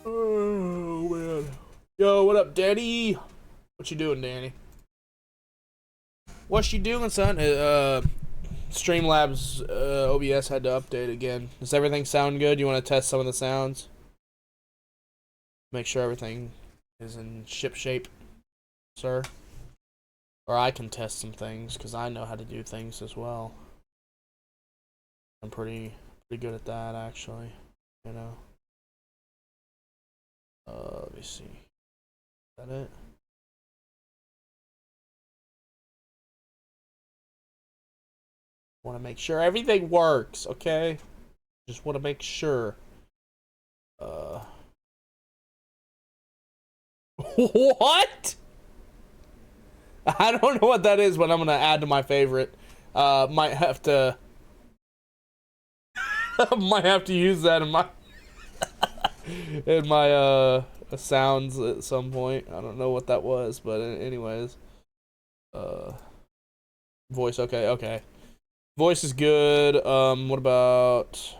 Oh man. Yo, what up, Danny? What you doing, Danny? What you doing, son? Streamlabs OBS had to update again. Does everything sound good? You want to test some of the sounds? Make sure everything is in ship shape, sir. Or I can test some things because I know how to do things as well. I'm pretty good at that, actually. You know. Let me see. Is that it? Want to make sure everything works, okay? Just want to make sure. What? I don't know what that is, but I'm gonna add to my favorite. Might have to. Might have to use that in my in my sounds at some point. I don't know what that was, but anyways. Voice, okay. Voice is good. What about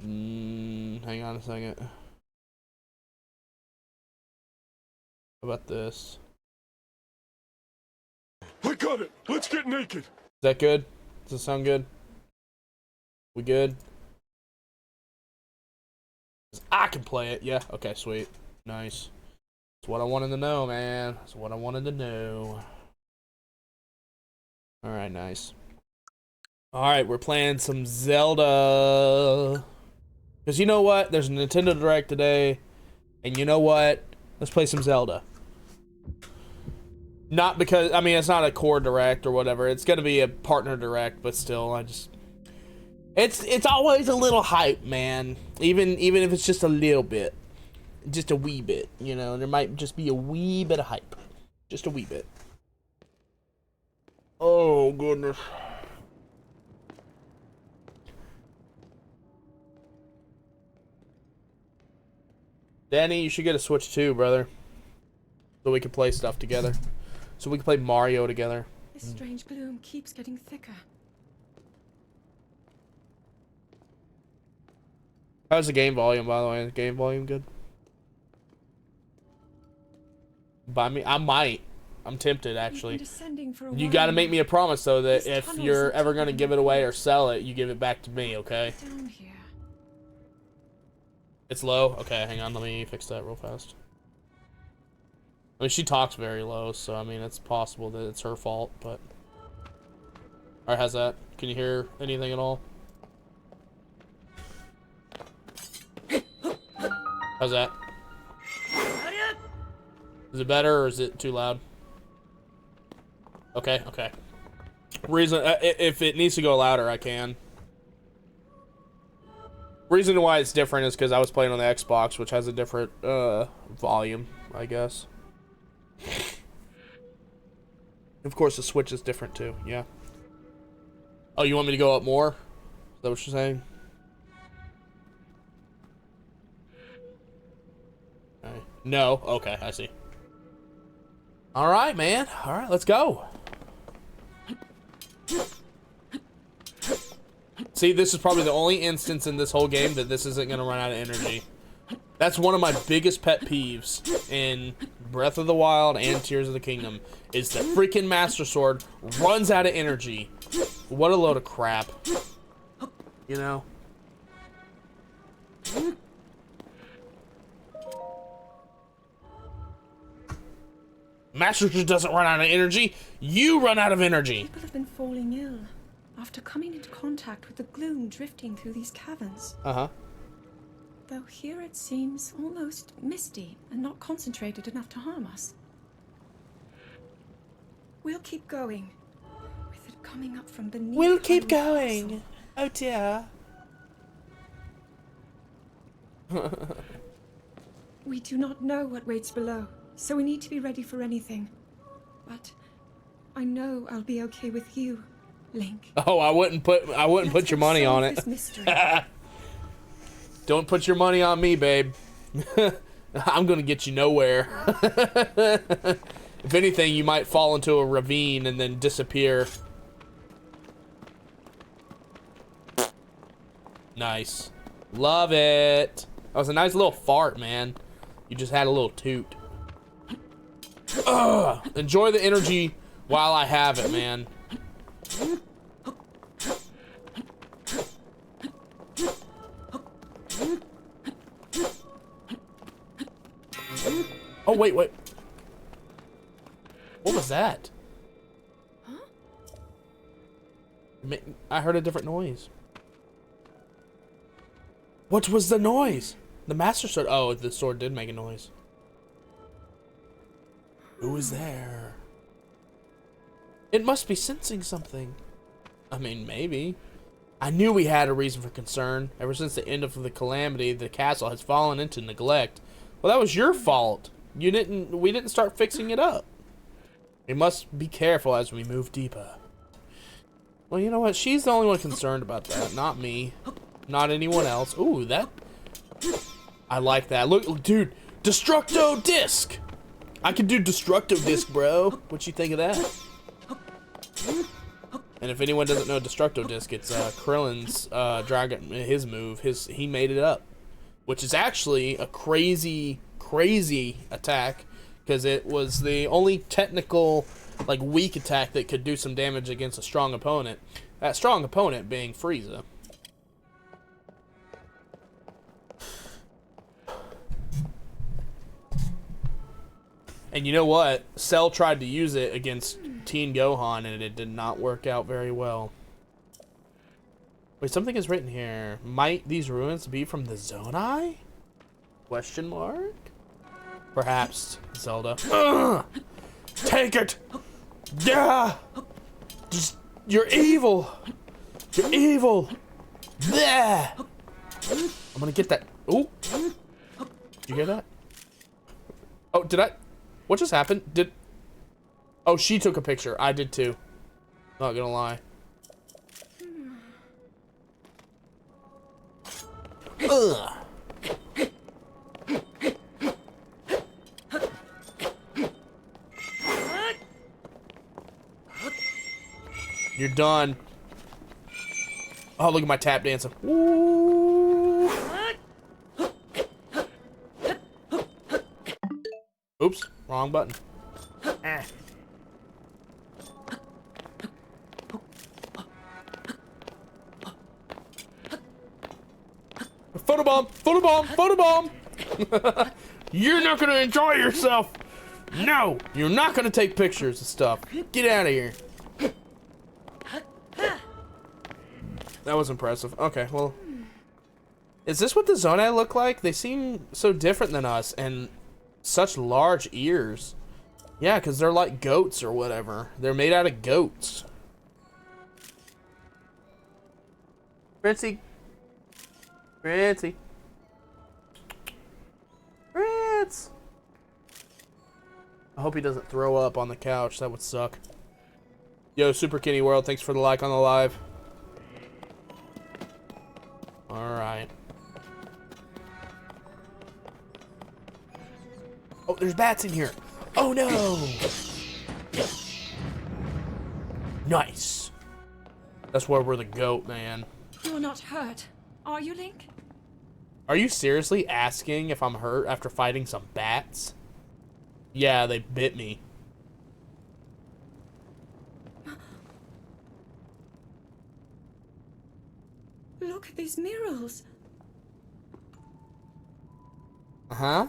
hang on a second. How about this? I got it. Let's get naked. Is that good? Does it sound good? We good? I can play it. Yeah. Okay, sweet. Nice. That's what I wanted to know, man. That's what I wanted to know. Alright, nice. Alright, we're playing some Zelda. Because you know what? There's a Nintendo Direct today. And you know what? Let's play some Zelda. Not because, I mean, it's not a core Direct or whatever. It's going to be a partner Direct, but still, I just... It's always a little hype, man. Even if it's just a little bit. Just a wee bit, you know? There might just be a wee bit of hype. Just a wee bit. Oh, goodness. Danny, you should get a Switch too, brother. So we can play stuff together. So we can play Mario together. This strange gloom keeps getting thicker. How's the game volume, by the way? Is the game volume good? By me, I might. I'm tempted, actually. You gotta make me a promise, though, that if you're ever gonna give it away or sell it, you give it back to me, okay? Down here. It's low? Okay, hang on, let me fix that real fast. I mean, she talks very low, so, I mean, it's possible that it's her fault, but... Alright, how's that? Can you hear anything at all? How's that? Is it better, or is it too loud? Okay. Reason, if it needs to go louder, I can. Reason why it's different is because I was playing on the Xbox, which has a different volume, I guess. Of course, the Switch is different too. Yeah. Oh, you want me to go up more? Is that what you're saying? Okay. No. Okay, I see. All right, man. All right, let's go. See, this is probably the only instance in this whole game that this isn't gonna run out of energy. That's one of my biggest pet peeves in Breath of the Wild and Tears of the Kingdom, is the freaking Master Sword runs out of energy. What a load of crap. You know? Master Sword doesn't run out of energy. You run out of energy. People have been falling ill after coming into contact with the gloom drifting through these caverns. Uh-huh. Though here it seems almost misty and not concentrated enough to harm us. We'll keep going, with it coming up from beneath. We'll keep going. Oh dear. We do not know what waits below, so we need to be ready for anything. But I know I'll be okay with you, Link. Oh, I wouldn't put your money on it. This mystery. Don't put your money on me, babe. I'm gonna get you nowhere. If anything, you might fall into a ravine and then disappear. Nice. Love it. That was a nice little fart, man. You just had a little toot. Ugh. Enjoy the energy while I have it, man. Oh, wait. What was that? Huh? I heard a different noise. What was the noise? The Master Sword. Oh, the sword did make a noise. Who is there? It must be sensing something. I mean, maybe. I knew we had a reason for concern. Ever since the end of the calamity, the castle has fallen into neglect. Well, that was your fault. We didn't start fixing it up. We must be careful as we move deeper. Well, you know what? She's the only one concerned about that, not me. Not anyone else. Ooh, that... I like that. Look, dude. Destructo Disc! I can do Destructo Disc, bro. What you think of that? And if anyone doesn't know Destructo Disc, it's Krillin's dragon, his move. He made it up. Which is actually a crazy attack. Because it was the only technical, like, weak attack that could do some damage against a strong opponent. That strong opponent being Frieza. And you know what? Cell tried to use it against Teen Gohan, and it did not work out very well. Wait, something is written here. Might these ruins be from the Zonai? Question mark? Perhaps, Zelda. Ugh! Take it! Yeah! Just, you're evil! You're evil! Bleh! I'm gonna get that. Ooh! Did you hear that? Oh, did I? What just happened? Oh, she took a picture. I did too. Not gonna lie. Ugh. You're done. Oh, look at my tap dancing. Woo. Oops, wrong button. Photobomb! Photobomb! Photobomb! You're not gonna enjoy yourself! No! You're not gonna take pictures of stuff. Get out of here. That was impressive. Okay, well. Is this what the Zonai look like? They seem so different than us and such large ears. Yeah, because they're like goats or whatever. They're made out of goats. Fritzy. Fritzy. Fritz. I hope he doesn't throw up on the couch. That would suck. Yo, Super Kitty World, thanks for the like on the live. Alright. Oh, there's bats in here. Oh no! Nice. That's where we're the goat, man. You're not hurt, are you, Link? Are you seriously asking if I'm hurt after fighting some bats? Yeah, they bit me. Look at these murals. Uh-huh.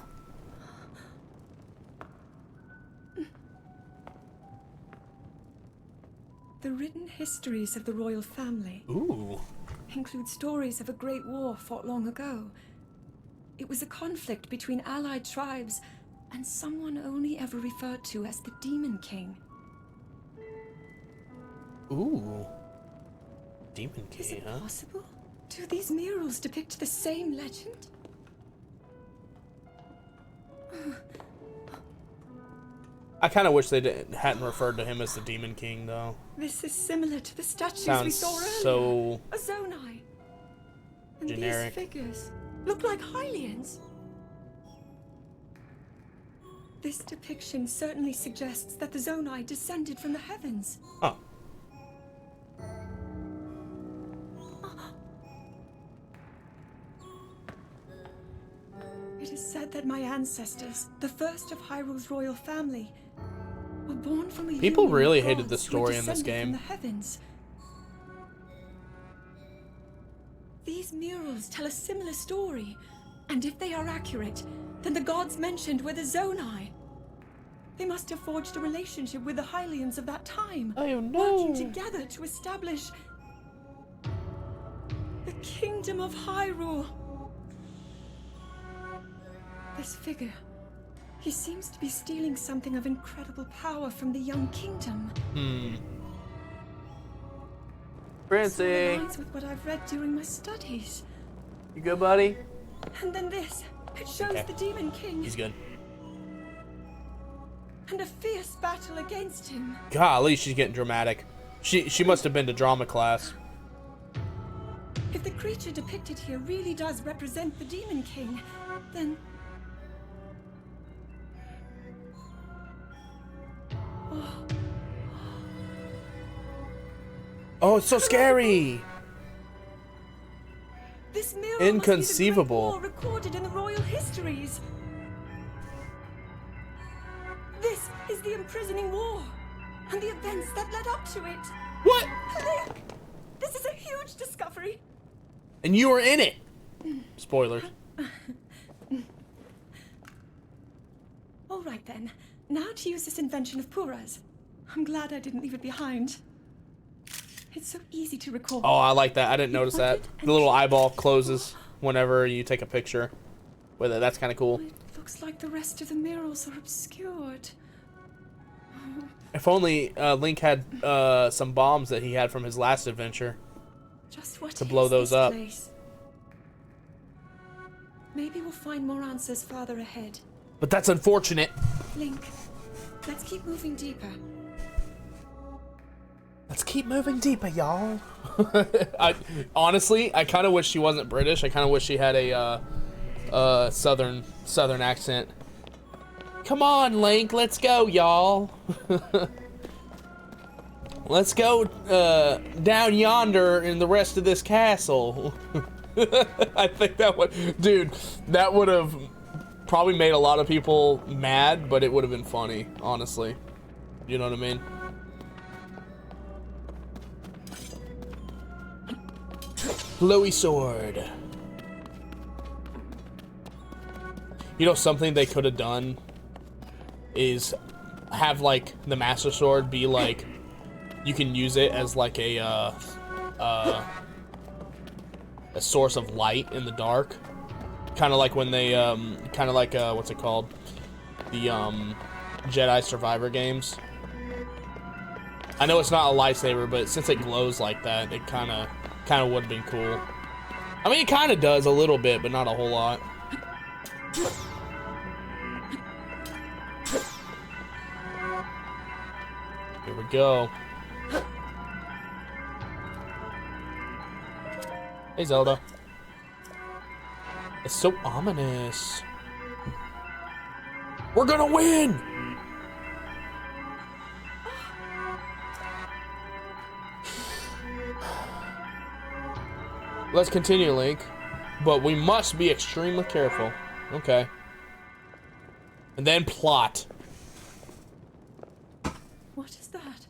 The written histories of the royal family Ooh. include stories of a great war fought long ago. It was a conflict between allied tribes and someone only ever referred to as the Demon King. Ooh. Demon Is King, it huh? possible? Do these murals depict the same legend? I kind of wish they hadn't referred to him as the Demon King, though. This is similar to the statues we Sounds saw earlier. so A Zonai. And generic. these figures look like Hylians. This depiction certainly suggests that the Zonai descended from the heavens. Huh. It is said that my ancestors, the first of Hyrule's royal family, were born from a People union really of hated the gods who story had in this descended game. from the heavens. These murals tell a similar story, and if they are accurate, then the gods mentioned were the Zonai. They must have forged a relationship with the Hylians of that time, Oh no! working together to establish the Kingdom of Hyrule. This figure, he seems to be stealing something of incredible power from the young kingdom. Princey, It aligns with what I've read during my studies. you good, buddy? And then this, it shows Okay. the Demon King. He's good. And a fierce battle against him. Golly, she's getting dramatic. She must have been to drama class. If the creature depicted here really does represent the Demon King, then... Oh, it's so scary. This mural Inconceivable. must be the great war recorded in the royal histories. This is the imprisoning war, and the events that led up to it. What? Look! This is a huge discovery. And you were in it. Spoilers. All right then. Now to use this invention of Pura's. I'm glad I didn't leave it behind. It's so easy to recall. Oh, I like that. I didn't notice that. The little eyeball closes whenever you take a picture with it. That's kind of cool. It looks like the rest of the murals are obscured. If only Link had some bombs that he had from his last adventure. Just what To blow is those this up. place? Maybe we'll find more answers farther ahead. But that's unfortunate. Link, let's keep moving deeper. Let's keep moving deeper, y'all. Honestly, I kind of wish she wasn't British. I kind of wish she had a southern accent. Come on, Link, let's go, y'all. Let's go down yonder in the rest of this castle. I think that would, dude, that would have probably made a lot of people mad, but it would have been funny, honestly. You know what I mean? Blowy sword. You know, something they could have done is have like the Master Sword be like, you can use it as like a source of light in the dark, kind of like when they kind of like what's it called, the Jedi Survivor games. I know it's not a lightsaber, but since it glows like that, it kind of would have been cool. I mean, it kind of does a little bit, but not a whole lot. Here we go. Hey, Zelda. It's so ominous. We're gonna win! Let's continue, Link. But we must be extremely careful. Okay. And then plot. What is that?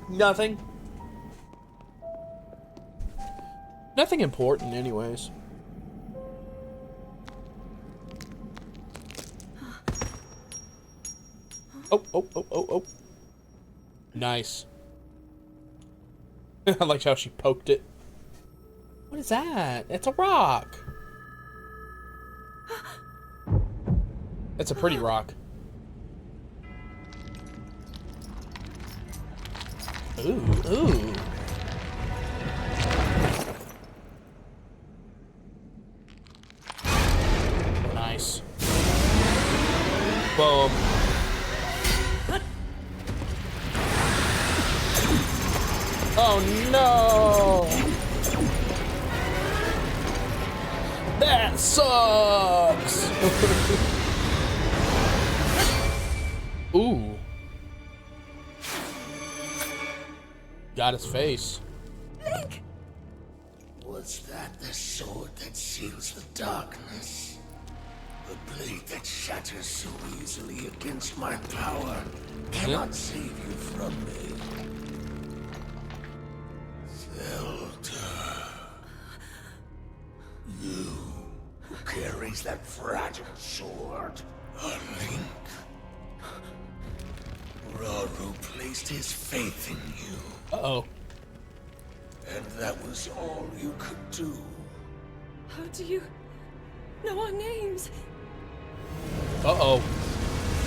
Nothing. Nothing important, anyways. Oh. Nice. I like how she poked it. What is that? It's a rock. It's a pretty rock. Ooh. Boom. Oh no! That sucks! Ooh. Got his face. Link! Was that the sword that seals the darkness? The blade that shatters so easily against my power cannot save you from me. Zelda. You who carries that fragile sword. A Link. Raru placed his faith in you. Uh-oh. And that was all you could do. How do you know our names? Uh-oh.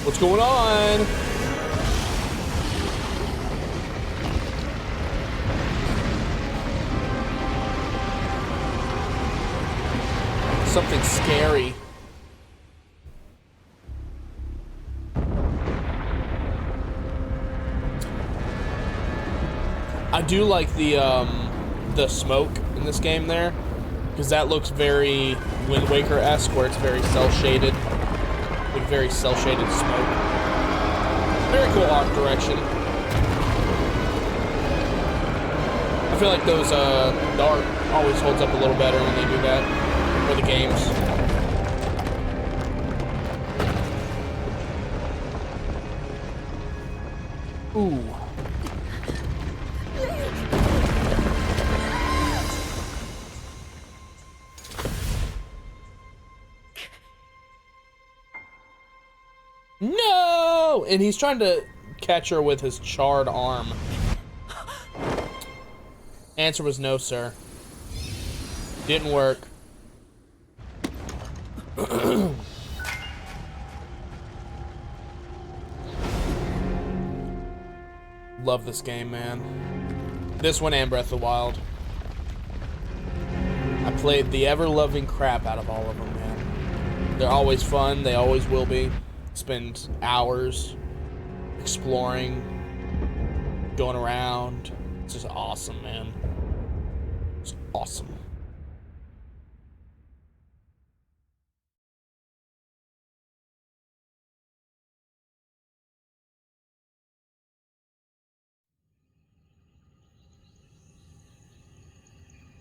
What's going on? Something scary. I do like the smoke in this game there, because that looks very Wind Waker-esque, where it's very cel-shaded, like very cel-shaded smoke. Very cool art direction. I feel like those the art always holds up a little better when they do that for the games. Ooh. No! And he's trying to catch her with his charred arm. Answer was no, sir. Didn't work. Love this game, man. This one and Breath of the Wild. I played the ever-loving crap out of all of them, man. They're always fun. They always will be. Spend hours exploring, going around. It's just awesome, man. It's awesome.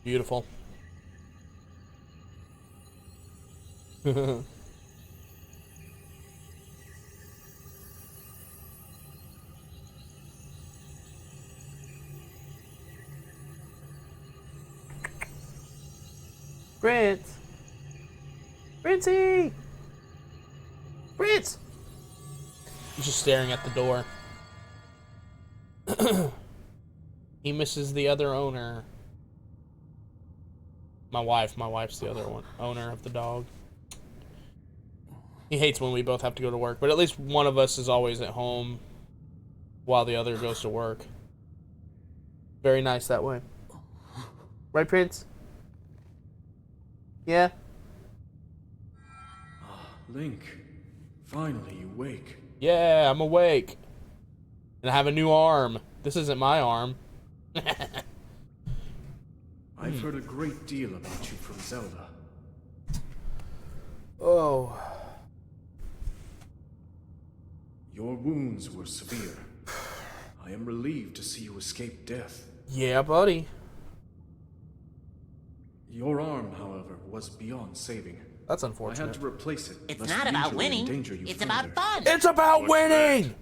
Beautiful. Prince! Princey! Prince! He's just staring at the door. He misses the other owner. My wife's the other one, owner of the dog. He hates when we both have to go to work, but at least one of us is always at home while the other goes to work. Very nice that way. Right, Prince? Yeah? Link, finally you wake. Yeah, I'm awake. And I have a new arm. This isn't my arm. I've heard a great deal about you from Zelda. Oh. Your wounds were severe. I am relieved to see you escape death. Yeah, buddy. Your arm, however, was beyond saving. That's I unfortunate. had to replace it. It's lest not you about should winning. endanger you It's further. about fun. It's about winning!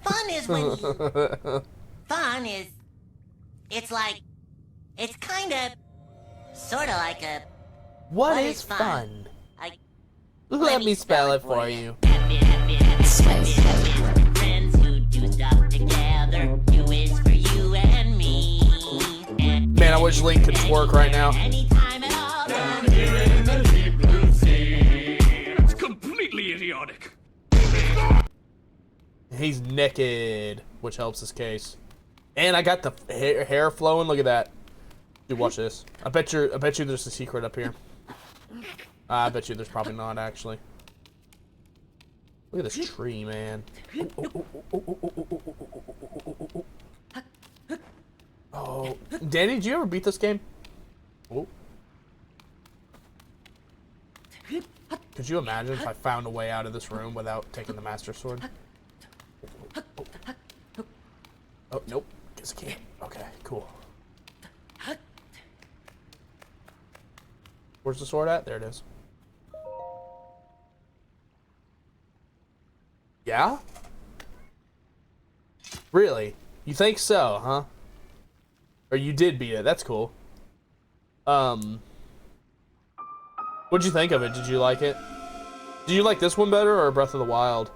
Fun is when you... Fun is... It's like... It's kind of... Sort of like a... What What is is fun? fun? Let me spell it for you. Friends who do stuff together. You is for you and me. Man, I wish Link could twerk right now. Anytime at all. It's completely idiotic. He's naked, which helps his case. And I got the hair flowing. Look at that. Dude, watch this. I bet you there's a secret up here. I bet you there's probably not, actually. Look at this tree, man. Oh, Danny, did you ever beat this game? Oh. Could you imagine if I found a way out of this room without taking the Master Sword? Oh, nope. Guess I can't. Okay, cool. Where's the sword at? There it is. Yeah? Really? You think so, huh? Or you did beat it. That's cool. What'd you think of it? Did you like it? Do you like this one better or Breath of the Wild?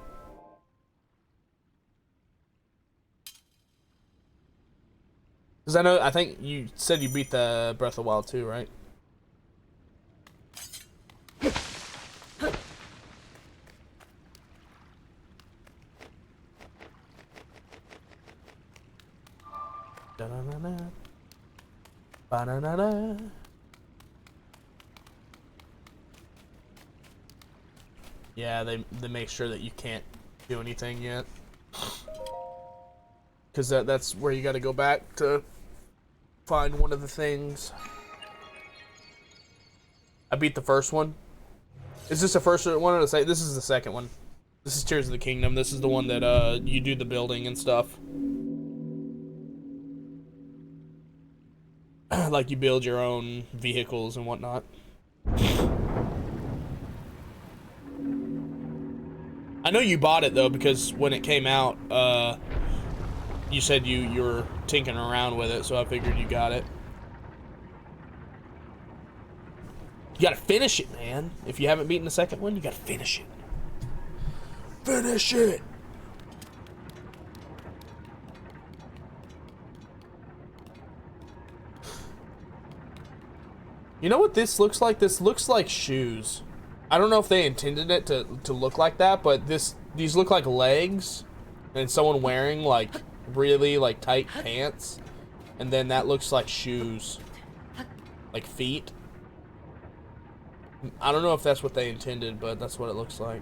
Because I think you said you beat the Breath of the Wild too, right? Da-na-na-na. Ba-na-na-na. Yeah, they make sure that you can't do anything yet. Because that's where you got to go back to find one of the things. I beat the first one. Is this the first one or the second? This is the second one. This is Tears of the Kingdom. This is the one that you do the building and stuff. Like you build your own vehicles and whatnot. I know you bought it though because when it came out, you said you were tinkering around with it, so I figured you got it. You gotta finish it, man. If you haven't beaten the second one, you gotta finish it. Finish it! You know what this looks like? This looks like shoes. I don't know if they intended it to look like that, but these look like legs and someone wearing like really like tight pants, and then that looks like shoes, like feet. I don't know if that's what they intended, but that's what it looks like.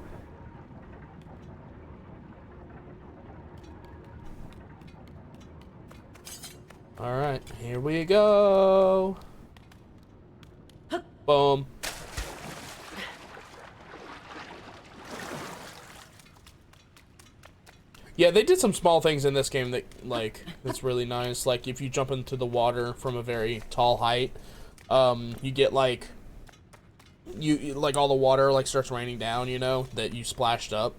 All right, here we go. Boom. Yeah, they did some small things in this game that, like, that's really nice. Like, if you jump into the water from a very tall height, you get, like, like, all the water, like, starts raining down, you know, that you splashed up.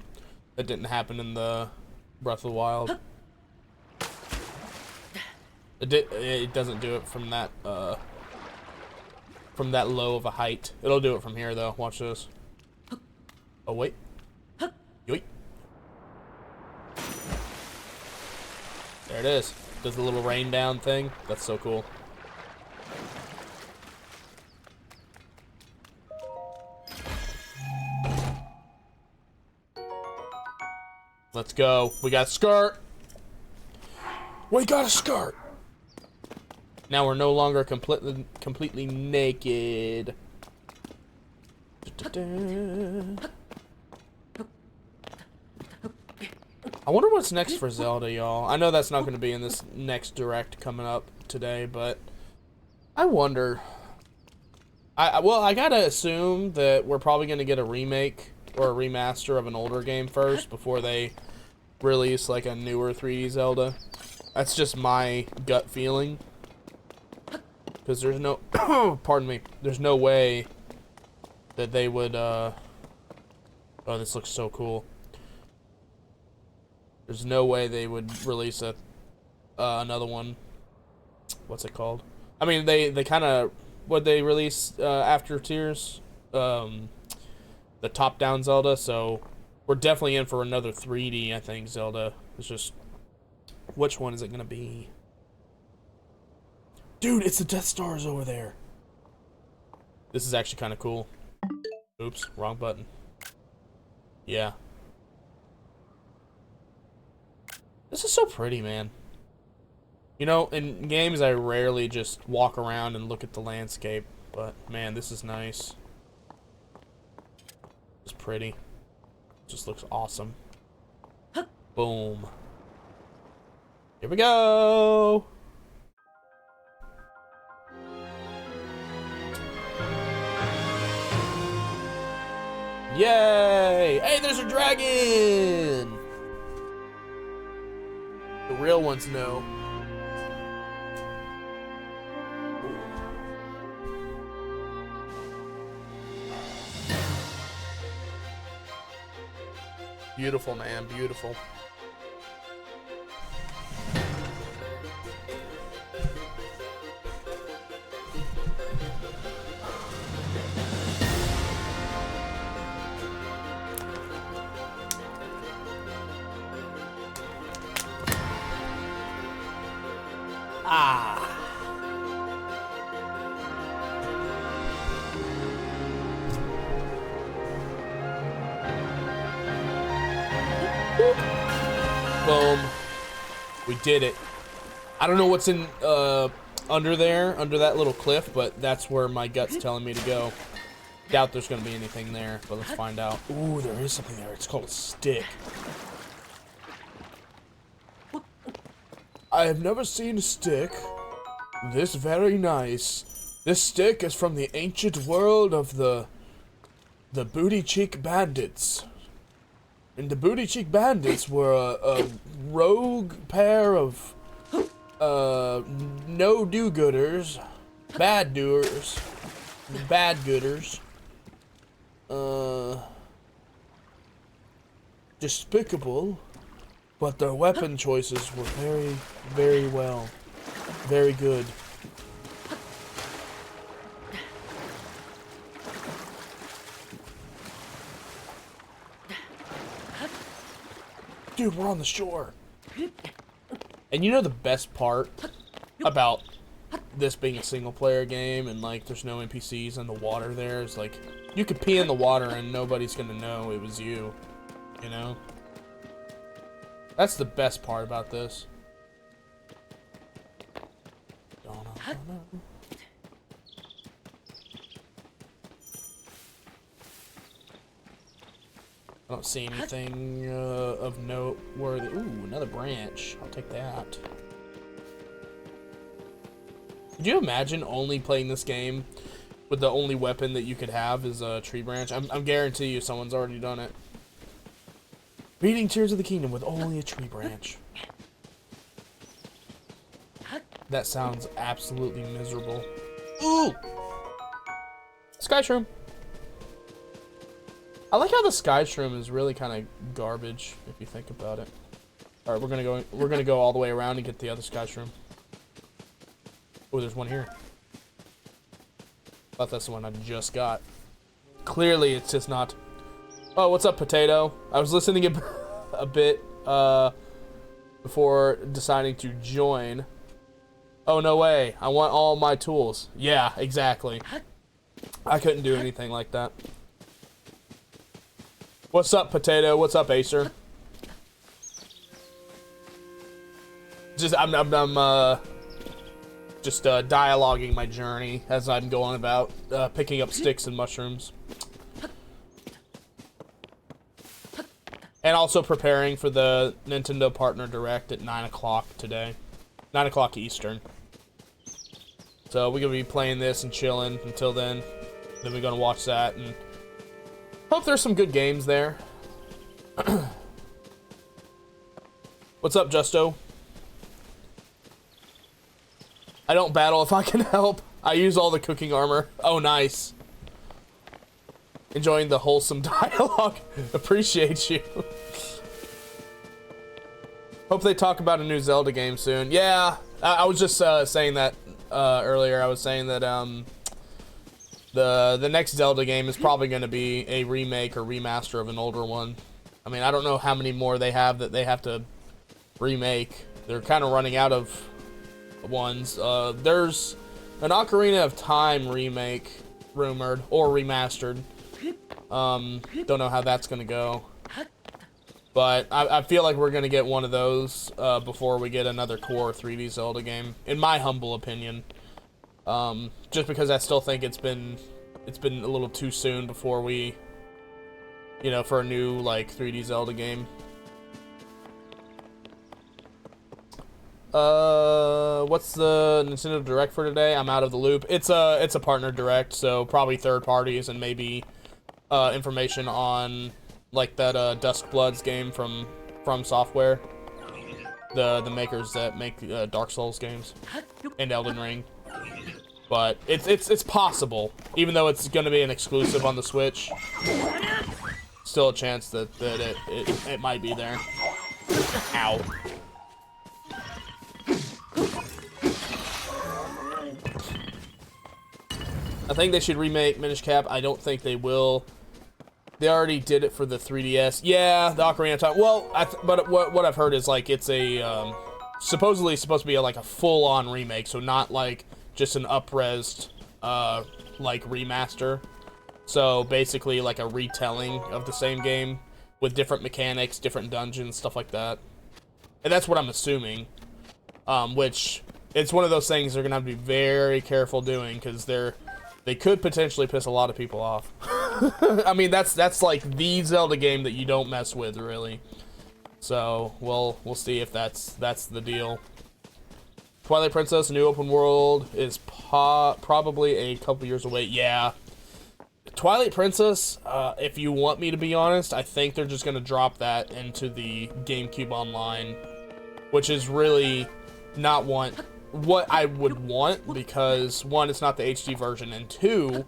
That didn't happen in the Breath of the Wild. It doesn't do it from that low of a height. It'll do it from here, though. Watch this. Oh, wait. Yoink. There it is. Does the little rain down thing. That's so cool. Let's go. We got a skirt. We got a skirt. Now we're no longer completely naked. I wonder what's next for Zelda, y'all. I know that's not going to be in this next direct coming up today, but I wonder. Well, I gotta assume that we're probably going to get a remake or a remaster of an older game first before they release like a newer 3D Zelda. That's just my gut feeling. Because there's no, pardon me, there's no way that they would, oh, this looks so cool. There's no way they would release another one. What's it called? I mean, they kind of, what they release after Tears, the top-down Zelda, so we're definitely in for another 3D, I think, Zelda. It's just, which one is it going to be? Dude, it's the Death Stars over there. This is actually kind of cool. Oops, wrong button. Yeah. This is so pretty, man. You know, in games I rarely just walk around and look at the landscape, but man, this is nice. It's pretty. Just looks awesome. Boom. Here we go. Yay! Hey, there's a dragon! The real ones know. Beautiful, man, beautiful. Ah. Boom. We did it. I don't know what's in under there, under that little cliff, but that's where my gut's telling me to go. Doubt there's gonna be anything there, but let's find out. Ooh, there is something there. It's called a stick. I have never seen a stick this very nice. This stick is from the ancient world of the Booty Cheek Bandits. And the Booty Cheek Bandits were a rogue pair of no-do-gooders, bad-doers, bad-gooders, despicable, but their weapon choices were very, very well, very good. Dude, we're on the shore. And you know the best part about this being a single player game and like there's no NPCs in the water there is like you could pee in the water and nobody's gonna know it was you, you know? That's the best part about this. I don't see anything of noteworthy. Ooh, another branch. I'll take that. Could you imagine only playing this game with the only weapon that you could have is a tree branch? I'm guarantee you someone's already done it. Reading Tears of the Kingdom with only a tree branch. That sounds absolutely miserable. Ooh! Sky Shroom. I like how the Sky Shroom is really kind of garbage if you think about it. All right, we're gonna go all the way around and get the other Sky Shroom. Oh, there's one here. Thought that's the one I just got. Clearly, it's just not. Oh, what's up, Potato? I was listening a bit before deciding to join. Oh, no way. I want all my tools. Yeah, exactly. I couldn't do anything like that. What's up, Potato? What's up, Acer? I'm just dialoguing my journey as I'm going about picking up sticks and mushrooms. And also preparing for the Nintendo Partner Direct at 9 o'clock today. 9 o'clock Eastern. So we're going to be playing this and chilling until then. Then we're going to watch that and hope there's some good games there. What's up, Justo? I don't battle if I can help. I use all the cooking armor. Oh, nice. Enjoying the wholesome dialogue. Appreciate you. Hope they talk about a new Zelda game soon. Yeah, I was just saying that earlier. I was saying that the next Zelda game is probably going to be a remake or remaster of an older one. I mean, I don't know how many more they have that they have to remake. They're kind of running out of ones. There's an Ocarina of Time remake rumored or remastered. Don't know how that's going to go. But I feel like we're going to get one of those before we get another core 3D Zelda game, in my humble opinion. Just because I still think it's been a little too soon before we You know, for a new, like, 3D Zelda game. What's the Nintendo Direct for today? I'm out of the loop. It's a partner direct, so probably third parties and maybe information on like that Dusk Bloods game from Software, the makers that make Dark Souls games and Elden Ring. But it's possible, even though it's gonna be an exclusive on the Switch. Still a chance that it might be there. Ow. I think they should remake Minish Cap. I don't think they will. They already did it for the 3DS. Yeah, the Ocarina of Time. Well, but what I've heard is like it's a supposedly supposed to be like a full-on remake, so not like just an up-resed like remaster. So basically like a retelling of the same game with different mechanics, different dungeons, stuff like that. And that's what I'm assuming. Which it's one of those things they're gonna have to be very careful doing because they could potentially piss a lot of people off. I mean, that's like the Zelda game that you don't mess with, really. So we'll see if that's the deal. Twilight Princess, new open world, is probably a couple years away. Yeah. Twilight Princess, if you want me to be honest, I think they're just gonna drop that into the GameCube Online, which is really not what I would want, because one, it's not the HD version, and two,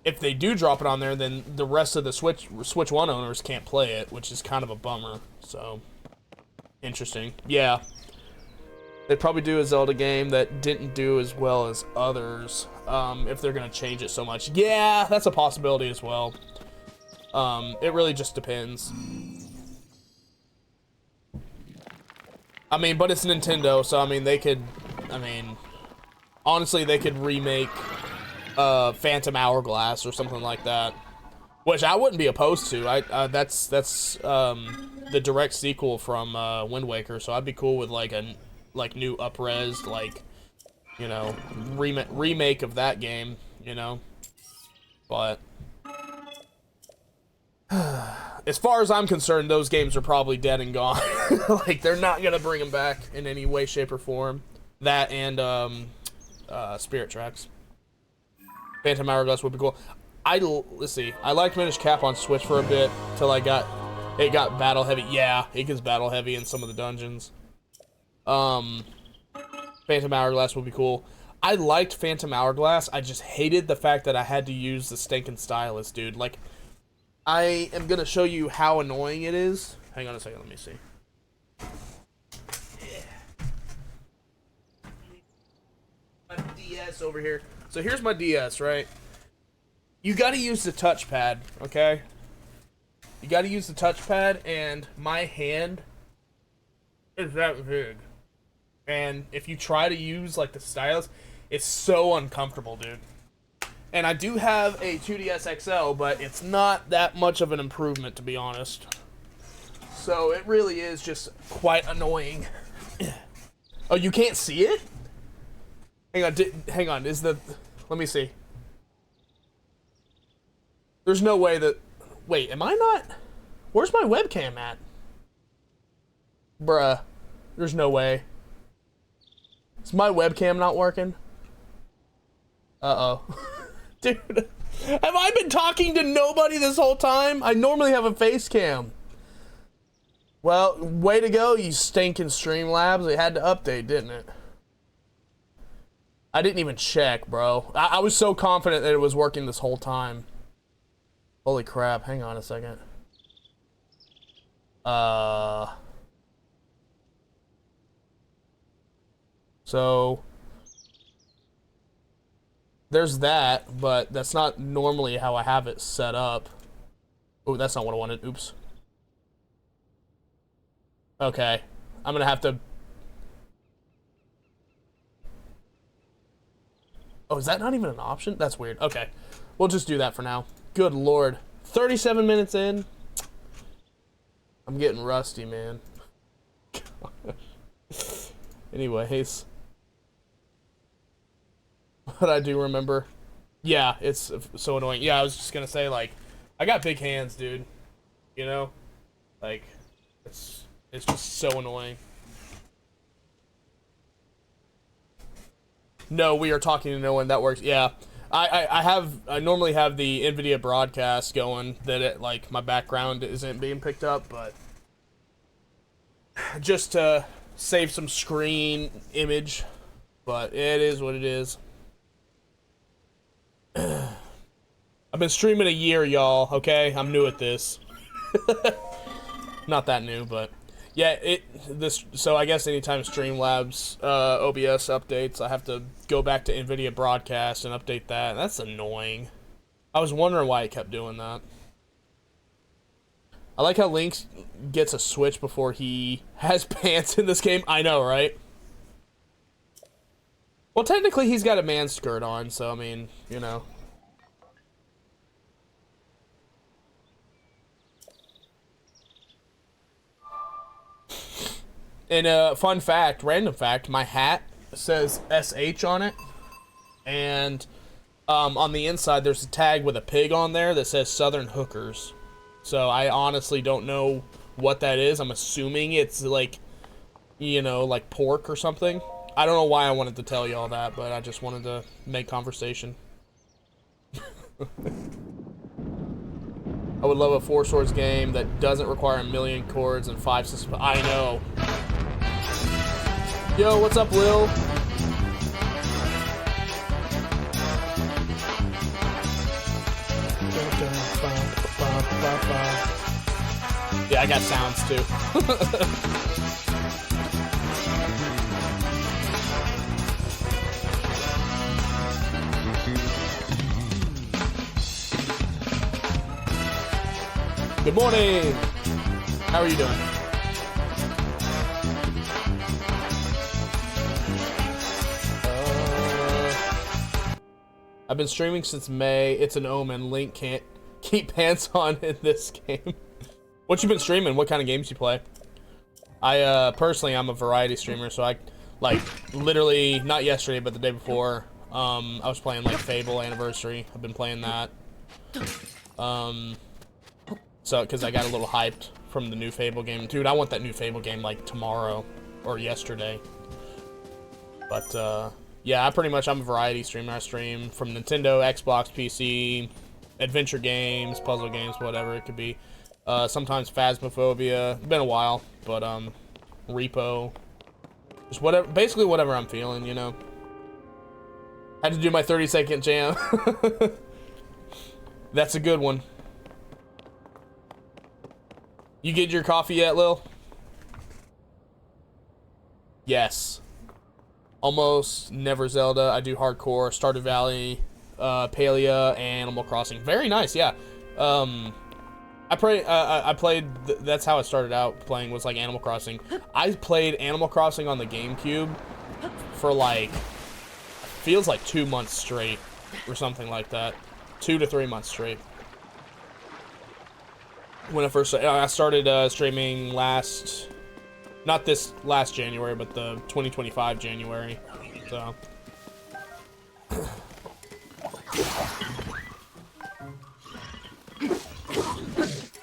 if they do drop it on there, then the rest of the Switch One owners can't play it, which is kind of a bummer. So interesting. Yeah, they'd probably do a Zelda game that didn't do as well as others, if they're gonna change it so much. Yeah, that's a possibility as well. It really just depends. I mean, but it's Nintendo, so I mean, honestly, they could remake Phantom Hourglass or something like that, which I wouldn't be opposed to. That's the direct sequel from Wind Waker, so I'd be cool with like a new up-resed, like, you know, remake of that game, you know. But as far as I'm concerned, those games are probably dead and gone. Like, they're not gonna bring them back in any way, shape, or form. That and Spirit Tracks. Phantom Hourglass would be cool. Let's see. I liked Minish Cap on Switch for a bit till it got battle heavy. Yeah, it gets battle heavy in some of the dungeons. Phantom Hourglass would be cool. I liked Phantom Hourglass. I just hated the fact that I had to use the stinking stylus, dude. Like, I am gonna show you how annoying it is. Hang on a second, let me see. Yeah. My DS over here. So here's my DS, right? You gotta use the touchpad, okay? You gotta use the touchpad, and my hand is that big. And if you try to use, like, the stylus, it's so uncomfortable, dude. And I do have a 2DS XL, but it's not that much of an improvement, to be honest. So it really is just quite annoying. Oh, you can't see it? Hang on, let me see. There's no way that... Wait, am I not... Where's my webcam at? Bruh. There's no way. Is my webcam not working? Uh-oh. Dude, have I been talking to nobody this whole time? I normally have a face cam. Well, way to go, you stinking Streamlabs. It had to update, didn't it? I didn't even check, bro. I was so confident that it was working this whole time. Holy crap, hang on a second. So... There's that, but that's not normally how I have it set up. Oh, that's not what I wanted. Oops. Okay. I'm gonna have to... Oh, is that not even an option? That's weird. Okay. We'll just do that for now. Good lord. 37 minutes in. I'm getting rusty, man. Anyways. But I do remember. Yeah, it's so annoying. Yeah, I was just gonna say, like, I got big hands, dude. You know, like it's just so annoying. No, we are talking to no one. That works. Yeah, I normally have the NVIDIA broadcast going that it, like my background isn't being picked up, but just to save some screen image. But it is what it is. I've been streaming a year, y'all. Okay, I'm new at this. Not that new, but yeah. So I guess anytime Streamlabs OBS updates, I have to go back to NVIDIA Broadcast and update that. That's annoying. I was wondering why it kept doing that. I like how Link gets a switch before he has pants in this game. I know, right? Well, technically, he's got a man skirt on, so I mean, you know. And fun fact, random fact, my hat says SH on it, and on the inside there's a tag with a pig on there that says Southern Hookers. So I honestly don't know what that is. I'm assuming it's like, you know, like pork or something. I don't know why I wanted to tell you all that, but I just wanted to make conversation. I would love a Four Swords game that doesn't require a million chords and 5 systems. I know. Yo, what's up, Lil? Yeah, I got sounds too. Good morning. How are you doing? I've been streaming since May. It's an omen. Link can't keep pants on in this game. What you been streaming? What kind of games you play? I personally, I'm a variety streamer, so I like literally not yesterday, but the day before. I was playing like Fable Anniversary. I've been playing that. So because I got a little hyped from the new Fable game, dude. I want that new Fable game like tomorrow or yesterday. But yeah, I'm a variety streamer. I stream from Nintendo, Xbox, PC, adventure games, puzzle games, whatever it could be. Sometimes Phasmophobia. It's been a while, but Repo. Just whatever, basically whatever I'm feeling, you know. Had to do my 30-second jam. That's a good one. You get your coffee yet, Lil? Yes. Almost never Zelda. I do hardcore, Stardew Valley, Palia, and Animal Crossing. Very nice, yeah. I played. That's how I started out playing. Was like Animal Crossing. I played Animal Crossing on the GameCube for like feels like 2 months straight or something like that. 2 to 3 months straight. When I started streaming not this last January, but the 2025 January. So.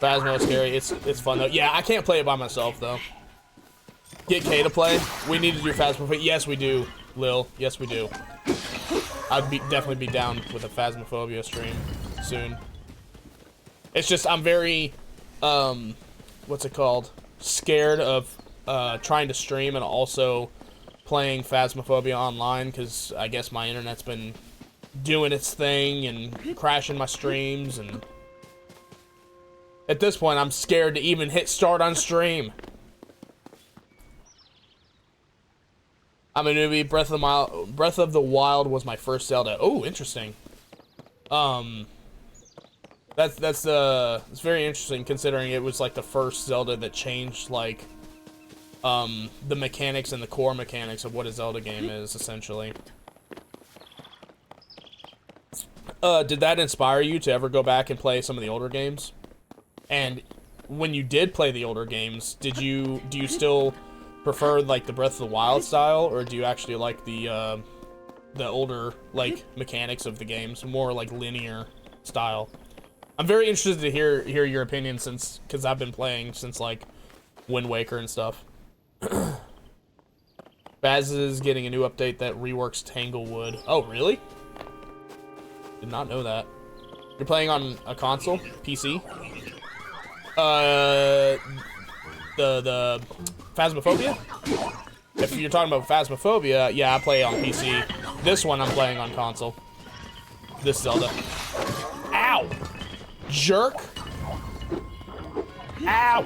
Phasmo is scary. It's fun though. Yeah, I can't play it by myself though. Get Kay to play. We need to do Phasmophobia. Yes, we do, Lil. Yes, we do. I'd definitely be down with a Phasmophobia stream soon. It's just I'm very what's it called? Scared of trying to stream and also playing Phasmophobia online because I guess my internet's been doing its thing and crashing my streams, and at this point I'm scared to even hit start on stream. I'm a newbie. Breath of the Wild was my first Zelda. Oh, interesting. It's very interesting considering it was like the first Zelda that changed like the mechanics and the core mechanics of what a Zelda game is essentially. Did that inspire you to ever go back and play some of the older games? And when you did play the older games, do you still prefer like the Breath of the Wild style, or do you actually like the older like mechanics of the games, more like linear style? I'm very interested to hear your opinion because I've been playing since like Wind Waker and stuff. Baz is getting a new update that reworks Tanglewood. Oh, really? Did not know that. You're playing on a console? PC? The Phasmophobia? If you're talking about Phasmophobia, yeah, I play on PC. This one I'm playing on console. This Zelda. Ow! Jerk! Ow!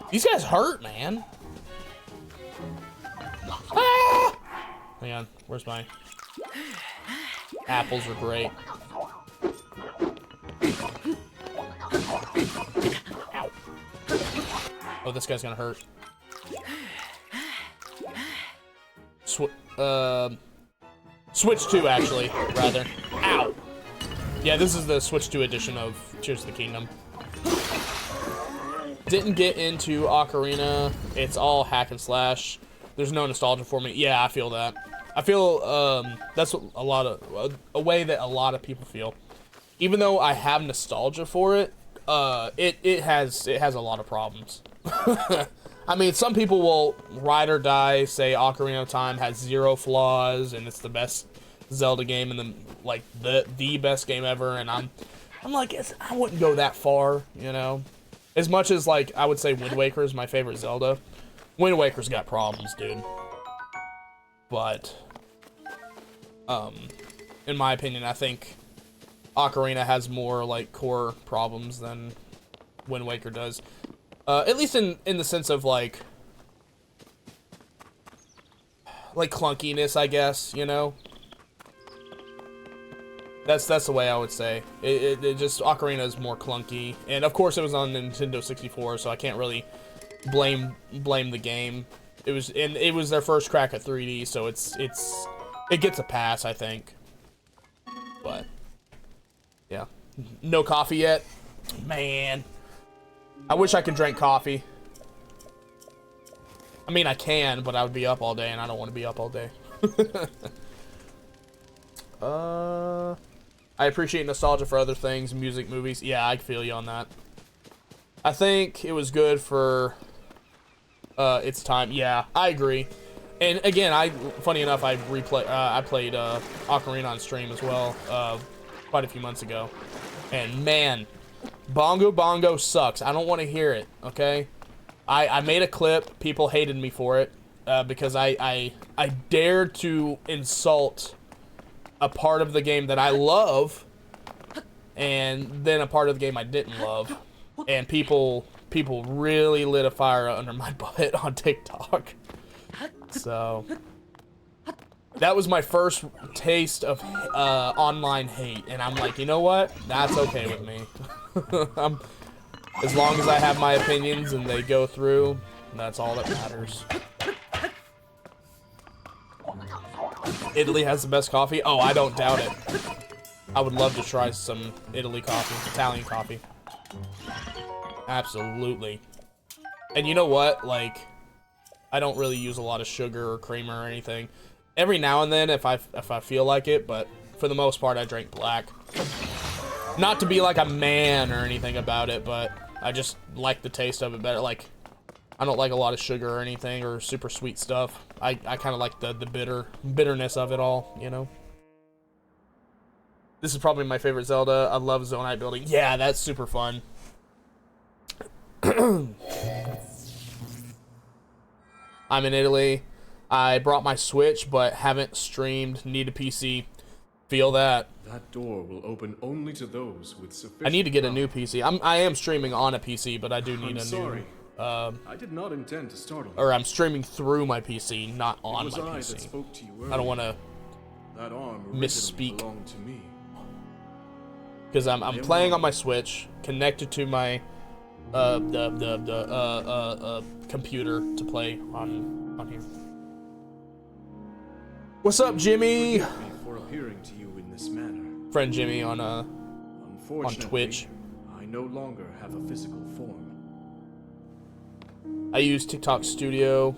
These guys hurt, man. Ah! Hang on, where's my... Apples are great. Ow. Oh, this guy's gonna hurt. Switch 2, actually, rather. Ow! Yeah, this is the Switch 2 edition of Tears of the Kingdom. Didn't get into Ocarina. It's all hack and slash. There's no nostalgia for me. Yeah, I feel that. I feel that's a way that a lot of people feel. Even though I have nostalgia for it, it has a lot of problems. I mean, some people will ride or die, say Ocarina of Time has 0 flaws and it's the best Zelda game and the best game ever, and I'm like, I wouldn't go that far, you know. As much as like I would say Wind Waker is my favorite Zelda, Wind Waker's got problems, dude. But in my opinion, I think Ocarina has more like core problems than Wind Waker does. At least in the sense of like clunkiness, I guess, you know. That's the way I would say. It just Ocarina is more clunky, and of course it was on Nintendo 64, so I can't really blame the game. It was their first crack at 3D, so it gets a pass, I think. But yeah, no coffee yet, man. I wish I could drink coffee. I mean, I can, but I would be up all day, and I don't want to be up all day. I appreciate nostalgia for other things, music, movies. Yeah, I feel you on that. I think it was good for its time. Yeah, I agree. And again, funny enough, I played Ocarina on stream as well, quite a few months ago. And man, Bongo Bongo sucks. I don't want to hear it, okay? I made a clip. People hated me for it because I dared to insult a part of the game that I love, and then a part of the game I didn't love, and people really lit a fire under my butt on TikTok. So that was my first taste of online hate, and I'm like, you know what? That's okay with me. As long as I have my opinions and they go through, that's all that matters. Italy has the best coffee? Oh, I don't doubt it. I would love to try some Italy coffee, Italian coffee. Absolutely. And you know what? Like, I don't really use a lot of sugar or creamer or anything. Every now and then if I feel like it, but for the most part I drink black. Not to be like a man or anything about it, but I just like the taste of it better. Like, I don't like a lot of sugar or anything or super sweet stuff. I kind of like the bitterness of it all, you know? This is probably my favorite Zelda. I love Zonite building. Yeah, that's super fun. I'm in Italy. I brought my Switch, but haven't streamed. Need a PC. Feel that. That door will open only to those with sufficient. I need to get a new PC. I am streaming on a PC, but I do need I'm a sorry. new. I did not intend to startle you. Or I'm streaming through my PC, not on It was my I PC. that spoke to you earlier. I don't want to That arm misspeak. belonged to me. Because I'm playing on my Switch, connected to my computer to play on here. What's up, Jimmy? Forgive me for appearing to you in this manner. Friend Jimmy on Unfortunately, Twitch. I no longer have a physical form. I use TikTok Studio.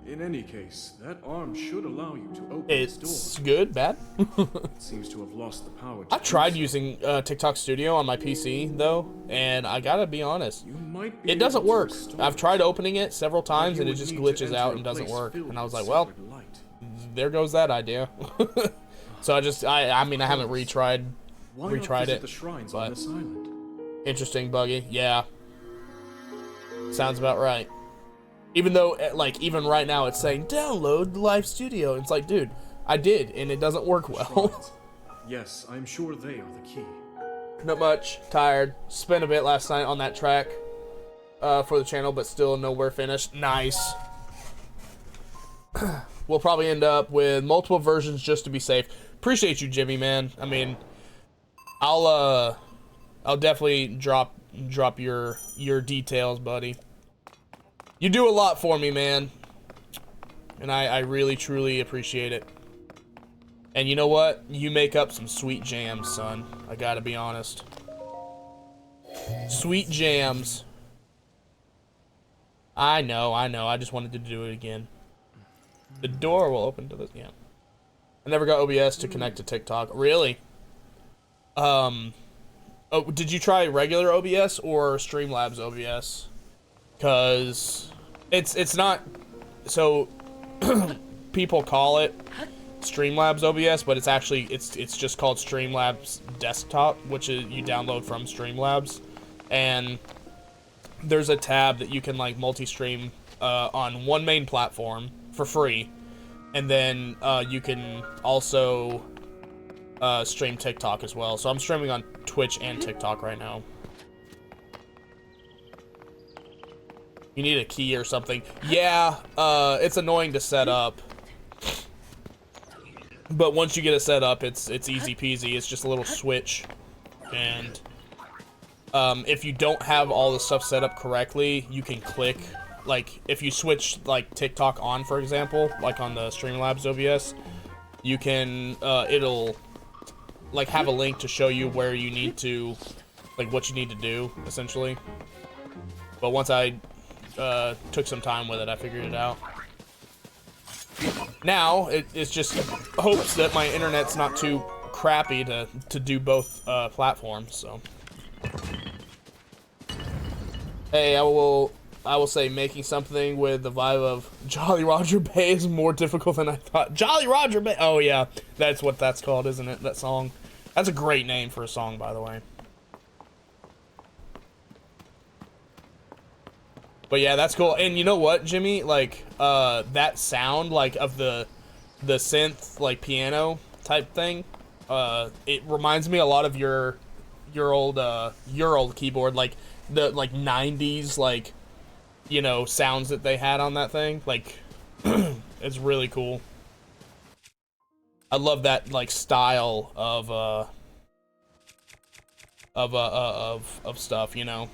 In any case, that arm should allow you to open It's this good, bad. door. It seems to have lost the power to I tried do so. using TikTok Studio on my PC though, and I gotta be honest, You might be it doesn't able to work. restore I've tried opening it several but times you and it would just need to glitches enter out a and doesn't place work. filled And I was with like, well, sacred light. there goes that idea. So I mean, I haven't retried Why not retried visit it, the shrines but on this island? interesting, Buggy. Yeah, sounds about right. Even though, like, even right now it's saying download the Live Studio. It's like, dude, I did, and it doesn't work well. Shrines. Yes, I'm sure they are the key. Not much. Tired. Spent a bit last night on that track for the channel, but still nowhere finished. Nice. We'll probably end up with multiple versions just to be safe. Appreciate you, Jimmy, man. I mean, I'll definitely drop your details, buddy. You do a lot for me, man. And I really, truly appreciate it. And you know what? You make up some sweet jams, son. I gotta be honest. Sweet jams. I know. I just wanted to do it again. The door will open to this. Yeah. I never got OBS to connect to TikTok. Really? Oh, did you try regular OBS or Streamlabs OBS? Cause it's not, so people call it Streamlabs OBS, but it's actually it's just called Streamlabs Desktop, which is you download from Streamlabs, and there's a tab that you can like multi-stream on one main platform for free, and then you can also stream TikTok as well. So I'm streaming on Twitch and TikTok right now. You need a key or something. Yeah, it's annoying to set up. But once you get it set up, it's easy peasy. It's just a little switch. And if you don't have all the stuff set up correctly, you can click, like, if you switch, like, TikTok on, for example, like on the Streamlabs OBS, you can, it'll, like, have a link to show you where you need to, like, what you need to do, essentially. But once I took some time with it, I figured it out. Now, it's just hopes that my internet's not too crappy to do both platforms, so. Hey, I will say making something with the vibe of Jolly Roger Bay is more difficult than I thought. Jolly Roger Bay! Oh yeah, that's what that's called, isn't it? That song. That's a great name for a song, by the way. But yeah, that's cool. And you know what, Jimmy? Like, that sound, like, of the synth, like, piano type thing, it reminds me a lot of your old keyboard, like, the, like, 90s, like, you know, sounds that they had on that thing. Like, it's really cool. I love that, like, style of stuff, you know?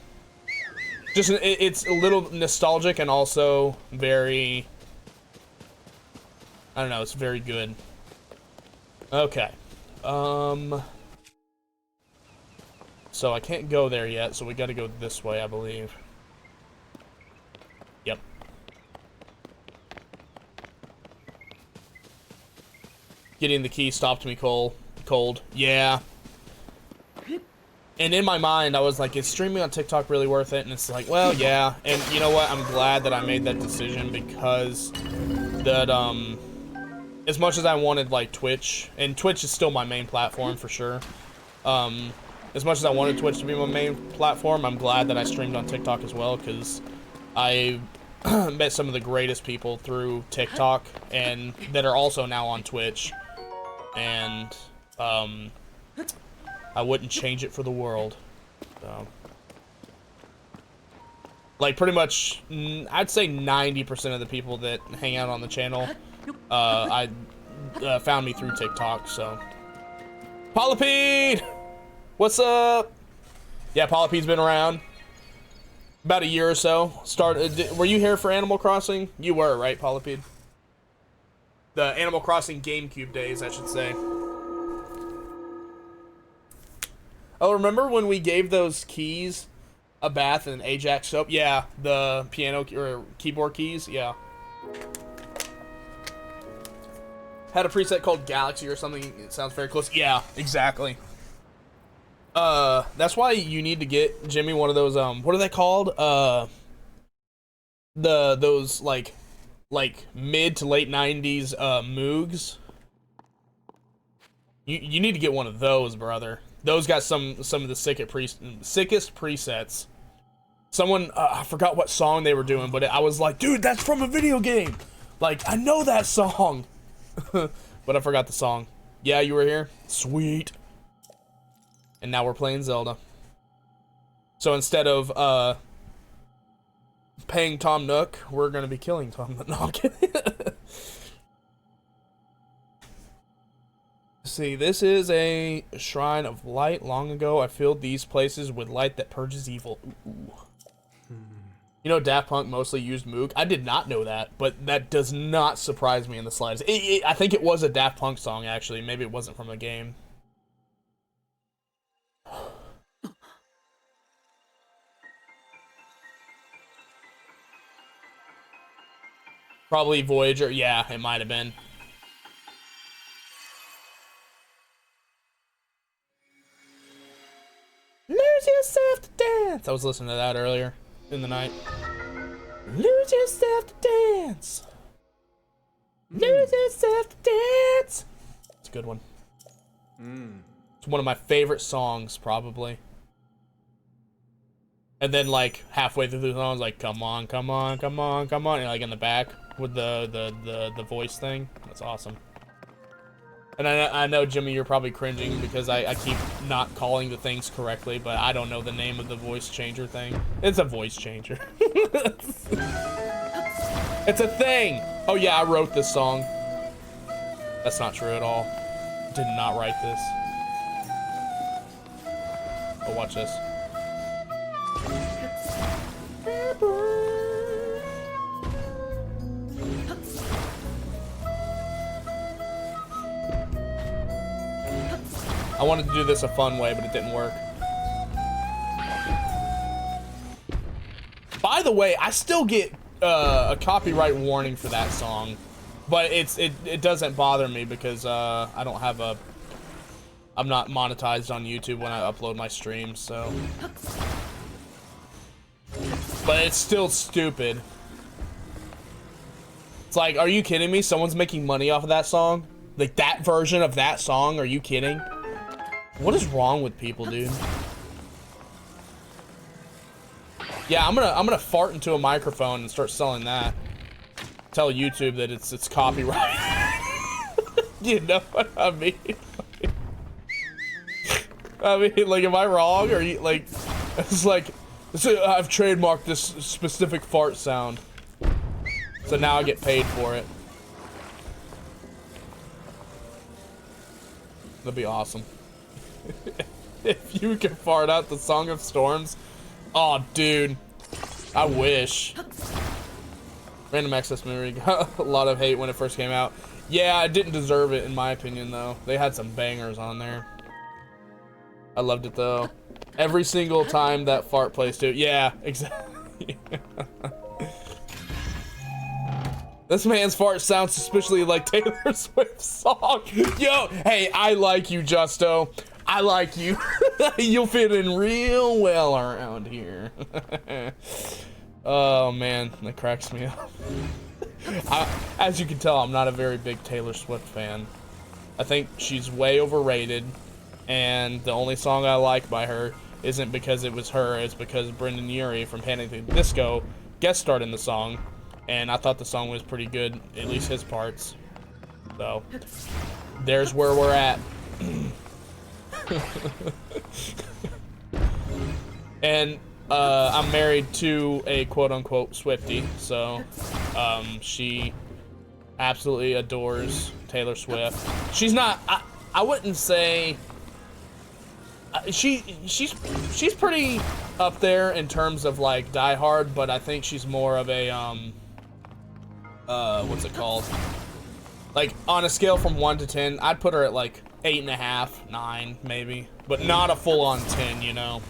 Just, it's a little nostalgic and also very, I don't know, it's very good. Okay. So I can't go there yet, so we gotta go this way, I believe. Yep. Getting the key stopped me cold. Yeah. And in my mind, I was like, is streaming on TikTok really worth it? And it's like, well, yeah. And you know what? I'm glad that I made that decision because that, as much as I wanted, like, Twitch, and Twitch is still my main platform for sure. As much as I wanted Twitch to be my main platform, I'm glad that I streamed on TikTok as well because I met some of the greatest people through TikTok and that are also now on Twitch. And, I wouldn't change it for the world. So. Like, pretty much, I'd say 90% of the people that hang out on the channel, found me through TikTok, so. Polypede! What's up? Yeah, Polypede's been around. About a year or so. Were you here for Animal Crossing? You were, right, Polypede? The Animal Crossing GameCube days, I should say. Oh, remember when we gave those keys a bath and Ajax soap? Yeah, the piano or keyboard keys, yeah. had a preset called Galaxy or something. It sounds very close. Yeah, exactly. That's why you need to get Jimmy one of those what are they called? Those like mid to late 90s Moogs. You need to get one of those, brother. Those got some of the sickest presets. Someone I forgot what song they were doing, but I was like, dude, that's from a video game. Like, I know that song. But I forgot the song. Yeah, you were here? Sweet. And now we're playing Zelda. So instead of paying Tom Nook, we're gonna be killing Tom Nook. No, I'm kidding. See, this is a shrine of light. Long ago, I filled these places with light that purges evil. Ooh. You know, Daft Punk mostly used Moog. I did not know that, but that does not surprise me in the slightest. I think it was a Daft Punk song, actually. Maybe it wasn't from a game. Probably Voyager. Yeah, it might have been. Lose yourself to dance. I was listening to that earlier in the night. Lose yourself to dance. Lose yourself to dance. It's a good one. It's one of my favorite songs, probably. And then, like, halfway through the song, I was like, come on, come on, come on, come on. And, like, in the back with the voice thing. That's awesome. And I know, Jimmy, you're probably cringing because I keep not calling the things correctly, but I don't know the name of the voice changer thing. It's a voice changer. It's a thing! Oh yeah, I wrote this song. That's not true at all. Did not write this. Oh, watch this. I wanted to do this a fun way, but it didn't work. By the way, I still get a copyright warning for that song, but it doesn't bother me because I don't have a... I'm not monetized on YouTube when I upload my streams, so... But it's still stupid. It's like, are you kidding me? Someone's making money off of that song? Like, that version of that song? Are you kidding? What is wrong with people, dude? Yeah, I'm gonna fart into a microphone and start selling that. Tell YouTube that it's copyright. You know what I mean? I mean, like, am I wrong? Or you like? It's like, I've trademarked this specific fart sound, so now I get paid for it. That'd be awesome. If you can fart out the Song of Storms, oh dude, I wish. Random Access Memory got a lot of hate when it first came out. Yeah, it didn't deserve it in my opinion though. They had some bangers on there. I loved it though. Every single time that fart plays too. Yeah, exactly. This man's fart sounds suspiciously like Taylor Swift's song. Yo, hey, I like you, Justo. I like you. You'll fit in real well around here. Oh man, that cracks me up. As you can tell, I'm not a very big Taylor Swift fan. I think she's way overrated, and the only song I like by her isn't because it was her, it's because Brendan Urie from Panic! At the Disco guest starred in the song, and I thought the song was pretty good, at least his parts. So, there's where we're at. And I'm married to a quote-unquote Swiftie, so she absolutely adores Taylor Swift. She's not, I wouldn't say, she's pretty up there in terms of like Die Hard, but I think she's more of a what's it called? Like on a scale from 1 to 10, I'd put her at like 8.5, 9 maybe, but not a full-on 10, you know.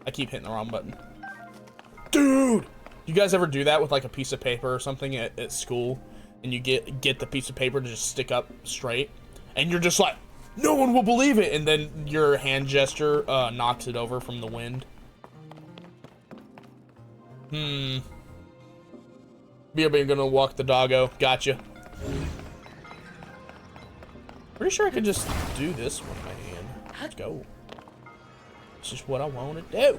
I keep hitting the wrong button. Dude! You guys ever do that with like a piece of paper or something at school, and you get the piece of paper to just stick up straight, and you're just like, no one will believe it, and then your hand gesture knocks it over from the wind? BRB gonna walk the doggo. Gotcha. Pretty sure I could just do this with my hand. Let's go. This is what I want to do.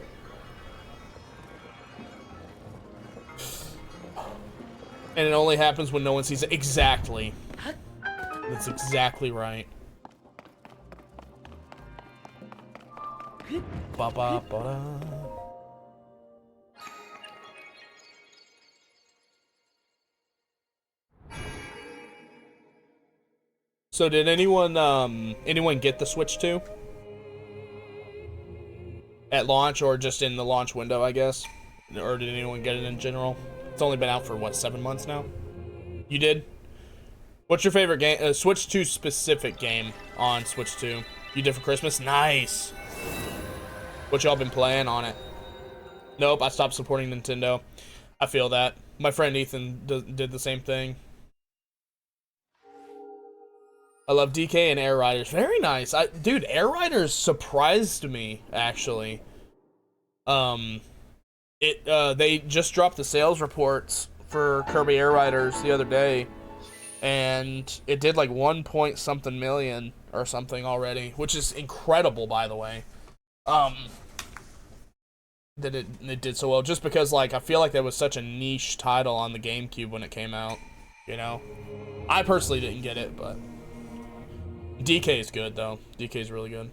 And it only happens when no one sees it. Exactly. That's exactly right. Ba ba ba da. So did anyone get the Switch 2? At launch, or just in the launch window, I guess? Or did anyone get it in general? It's only been out for, what, 7 months now? You did? What's your favorite game? Switch 2 specific game on Switch 2. You did for Christmas? Nice! What y'all been playing on it? Nope, I stopped supporting Nintendo. I feel that. My friend Ethan did the same thing. I love DK and Air Riders. Very nice. Dude, Air Riders surprised me, actually. They just dropped the sales reports for Kirby Air Riders the other day, and it did like 1 point something million or something already, which is incredible, by the way. That it did so well, just because like I feel like that was such a niche title on the GameCube when it came out, you know. I personally didn't get it, but DK is good though. DK is really good.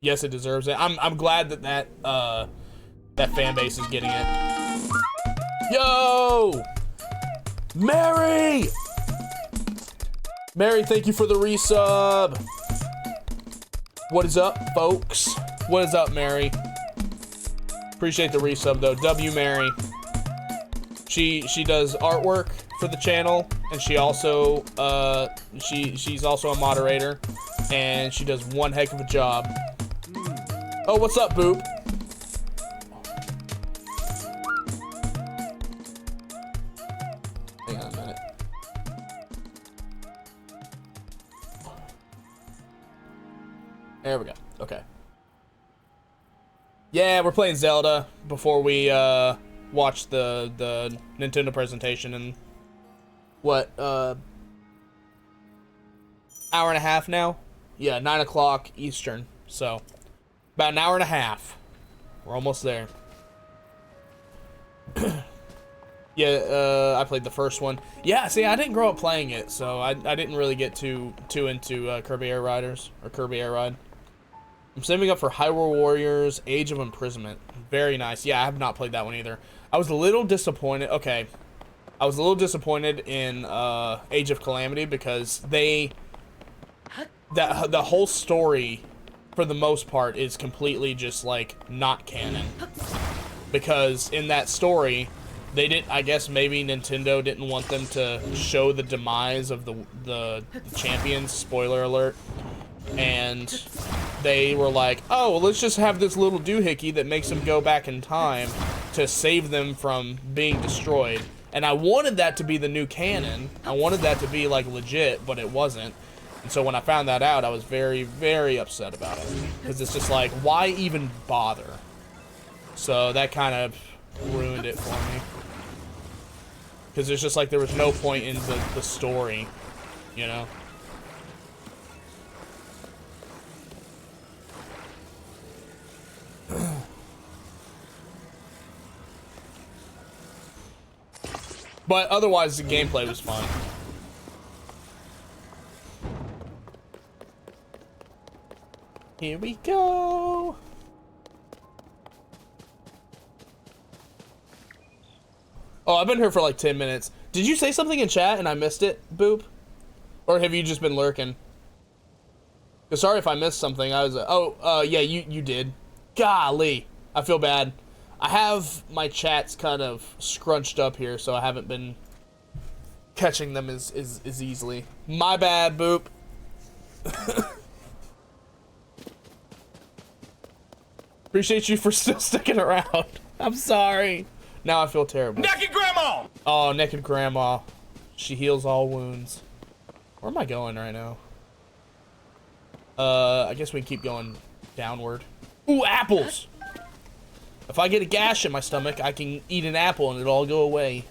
Yes, it deserves it. I'm glad that fan base is getting it. Yo, Mary, thank you for the resub. What is up, folks? What is up, Mary? Appreciate the resub though. W Mary. She does artwork for the channel, and she also she's also a moderator, and she does one heck of a job. Oh, what's up, Boop? Hang on a minute. There we go. Okay. Yeah, we're playing Zelda before we watch the Nintendo presentation in what hour and a half now? Yeah, 9 o'clock Eastern. So about an hour and a half. We're almost there. Yeah, I played the first one. Yeah, see, I didn't grow up playing it, so I didn't really get too into Kirby Air Riders or Kirby Air Ride. I'm saving up for Hyrule Warriors Age of Imprisonment. Very nice. Yeah, I have not played that one either. I was a little disappointed. Okay. I was a little disappointed in Age of Calamity because the whole story, for the most part, is completely just, like, not canon. Because in that story, they didn't, I guess maybe Nintendo didn't want them to show the demise of the champions, spoiler alert. And they were like, oh, well, let's just have this little doohickey that makes them go back in time to save them from being destroyed. And I wanted that to be the new canon. I wanted that to be, like, legit, but it wasn't. And so when I found that out, I was very, very upset about it. Because it's just like, why even bother? So that kind of ruined it for me. Because it's just like there was no point in the story, you know? But otherwise, the gameplay was fun. Here we go. Oh, I've been here for like 10 minutes. Did you say something in chat and I missed it, Boop? Or have you just been lurking? Sorry if I missed something. I was, yeah, you did. Golly, I feel bad. I have my chats kind of scrunched up here, so I haven't been catching them as easily. My bad, Boop. Appreciate you for still sticking around. I'm sorry. Now I feel terrible. Naked grandma! Oh, naked grandma. She heals all wounds. Where am I going right now? I guess we keep going downward. Ooh, apples! If I get a gash in my stomach, I can eat an apple and it'll all go away.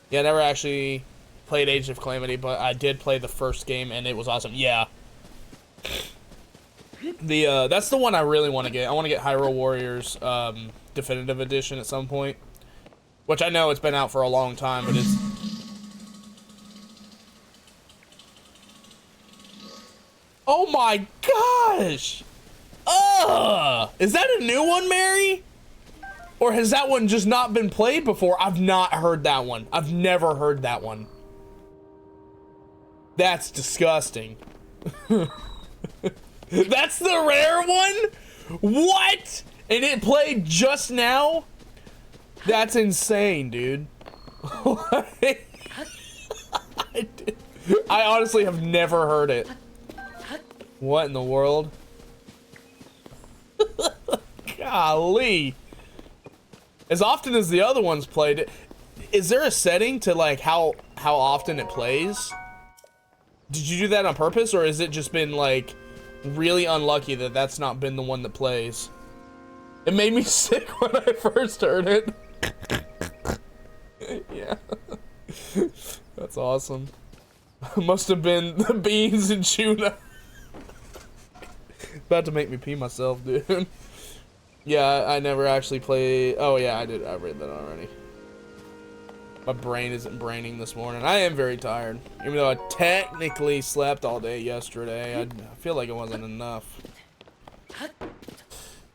Yeah, I never actually played Age of Calamity, but I did play the first game and it was awesome. Yeah. That's the one I really want to get. I want to get Hyrule Warriors Definitive Edition at some point. Which I know it's been out for a long time, but it's... Oh my gosh! Ugh! Is that a new one, Mary? Or has that one just not been played before? I've not heard that one. I've never heard that one. That's disgusting. That's the rare one? What? And it played just now? That's insane, dude. I honestly have never heard it. What in the world? Golly. As often as the other ones played it, is there a setting to like how often it plays? Did you do that on purpose, or has it just been like really unlucky that that's not been the one that plays? It made me sick when I first heard it. Yeah. That's awesome. Must have been the beans and tuna. About to make me pee myself, dude. Yeah, I never actually played. Oh yeah, I did. I read that already. My brain isn't braining this morning. I am very tired. Even though I technically slept all day yesterday, I feel like it wasn't enough.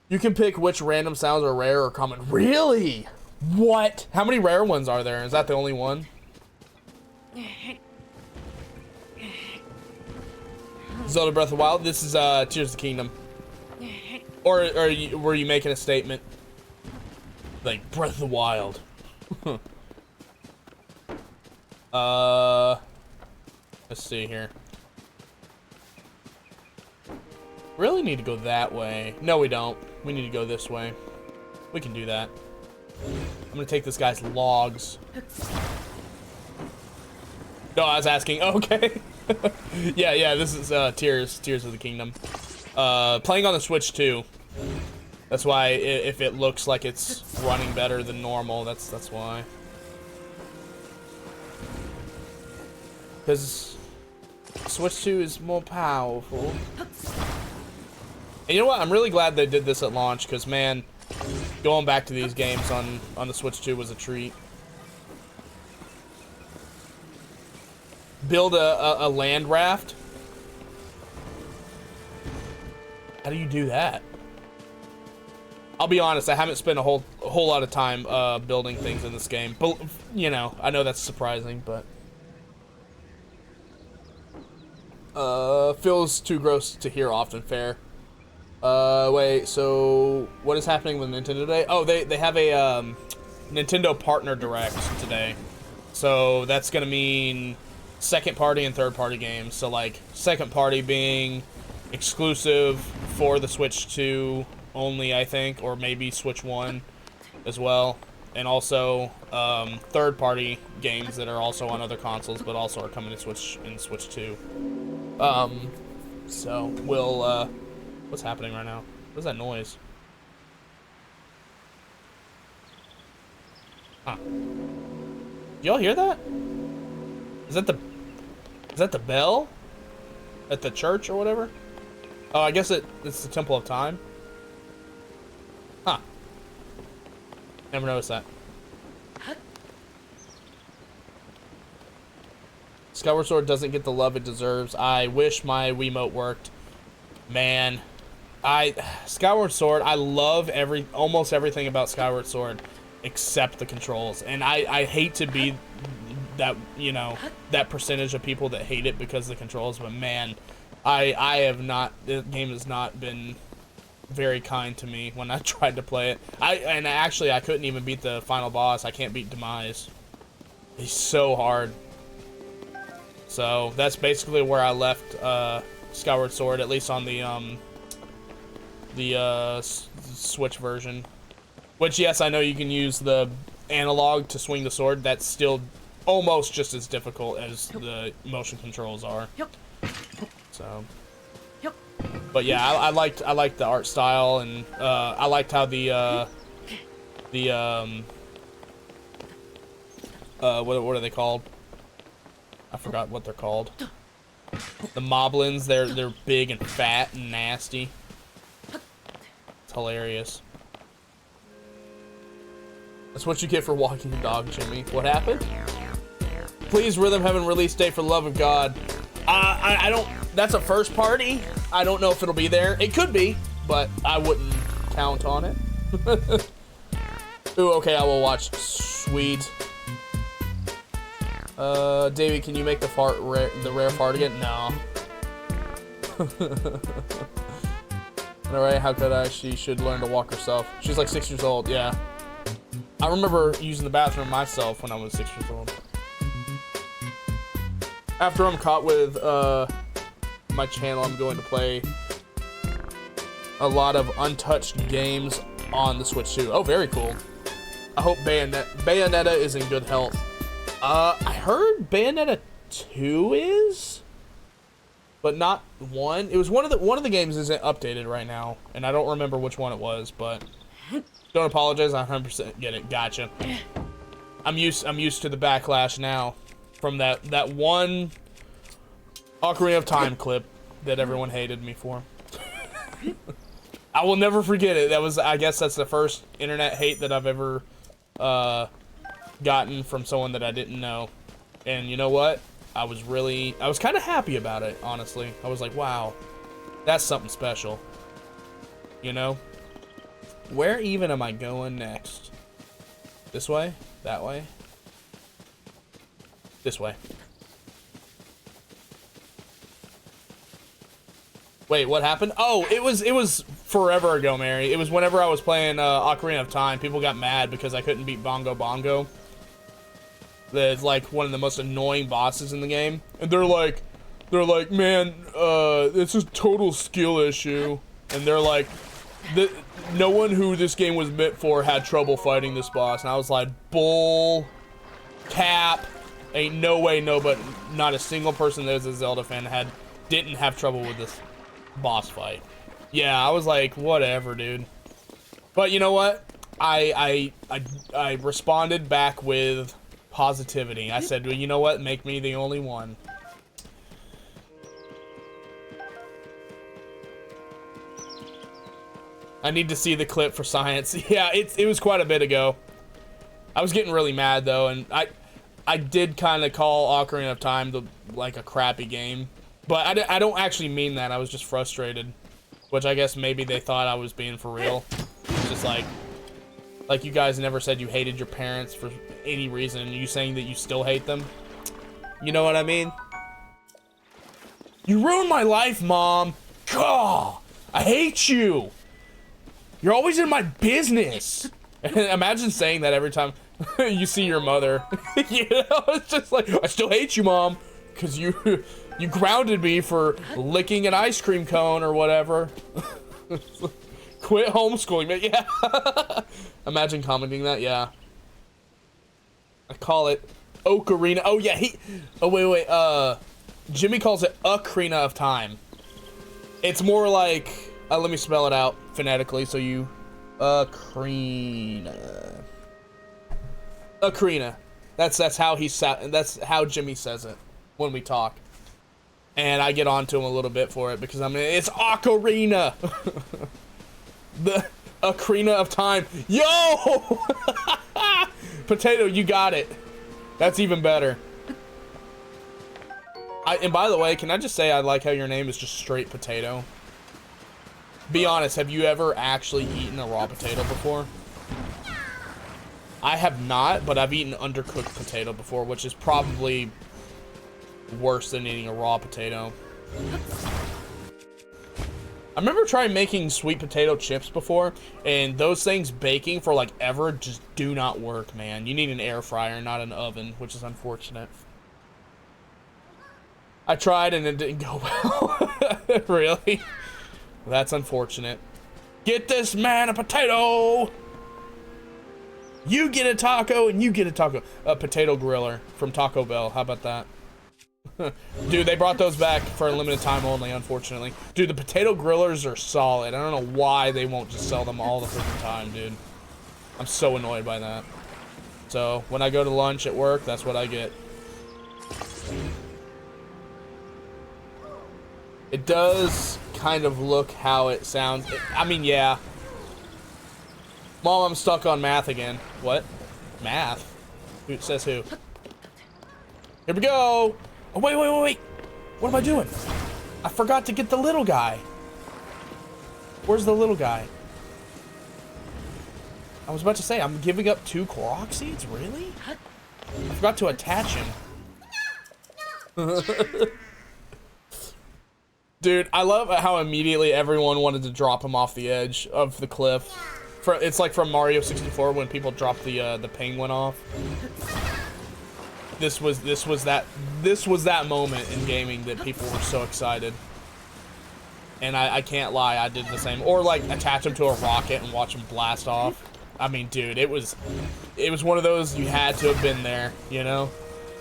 You can pick which random sounds are rare or common. Really? What? How many rare ones are there? Is that the only one? Zelda Breath of the Wild. This is Tears of the Kingdom. Or were you making a statement? Like Breath of the Wild. Let's see here. Really need to go that way. No, we don't. We need to go this way. We can do that. I'm gonna take this guy's logs. No, I was asking. Okay. yeah. This is Tears of the Kingdom. Playing on the Switch too. That's why if it looks like it's running better than normal, that's why. Because Switch 2 is more powerful. And you know what? I'm really glad they did this at launch, because man, going back to these games on the Switch 2 was a treat. Build a land raft. How do you do that? I'll be honest, I haven't spent a whole lot of time building things in this game. But you know, I know that's surprising, but feels too gross to hear often. Fair. Wait, so what is happening with Nintendo today? Oh, they have a Nintendo Partner Direct today. So that's gonna mean second party and third party games. So like second party being exclusive for the Switch 2 only, I think, or maybe Switch 1 as well. And also third party games that are also on other consoles but also are coming to Switch in Switch 2. So we'll what's happening right now? What's that noise? Huh. Y'all hear that? Is that the bell at the church or whatever? Oh, I guess it's the Temple of Time. Huh. Never noticed that. Skyward Sword doesn't get the love it deserves. I wish my Wiimote worked. Man, Skyward Sword, I love almost everything about Skyward Sword except the controls. And I hate to be that, you know, that percentage of people that hate it because of the controls, but man, the game has not been very kind to me when I tried to play it. I couldn't even beat the final boss. I can't beat Demise. He's so hard. So that's basically where I left Skyward Sword, at least on the Switch version. Which, yes, I know you can use the analog to swing the sword. That's still almost just as difficult as the motion controls are. So, but yeah, I liked the art style, and I liked how what are they called? I forgot what they're called. The moblins, they're big and fat and nasty. It's hilarious. That's what you get for walking the dog, Jimmy. What happened? Please, Rhythm Heaven release date for the love of God. I don't. That's a first party. I don't know if it'll be there. It could be, but I wouldn't count on it. Ooh, okay, I will watch. Sweet. Davey, can you make the rare fart again? No. Alright, how could I? She should learn to walk herself. She's like 6 years old, yeah. I remember using the bathroom myself when I was 6 years old. After I'm caught with my channel, I'm going to play a lot of untouched games on the Switch too. Oh, very cool. I hope Bayonetta is in good health. I heard Bayonetta 2 is, but not 1. It was one of the games isn't updated right now, and I don't remember which one it was, but don't apologize. I 100% get it. Gotcha. I'm used to the backlash now from that one Ocarina of Time clip that everyone hated me for. I will never forget it. I guess that's the first internet hate that I've ever gotten from someone that I didn't know. And you know what? I was kind of happy about it, honestly. I was like, wow, that's something special. You know? Where even am I going next? This way? That way? This way. Wait, what happened? Oh, it was forever ago, Mary. It was whenever I was playing Ocarina of Time. People got mad because I couldn't beat Bongo Bongo. That's like one of the most annoying bosses in the game. And they're like, man, it's a total skill issue. And they're like, no one who this game was meant for had trouble fighting this boss. And I was like, bull cap. Ain't no way, no, but not a single person that was a Zelda fan didn't have trouble with this boss fight. Yeah, I was like, whatever, dude. But you know what? I responded back with positivity. I said, well, you know what? Make me the only one. I need to see the clip for science. Yeah, it was quite a bit ago. I was getting really mad though, and I did kind of call Ocarina of Time like a crappy game. But I don't actually mean that. I was just frustrated. Which I guess maybe they thought I was being for real. It's just like you guys never said you hated your parents for any reason. And you saying that you still hate them? You know what I mean? You ruined my life, Mom. God, I hate you. You're always in my business. Imagine saying that every time you see your mother. You know, it's just like, I still hate you, Mom. Because you grounded me for licking an ice cream cone or whatever. Quit homeschooling me. Yeah. Imagine commenting that. Yeah. I call it Ocarina. Oh yeah. Oh wait. Jimmy calls it Ocarina of Time. It's more like. Let me spell it out phonetically. So you. Ocarina. Ocarina. That's how that's how Jimmy says it when we talk. And I get on to him a little bit for it because it's Ocarina. The Ocarina of Time. Yo! Potato, you got it. That's even better. And by the way, can I just say I like how your name is just straight potato? Be honest, have you ever actually eaten a raw potato before? I have not, but I've eaten undercooked potato before, which is probably worse than eating a raw potato. I remember trying making sweet potato chips before, and those things baking for like ever just do not work, man. You need an air fryer, not an oven, which is unfortunate. I tried and it didn't go well. Really? That's unfortunate. Get this man a potato! You get a taco and you get a taco. A potato griller from Taco Bell. How about that? Dude, they brought those back for a limited time only, unfortunately. Dude, the potato grillers are solid. I don't know why they won't just sell them all the freaking time, dude. I'm so annoyed by that. So, when I go to lunch at work, that's what I get. It does kind of look how it sounds. I mean, yeah. Mom, I'm stuck on math again. What? Math? Who says who? Here we go! Oh, wait. What am I doing? I forgot to get the little guy. Where's the little guy? I was about to say, I'm giving up 2 Korok seeds? Really? I forgot to attach him. Dude, I love how immediately everyone wanted to drop him off the edge of the cliff. It's like from Mario 64 when people drop the penguin off. This was that moment in gaming that people were so excited. And I can't lie, I did the same. Or like attach him to a rocket and watch him blast off. I mean, dude, it was one of those you had to have been there, you know?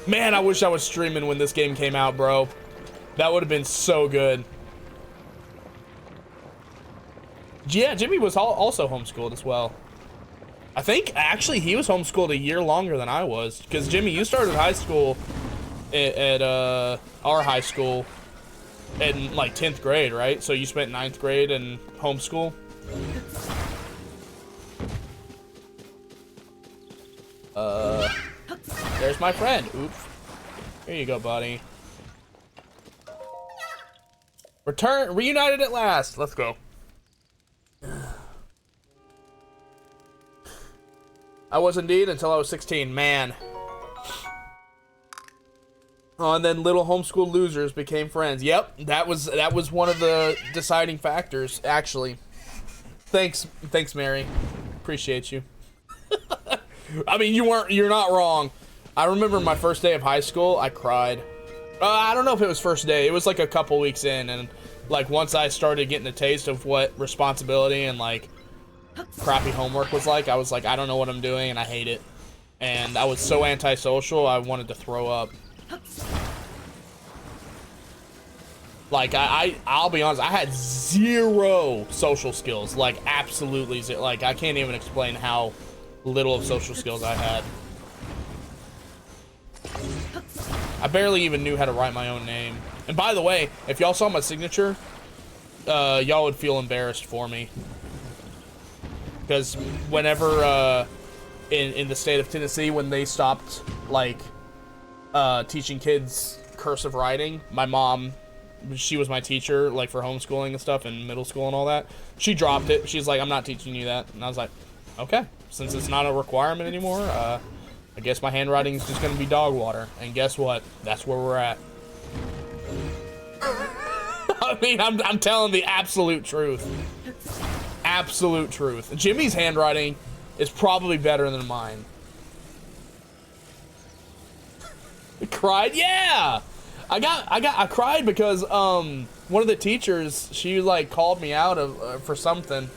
Man, I wish I was streaming when this game came out, bro. That would have been so good. Yeah, Jimmy was also homeschooled as well. I think, actually, he was homeschooled a year longer than I was. Because, Jimmy, you started high school at our high school in, like, 10th grade, right? So you spent 9th grade in homeschool? There's my friend. Oops. Here you go, buddy. Reunited at last. Let's go. I was indeed until I was 16. Man. Oh, and then little homeschool losers became friends. Yep, that was one of the deciding factors, actually. Thanks, Mary. Appreciate you. I mean, you're not wrong. I remember my first day of high school, I cried. I don't know if it was first day. It was like a couple weeks in, and like once I started getting a taste of what responsibility and like crappy homework was like, I was like, I don't know what I'm doing, and I hate it. And I was so antisocial, I wanted to throw up. Like I'll be honest, I had 0 social skills, like absolutely zero. Like I can't even explain how little of social skills I had. I barely even knew how to write my own name. And by the way, if y'all saw my signature, y'all would feel embarrassed for me. Because whenever, in the state of Tennessee, when they stopped, like, teaching kids cursive writing, my mom, she was my teacher, like, for homeschooling and stuff in middle school and all that. She dropped it. She's like, I'm not teaching you that. And I was like, okay. Since it's not a requirement anymore, I guess my handwriting is just going to be dog water. And guess what? That's where we're at. I mean, I'm telling the absolute truth. Absolute truth. Jimmy's handwriting is probably better than mine. Cried? Yeah! I cried because, one of the teachers, she, like, called me out for something.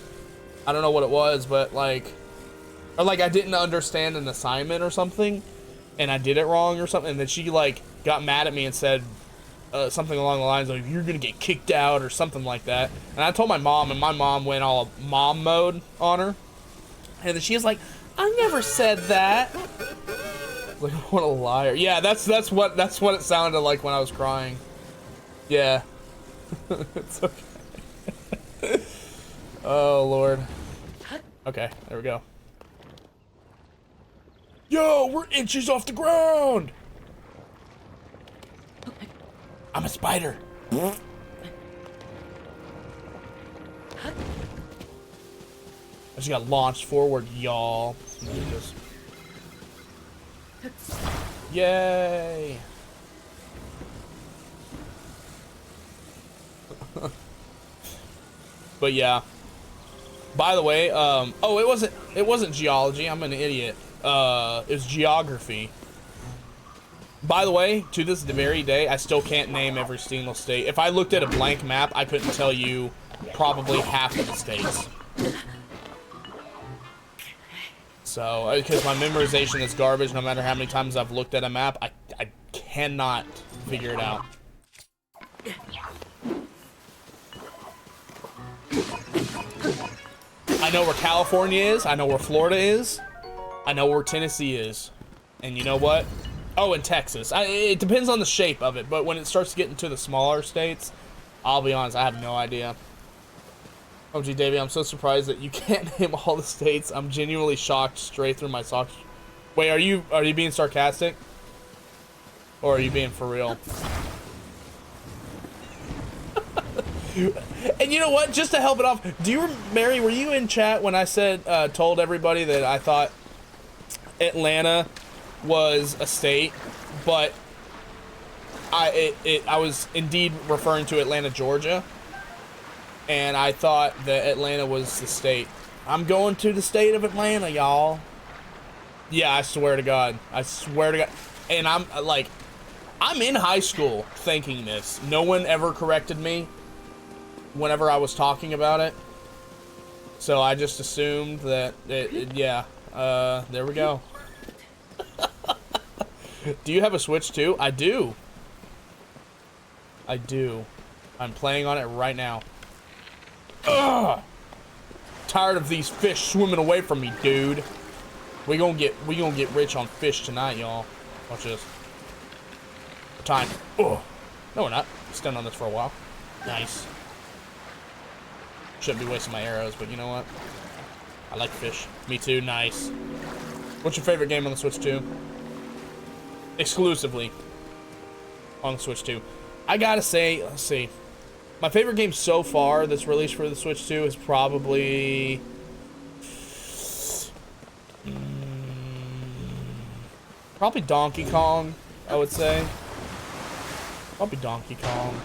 I don't know what it was, but, like... Or, like, I didn't understand an assignment or something, and I did it wrong or something, and then she, like, got mad at me and said something along the lines of, you're gonna get kicked out or something like that. And I told my mom, and my mom went all mom mode on her. And then she was like, I never said that. Like, what a liar. Yeah, that's what it sounded like when I was crying. Yeah. It's okay. Oh, Lord. Okay, there we go. Yo, we're inches off the ground! I'm a spider. I just got launched forward, y'all. Yay! But yeah. By the way, oh, it wasn't geology. I'm an idiot. It was geography. By the way, to this very day, I still can't name every single state. If I looked at a blank map, I couldn't tell you probably half of the states. So, because my memorization is garbage, no matter how many times I've looked at a map, I cannot figure it out. I know where California is, I know where Florida is, I know where Tennessee is. And you know what? Oh, and Texas. It depends on the shape of it, but when it starts getting to the smaller states, I'll be honest, I have no idea. OG Davey, I'm so surprised that you can't name all the states. I'm genuinely shocked straight through my socks. Wait, are you being sarcastic? Or are you being for real? And you know what? Just to help it off, Mary, were you in chat when I said, told everybody that I thought Atlanta was a state, but I was indeed referring to Atlanta, Georgia, and I thought that Atlanta was the state. I'm going to the state of Atlanta, y'all. Yeah, I swear to God. I swear to God. And I'm like, I'm in high school thinking this. No one ever corrected me whenever I was talking about it. So I just assumed that, yeah, there we go. Do you have a Switch too? I do. I do. I'm playing on it right now. Ugh! Tired of these fish swimming away from me, dude. We gonna get rich on fish tonight, y'all. Watch this. Time. Oh, no, we're not. Stand on this for a while. Nice. Shouldn't be wasting my arrows, but you know what? I like fish. Me too. Nice. What's your favorite game on the Switch 2? Exclusively on the Switch 2. I gotta say, let's see. My favorite game so far that's released for the Switch 2 is probably... probably Donkey Kong, I would say. Probably Donkey Kong.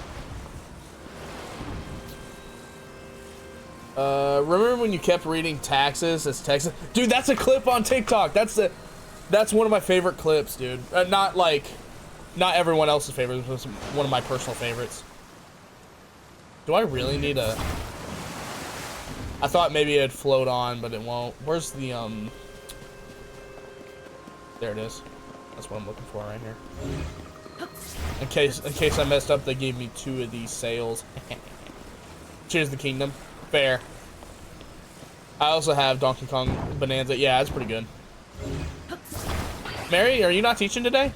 Remember when you kept reading taxes as Texas? Dude, that's a clip on TikTok. That's one of my favorite clips, dude. Not everyone else's favorite. It's one of my personal favorites. Do I really need a... I thought maybe it'd float on, but it won't. Where's the, There it is. That's what I'm looking for right here. In case I messed up, they gave me 2 of these sails. Cheers the kingdom. Fair. I also have Donkey Kong Bonanza. Yeah, that's pretty good. Mary, are you not teaching today?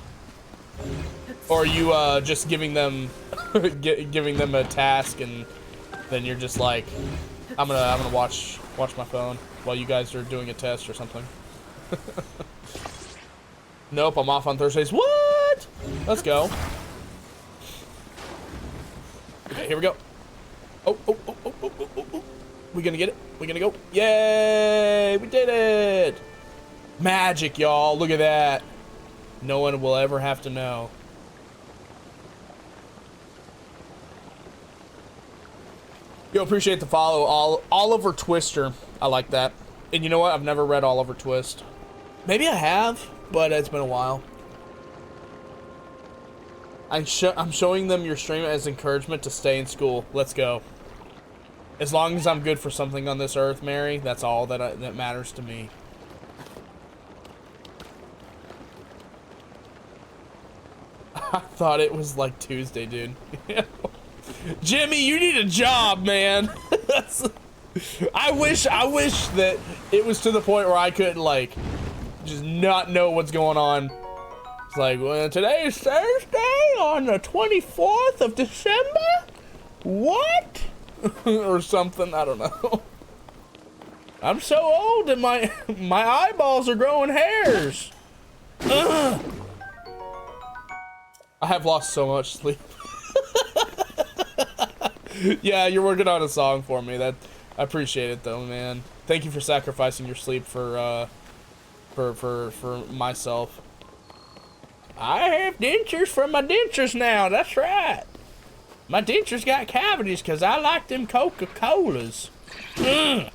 Or are you just giving them giving them a task and then you're just like, I'm gonna watch my phone while you guys are doing a test or something? Nope, I'm off on Thursdays. What? Let's go. Okay, here we go. Oh. We gonna get it? We gonna go? Yay! We did it! Magic, y'all. Look at that. No one will ever have to know. Yo, appreciate the follow. Oliver Twister. I like that. And you know what? I've never read Oliver Twist. Maybe I have, but it's been a while. I'm showing them your stream as encouragement to stay in school. Let's go. As long as I'm good for something on this earth, Mary, that's all that matters to me. I thought it was like Tuesday, dude. Jimmy, you need a job, man. I wish that it was to the point where I could like just not know what's going on. It's like, well, today is Thursday on the 24th of December? What? Or something, I don't know. I'm so old and my eyeballs are growing hairs. Ugh. I have lost so much sleep. Yeah, you're working on a song for me. I appreciate it though, man. Thank you for sacrificing your sleep for myself. I have dentures for my dentures now. That's right. My dentures got cavities because I like them Coca-Colas. Breath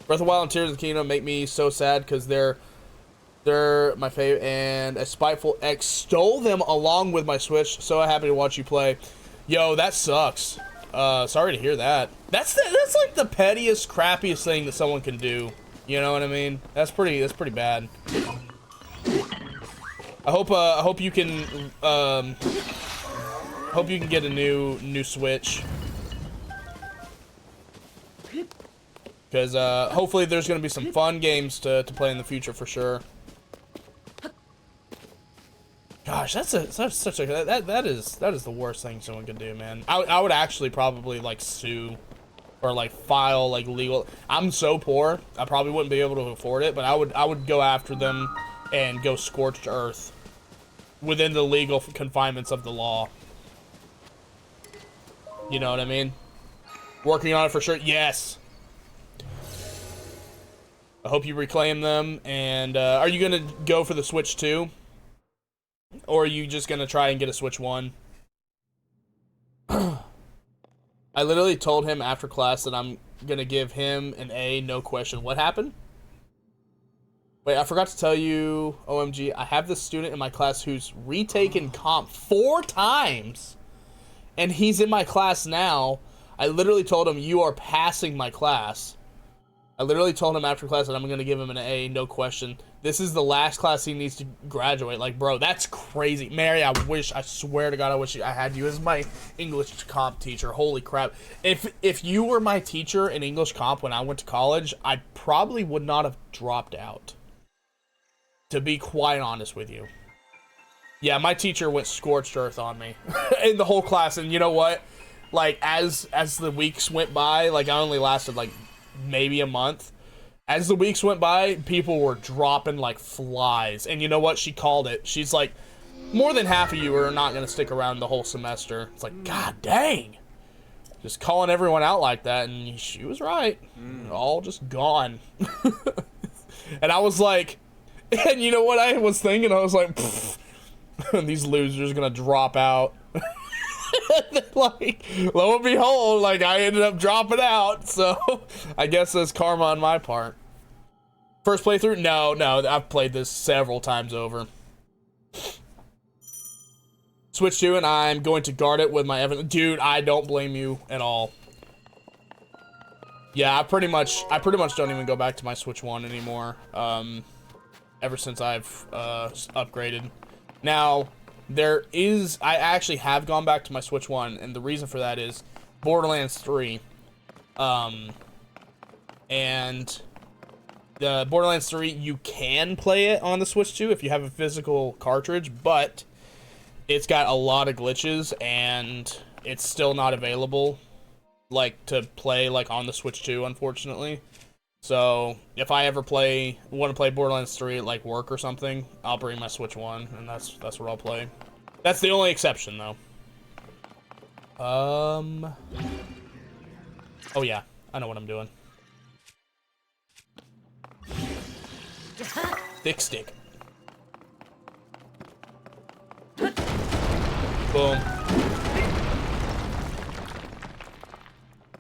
of the Wild and Tears of the Kingdom make me so sad because they're my favorite, and a spiteful ex stole them along with my Switch. So happy to watch you play. Yo, that sucks. Sorry to hear that. That's like the pettiest, crappiest thing that someone can do. You know what I mean? That's pretty bad. I hope you can get a new Switch. Because hopefully there's gonna be some fun games to play in the future for sure. Gosh, that is the worst thing someone can do, man. I would actually probably like sue or like file like legal. I'm so poor, I probably wouldn't be able to afford it, but I would go after them and go scorched earth within the legal confinements of the law. You know what I mean? Working on it for sure. Yes. I hope you reclaim them. And are you gonna go for the Switch 2? Or are you just gonna try and get a Switch 1? I literally told him after class that I'm gonna give him an A, no question. What happened? Wait, I forgot to tell you, OMG, I have this student in my class who's retaken comp 4 times. And he's in my class now. I literally told him, you are passing my class. I literally told him after class that I'm gonna give him an A, no question. This is the last class he needs to graduate. Like, bro, that's crazy. Mary, I swear to God, I wish I had you as my English comp teacher. Holy crap. If you were my teacher in English comp when I went to college, I probably would not have dropped out. To be quite honest with you. Yeah, my teacher went scorched earth on me in the whole class. And you know what? Like, as the weeks went by, like, I only lasted, like, maybe a month. As the weeks went by, people were dropping like flies. And you know what? She called it. She's like, more than half of you are not going to stick around the whole semester. It's like, God dang. Just calling everyone out like that. And she was right. All just gone. And I was like, and you know what I was thinking? I was like, these losers are going to drop out. Like, lo and behold, like, I ended up dropping out, so I guess that's karma on my part. First playthrough? No, I've played this several times over. Switch 2, and I'm going to guard it with my everything. Dude, I don't blame you at all. Yeah, I pretty much don't even go back to my Switch 1 anymore, ever since I've upgraded. Now, I actually have gone back to my Switch 1, and the reason for that is Borderlands 3. And the Borderlands 3, you can play it on the Switch 2 if you have a physical cartridge, but it's got a lot of glitches, and it's still not available, like, to play, like, on the Switch 2, unfortunately. So, if I ever want to play Borderlands 3 at, like, work or something, I'll bring my Switch 1, and that's what I'll play. That's the only exception, though. Oh, yeah. I know what I'm doing. Thick stick. Boom.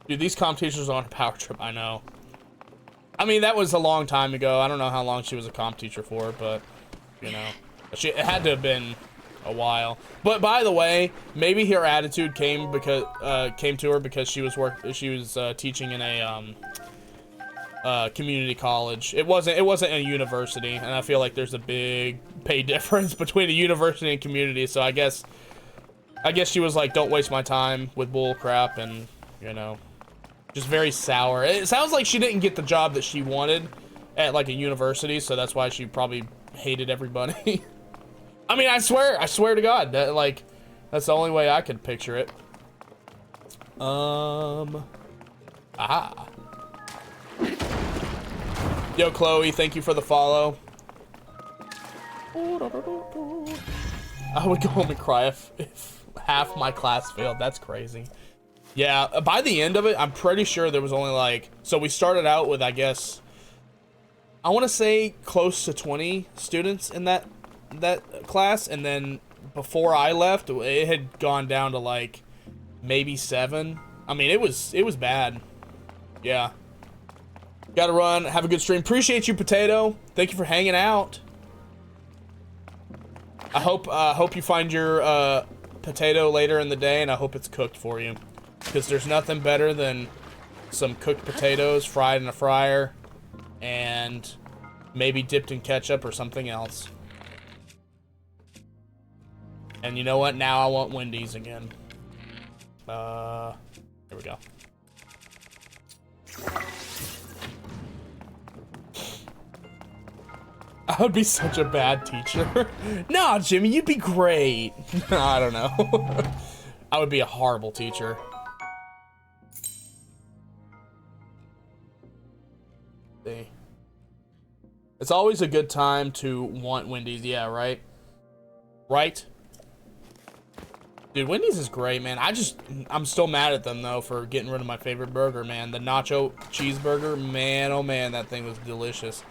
Dude, these comp teachers are on a power trip, I know. I mean, that was a long time ago. I don't know how long she was a comp teacher for, but, you know. It had to have been a while. But by the way, maybe her attitude came to her because she was teaching in a community college. It wasn't a university, and I feel like there's a big pay difference between a university and community. So I guess she was like, don't waste my time with bull crap, and, you know, just very sour. It sounds like she didn't get the job that she wanted at, like, a university, so that's why she probably hated everybody. I mean, I swear to God, that, like, that's the only way I could picture it. Aha. Yo, Chloe, thank you for the follow. I would go home and cry if half my class failed. That's crazy. Yeah, by the end of it, I'm pretty sure there was only like, so we started out with, I guess, I want to say close to 20 students in that class, and then before I left, it had gone down to like maybe 7. I mean, it was bad. Yeah. Gotta run. Have a good stream. Appreciate you, Potato. Thank you for hanging out. I hope you find your potato later in the day, and I hope it's cooked for you. because there's nothing better than some cooked potatoes fried in a fryer and maybe dipped in ketchup or something else. And you know what? Now I want Wendy's again. Here we go. I would be such a bad teacher. Nah, Jimmy, you'd be great. I don't know. I would be a horrible teacher. See. It's always a good time to want Wendy's. Yeah, right? Right? Dude, Wendy's is great, man. I'm still mad at them, though, for getting rid of my favorite burger, man. The nacho cheeseburger, man, oh man, that thing was delicious.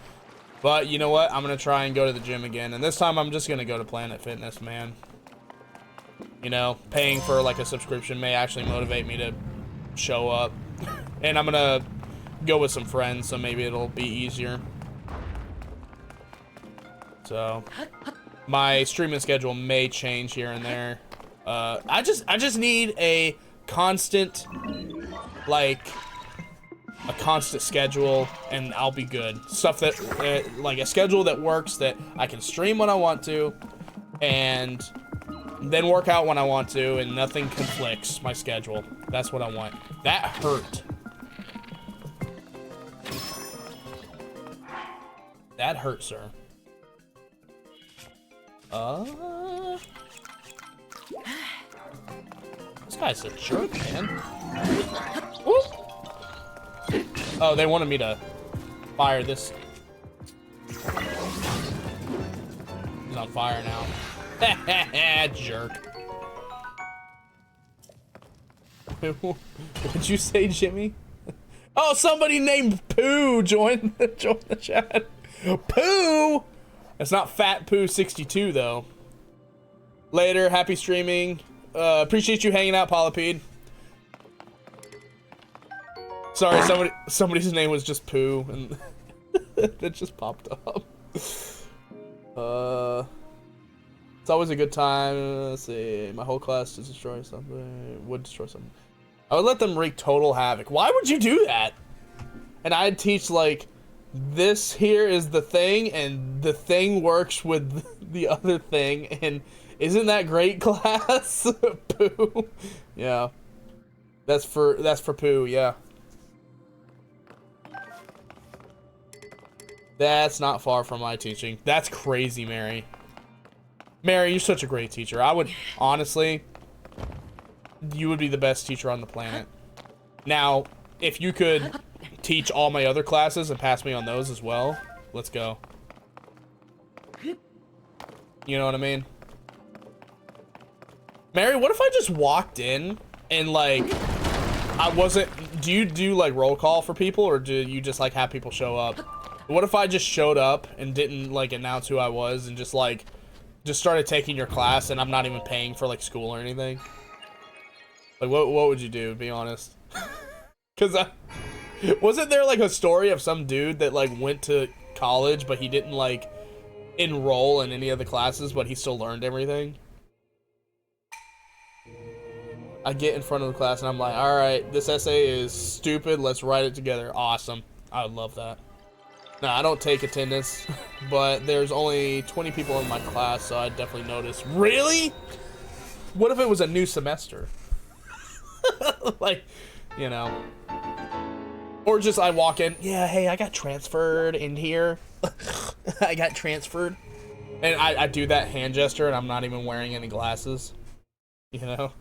But, you know what? I'm gonna try and go to the gym again. And this time, I'm just gonna go to Planet Fitness, man. You know, paying for, like, a subscription may actually motivate me to show up. And I'm gonna go with some friends, so maybe it'll be easier. So, my streaming schedule may change here and there. I just need a constant, like, a constant schedule, and I'll be good. Stuff that, like, a schedule that works, that I can stream when I want to, and then work out when I want to, and nothing conflicts my schedule. That's what I want. That hurt. That hurt, sir. This guy's a jerk, man. Woo! Oh, they wanted me to fire this. He's on fire now. Jerk. What'd you say, Jimmy? Oh, somebody named Pooh joined the chat. Pooh! It's not Fat Pooh 62 though. Later, happy streaming. Appreciate you hanging out, Polypede. Sorry, somebody's name was just Pooh, and it just popped up. It's always a good time. Let's see, my whole class to destroy something. Would destroy something. I would let them wreak total havoc. Why would you do that? And I'd teach, like, this here is the thing, and the thing works with the other thing, and isn't that great, class? Pooh. Yeah. That's for Pooh, yeah. That's not far from my teaching. That's crazy, Mary. Mary, you're such a great teacher. I would, honestly, you would be the best teacher on the planet. Now, if you could teach all my other classes and pass me on those as well, let's go. You know what I mean? Mary, what if I just walked in and, like, I wasn't... Do you do, like, roll call for people, or do you just, like, have people show up? What if I just showed up and didn't, like, announce who I was and just, like, just started taking your class and I'm not even paying for, like, school or anything? Like, what would you do, be honest? Because wasn't there, like, a story of some dude that, like, went to college, but he didn't, like, enroll in any of the classes, but he still learned everything? I get in front of the class and I'm like, alright, this essay is stupid, let's write it together. Awesome. I would love that. No, I don't take attendance, but there's only 20 people in my class, so I definitely notice. Really? What if it was a new semester? Like, you know. Or just I walk in, yeah, hey, I got transferred in here. I got transferred. And I do that hand gesture and I'm not even wearing any glasses. You know?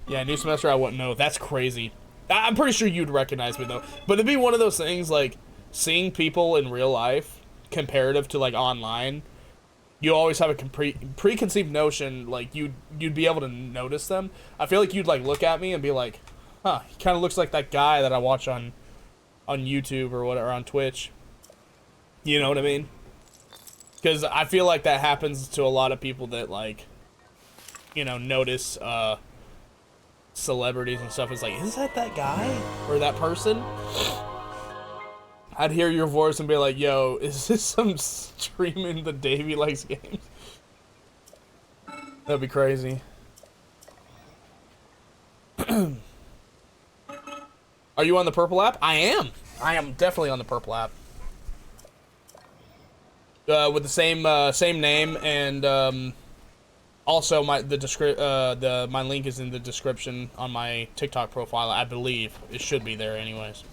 Yeah, new semester I wouldn't know. That's crazy. I'm pretty sure you'd recognize me though. But it'd be one of those things, like, seeing people in real life comparative to, like, online. You always have a preconceived notion, like, you'd be able to notice them. I feel like you'd, like, look at me and be like, huh, he kind of looks like that guy that I watch on YouTube or whatever, on Twitch. You know what I mean? Because I feel like that happens to a lot of people that, like, you know, notice, celebrities and stuff. Is like, is that guy or that person? I'd hear your voice and be like, yo, is this some streaming the Davey likes games? That'd be crazy. Are you on the purple app? I am. I am definitely on the purple app. With the same name, and also my link is in the description on my TikTok profile. I believe it should be there, anyways.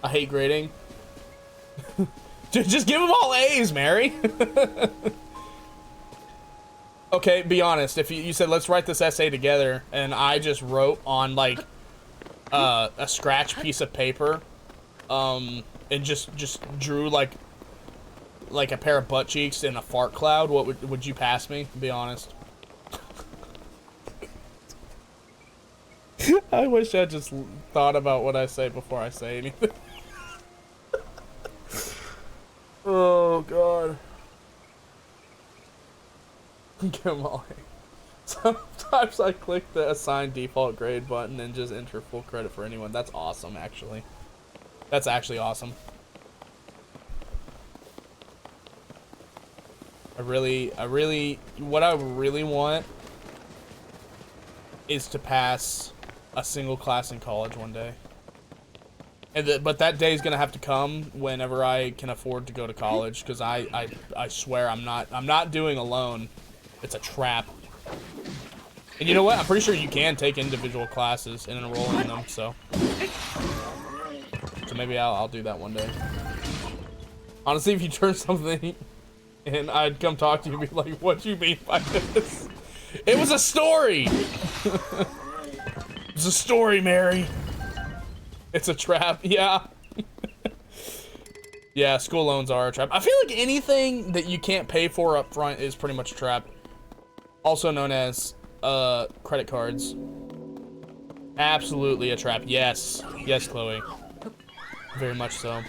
I hate grading. Just give them all A's, Mary. Okay, be honest. If you said let's write this essay together, and I just wrote on like a scratch piece of paper, and just drew like a pair of butt cheeks in a fart cloud, what would you pass me? Be honest. I wish I just thought about what I say before I say anything. Oh god. Come on. Sometimes I click the assign default grade button and just enter full credit for anyone. That's awesome, actually. That's actually awesome. What I really want is to pass a single class in college one day. But that day is gonna have to come whenever I can afford to go to college, because I swear I'm not doing a loan. It's a trap. And you know what? I'm pretty sure you can take individual classes and enroll in them, so maybe I'll do that one day. Honestly, if you turn something and I'd come talk to you and be like, what do you mean by this? It was a story! It's a story, Mary. It's a trap, yeah. Yeah, school loans are a trap. I feel like anything that you can't pay for up front is pretty much a trap. Also known as credit cards. Absolutely a trap. Yes. Yes, Chloe. Very much so.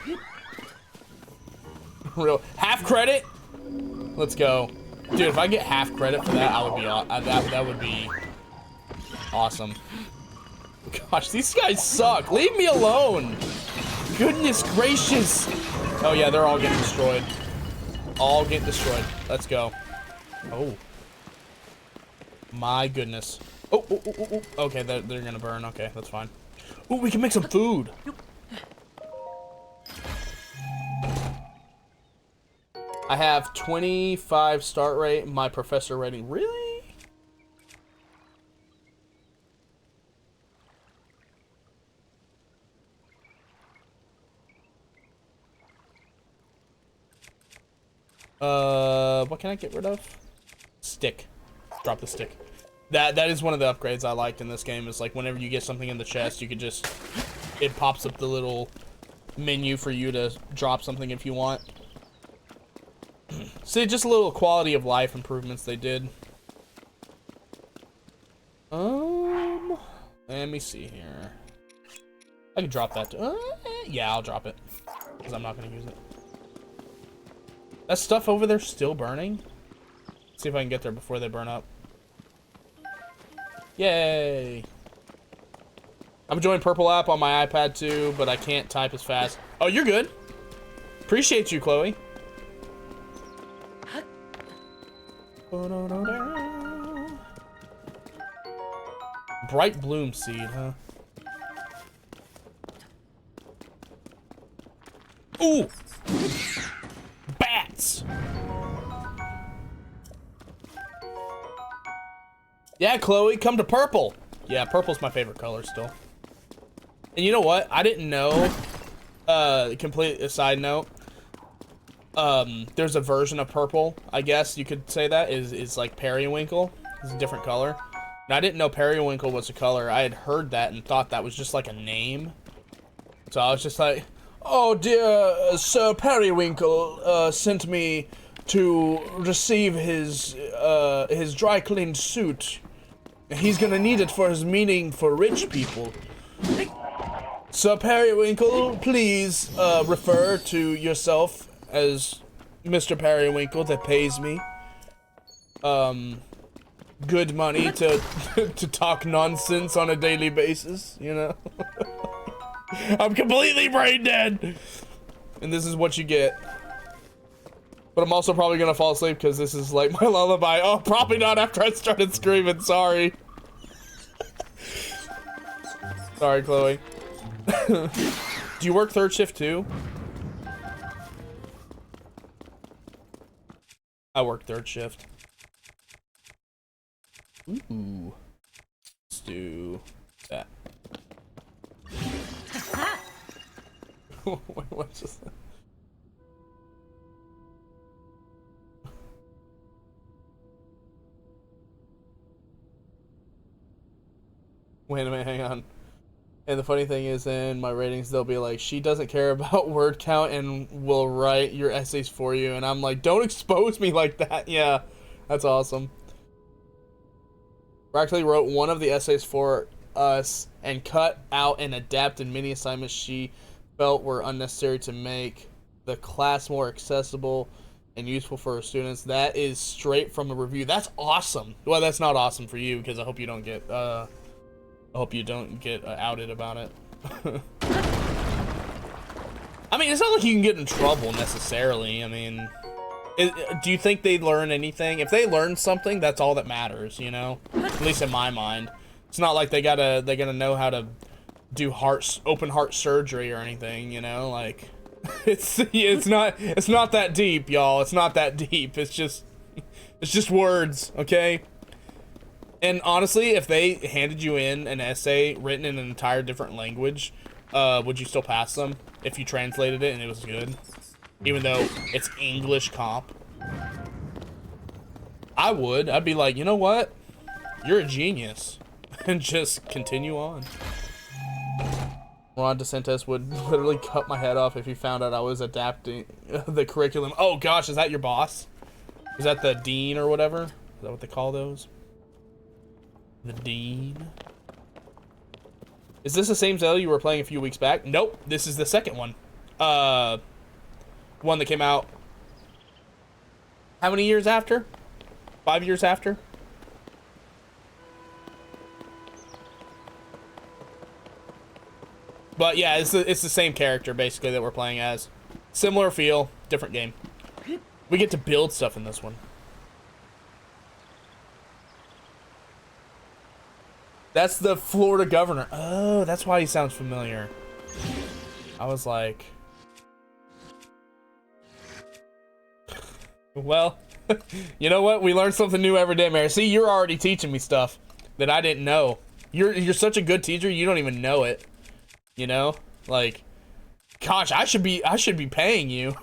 Real half credit? Let's go. Dude, if I get half credit for that, I would be that would be awesome. Gosh, these guys suck. Leave me alone. Goodness gracious. Oh yeah, they're all getting destroyed. All getting destroyed. Let's go. Oh. My goodness. Oh. Okay, they're gonna burn. Okay, that's fine. Oh, we can make some food. I have 25 start rate. My professor rating. Really? What can I get rid of? Stick. Drop the stick. That is one of the upgrades I liked in this game, is like whenever you get something in the chest, you could just, it pops up the little menu for you to drop something if you want. See, just a little quality of life improvements they did. Let me see here. I can drop that. Yeah, I'll drop it, because I'm not gonna use it. That stuff over there still burning? See if I can get there before they burn up. Yay! I'm enjoying Purple app on my iPad too, but I can't type as fast. Oh, you're good. Appreciate you, Chloe. Bright bloom seed, huh? Ooh! Bats! Yeah, Chloe, come to purple. Yeah, purple's my favorite color still. And you know what? I didn't know, complete side note, there's a version of purple, I guess you could say that, is like periwinkle. It's a different color. And I didn't know periwinkle was a color. I had heard that and thought that was just like a name. So I was just like, oh dear, Sir Periwinkle sent me to receive his dry cleaned suit. He's gonna need it for his meeting for rich people. Sir Periwinkle, please refer to yourself as Mr. Periwinkle that pays me good money to to talk nonsense on a daily basis, you know. I'm completely brain dead. And this is what you get. But I'm also probably gonna fall asleep because this is like my lullaby. Oh, probably not after I started screaming. Sorry. Sorry, Chloe. Do you work third shift too? I work third shift. Ooh. Let's do that. What's just that? Wait a minute, hang on. And the funny thing is, in my ratings, they'll be like, she doesn't care about word count and will write your essays for you. And I'm like, don't expose me like that. Yeah, that's awesome. Actually wrote one of the essays for us and cut out and adapted many assignments she felt were unnecessary to make the class more accessible and useful for her students. That is straight from a review. That's awesome. Well, that's not awesome for you because I hope you don't get outed about it. I mean, it's not like you can get in trouble necessarily. I mean, do you think they learn anything? If they learn something, that's all that matters, you know? At least in my mind. It's not like they're gonna know how to do open heart surgery or anything, you know? Like, it's not that deep, y'all. It's not that deep. It's just words, okay? And honestly, if they handed you in an essay written in an entire different language, would you still pass them if you translated it and it was good? Even though it's English comp? I would. I'd be like, you know what? You're a genius. And just continue on. Ron DeSantis would literally cut my head off if he found out I was adapting the curriculum. Oh gosh, is that your boss? Is that the dean or whatever? Is that what they call those? The dean? Is this the same Zelda you were playing a few weeks back? Nope, this is the second one. One that came out how many years after? 5 years after? But yeah, it's the same character basically that we're playing as. Similar feel, different game. We get to build stuff in this one. That's the Florida governor. Oh, that's why he sounds familiar. I was like, well, you know what? We learn something new every day, Mary. See, you're already teaching me stuff that I didn't know. You're such a good teacher, you don't even know it. You know? Like, gosh, I should be paying you.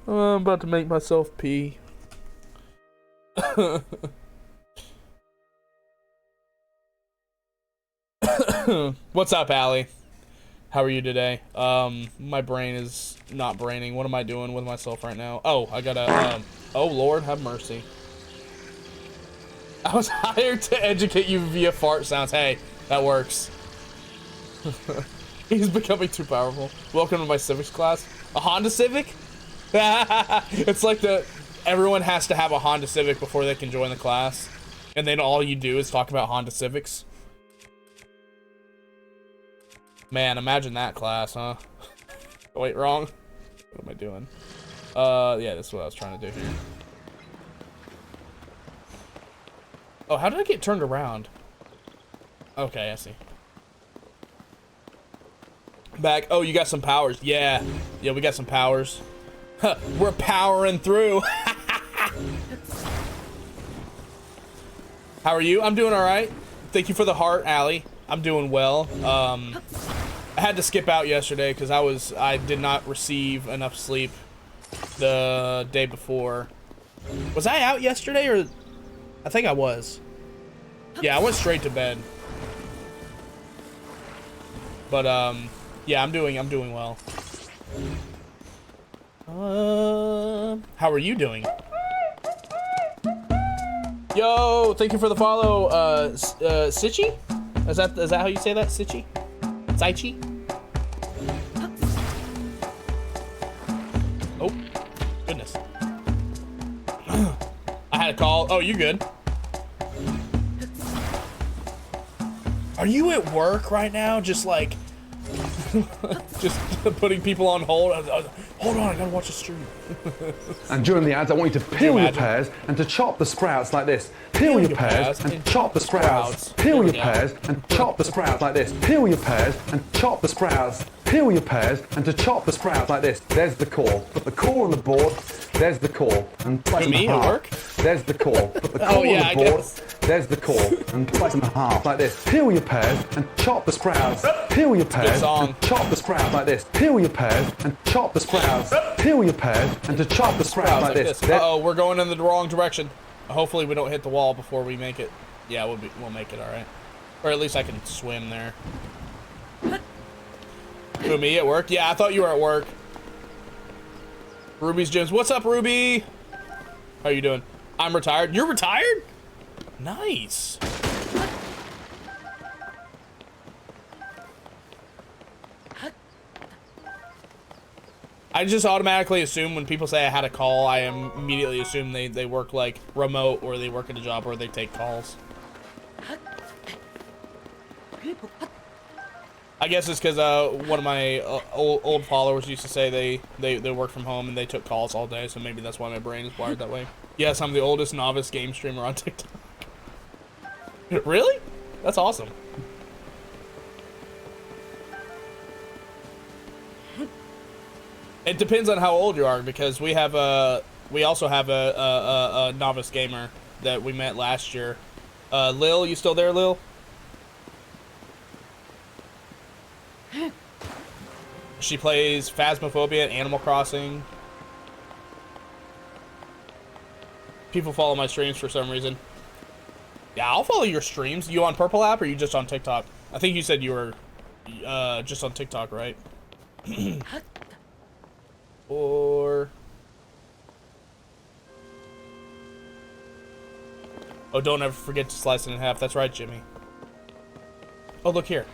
Oh, I'm about to make myself pee. What's up, Allie? How are you today? My brain is not braining. What am I doing with myself right now? Oh, I gotta, oh Lord, have mercy. I was hired to educate you via fart sounds. Hey, that works. He's becoming too powerful. Welcome to my civics class. A Honda Civic? It's like everyone has to have a Honda Civic before they can join the class. And then all you do is talk about Honda Civics. Man, imagine that class, huh? Wait, wrong. What am I doing? Yeah, this is what I was trying to do here. Oh, how did I get turned around? Okay, I see. Back. Oh, you got some powers. Yeah. Yeah, we got some powers. We're powering through. How are you? I'm doing all right. Thank you for the heart, Allie. I'm doing well. I had to skip out yesterday because I did not receive enough sleep the day before. Was I out yesterday or? I think I was. Yeah, I went straight to bed. But yeah, I'm doing well. How are you doing? Yo, thank you for the follow, Sichi? Is that how you say that, Sichi? Saichi? Oh, goodness. I had a call. Oh, you good? Are you at work right now? Just like, just putting people on hold. Hold on, I gotta watch the stream. And during the ads, I want you to peel your pears and to chop the sprouts like this. Peel your pears and chop the sprouts. Peel your pears and chop the sprouts like this. Peel your pears and chop the sprouts. Peel your pears and to chop the sprouts like this. There's the core. Put the core on the board. There's the core. And slice them in half. There's the core. Put the core on the board. There's the core. And slice them in half like this. Peel your pears and chop the sprouts. Peel your pears and chop the sprouts like this. Peel your pears and chop the sprouts. Peel your pears and to chop the sprouts like this. Uh-oh, we're going in the wrong direction. Hopefully we don't hit the wall before we make it. Yeah, we'll make it, all right. Or at least I can swim there. Who, me at work? Yeah, I thought you were at work. Ruby's Gyms. What's up, Ruby? How you doing? I'm retired. You're retired? Nice. I just automatically assume when people say I had a call, I immediately assume they work like remote or they work at a job where they take calls. I guess it's because one of my old followers used to say they work from home and they took calls all day, so maybe that's why my brain is wired that way. Yes, I'm the oldest novice game streamer on TikTok. Really? That's awesome. It depends on how old you are, because we also have a novice gamer that we met last year. Lil, you still there, Lil? She plays Phasmophobia and Animal Crossing. People follow my streams for some reason. Yeah, I'll follow your streams. You on Purple app or you just on TikTok? I think you said you were just on TikTok, right? Or... oh, don't ever forget to slice it in half. That's right, Jimmy. Oh, look here.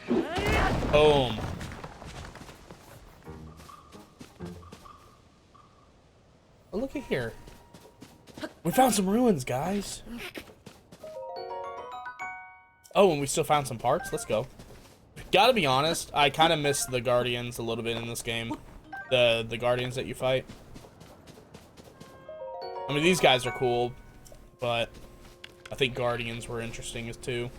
Boom. Oh, look at here. We found some ruins, guys. Oh, and we still found some parts. Let's go. Gotta be honest, I kind of miss the Guardians a little bit in this game. The Guardians that you fight. I mean, these guys are cool, but I think Guardians were interesting as too.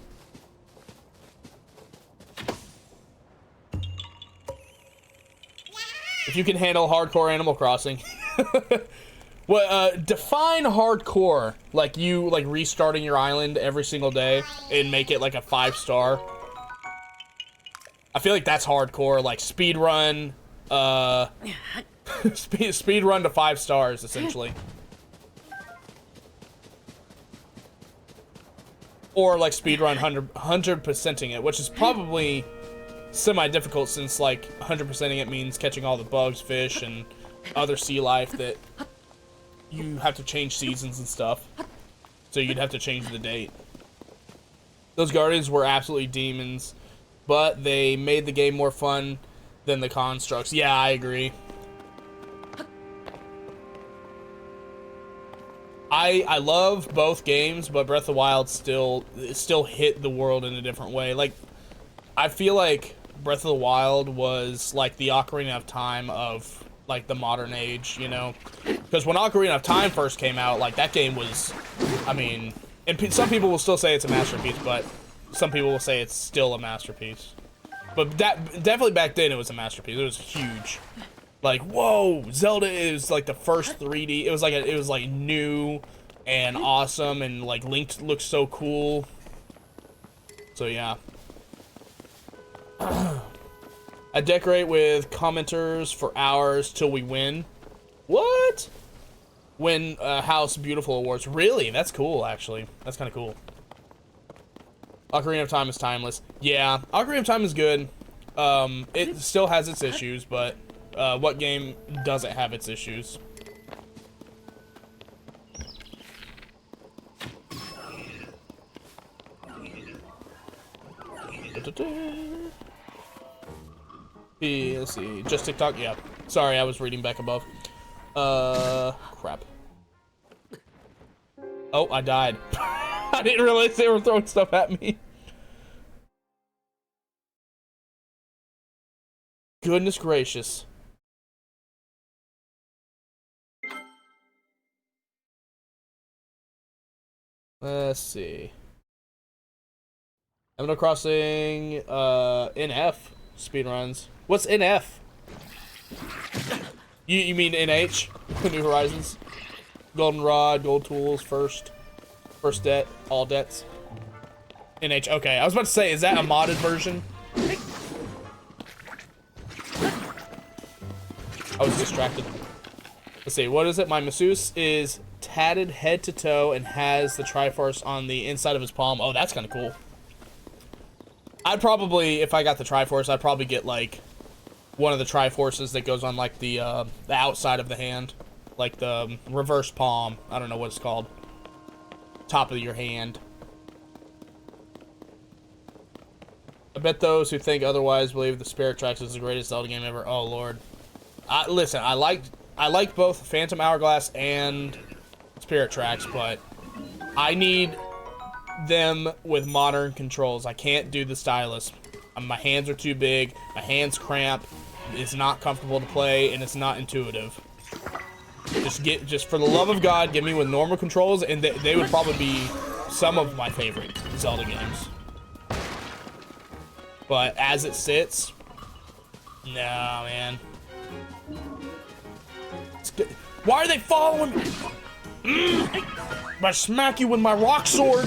If you can handle hardcore Animal Crossing. Well, define hardcore. Like you restarting your island every single day and make it like a 5-star. I feel like that's hardcore. Like speed run, speed run to 5 stars essentially. Or like speed run 100%ing it, which is probably semi-difficult since like 100%ing it means catching all the bugs, fish, and other sea life that you have to change seasons and stuff. So you'd have to change the date. Those Guardians were absolutely demons, but they made the game more fun than the constructs. Yeah, I agree. I love both games, but Breath of the Wild still hit the world in a different way. Like, I feel like Breath of the Wild was like the Ocarina of Time of like the modern age, you know? Because when Ocarina of Time first came out, like that game was, I mean, and some people will still say it's a masterpiece, but some people will say it's still a masterpiece. But definitely back then it was a masterpiece. It was huge. Like, whoa, Zelda is like the first 3D. It was like new and awesome, and like Link looks so cool. So yeah. I decorate with commenters for hours till we win. What? Win House Beautiful Awards. Really? That's cool, actually. That's kind of cool. Ocarina of Time is timeless. Yeah, Ocarina of Time is good. It still has its issues, but what game doesn't have its issues? Let's see. Just TikTok? Yeah. Sorry, I was reading back above. Crap. Oh, I died. I didn't realize they were throwing stuff at me. Goodness gracious. Let's see. Animal Crossing, NF speedruns. What's NF? You mean NH? New Horizons? Goldenrod, Gold Tools, First Debt, All Debts. NH, okay. I was about to say, is that a modded version? I was distracted. Let's see, what is it? My masseuse is tatted head to toe and has the Triforce on the inside of his palm. Oh, that's kind of cool. I'd probably, if I got the Triforce, I'd probably get, like, one of the Triforces that goes on, like, the outside of the hand. Like the reverse palm. I don't know what it's called. Top of your hand. I bet those who think otherwise believe the Spirit Tracks is the greatest Zelda game ever. Oh, Lord. Listen, I like both Phantom Hourglass and Spirit Tracks, but I need them with modern controls. I can't do the stylus. My hands are too big. My hands cramp. It's not comfortable to play, and it's not intuitive. Just for the love of God, give me with normal controls, and they would probably be some of my favorite Zelda games. But as it sits, no, man. Why are they following me? I smack you with my rock sword.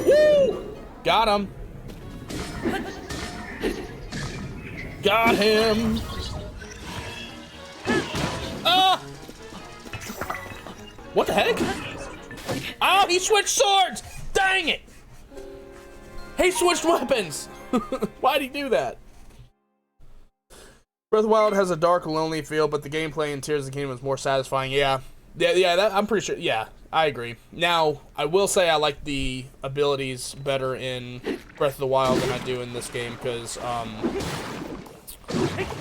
Woo! Got him. Got him. What the heck? Oh, he switched swords! Dang it! He switched weapons! Why'd he do that? Breath of the Wild has a dark, lonely feel, but the gameplay in Tears of the Kingdom is more satisfying. Yeah, I'm pretty sure. Yeah, I agree. Now, I will say I like the abilities better in Breath of the Wild than I do in this game, because I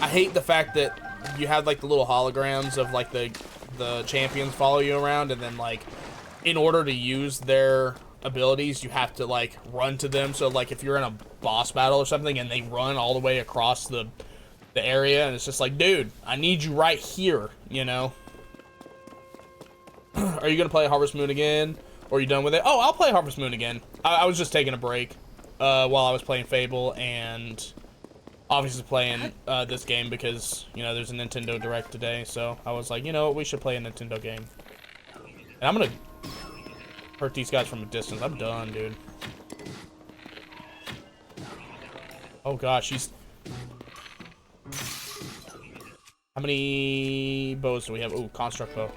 hate the fact that you have, like, the little holograms of, like, the champions follow you around, and then, like, in order to use their abilities, you have to, like, run to them. So, like, if you're in a boss battle or something and they run all the way across the area, and it's just like, dude, I need you right here, you know? Are you gonna play Harvest Moon again? Or are you done with it? Oh, I'll play Harvest Moon again. I was just taking a break while I was playing Fable, and obviously playing this game because, you know, there's a Nintendo Direct today, so I was like, you know what, we should play a Nintendo game. And I'm gonna hurt these guys from a distance. I'm done, dude. Oh gosh, he's... How many bows do we have? Ooh, construct bow.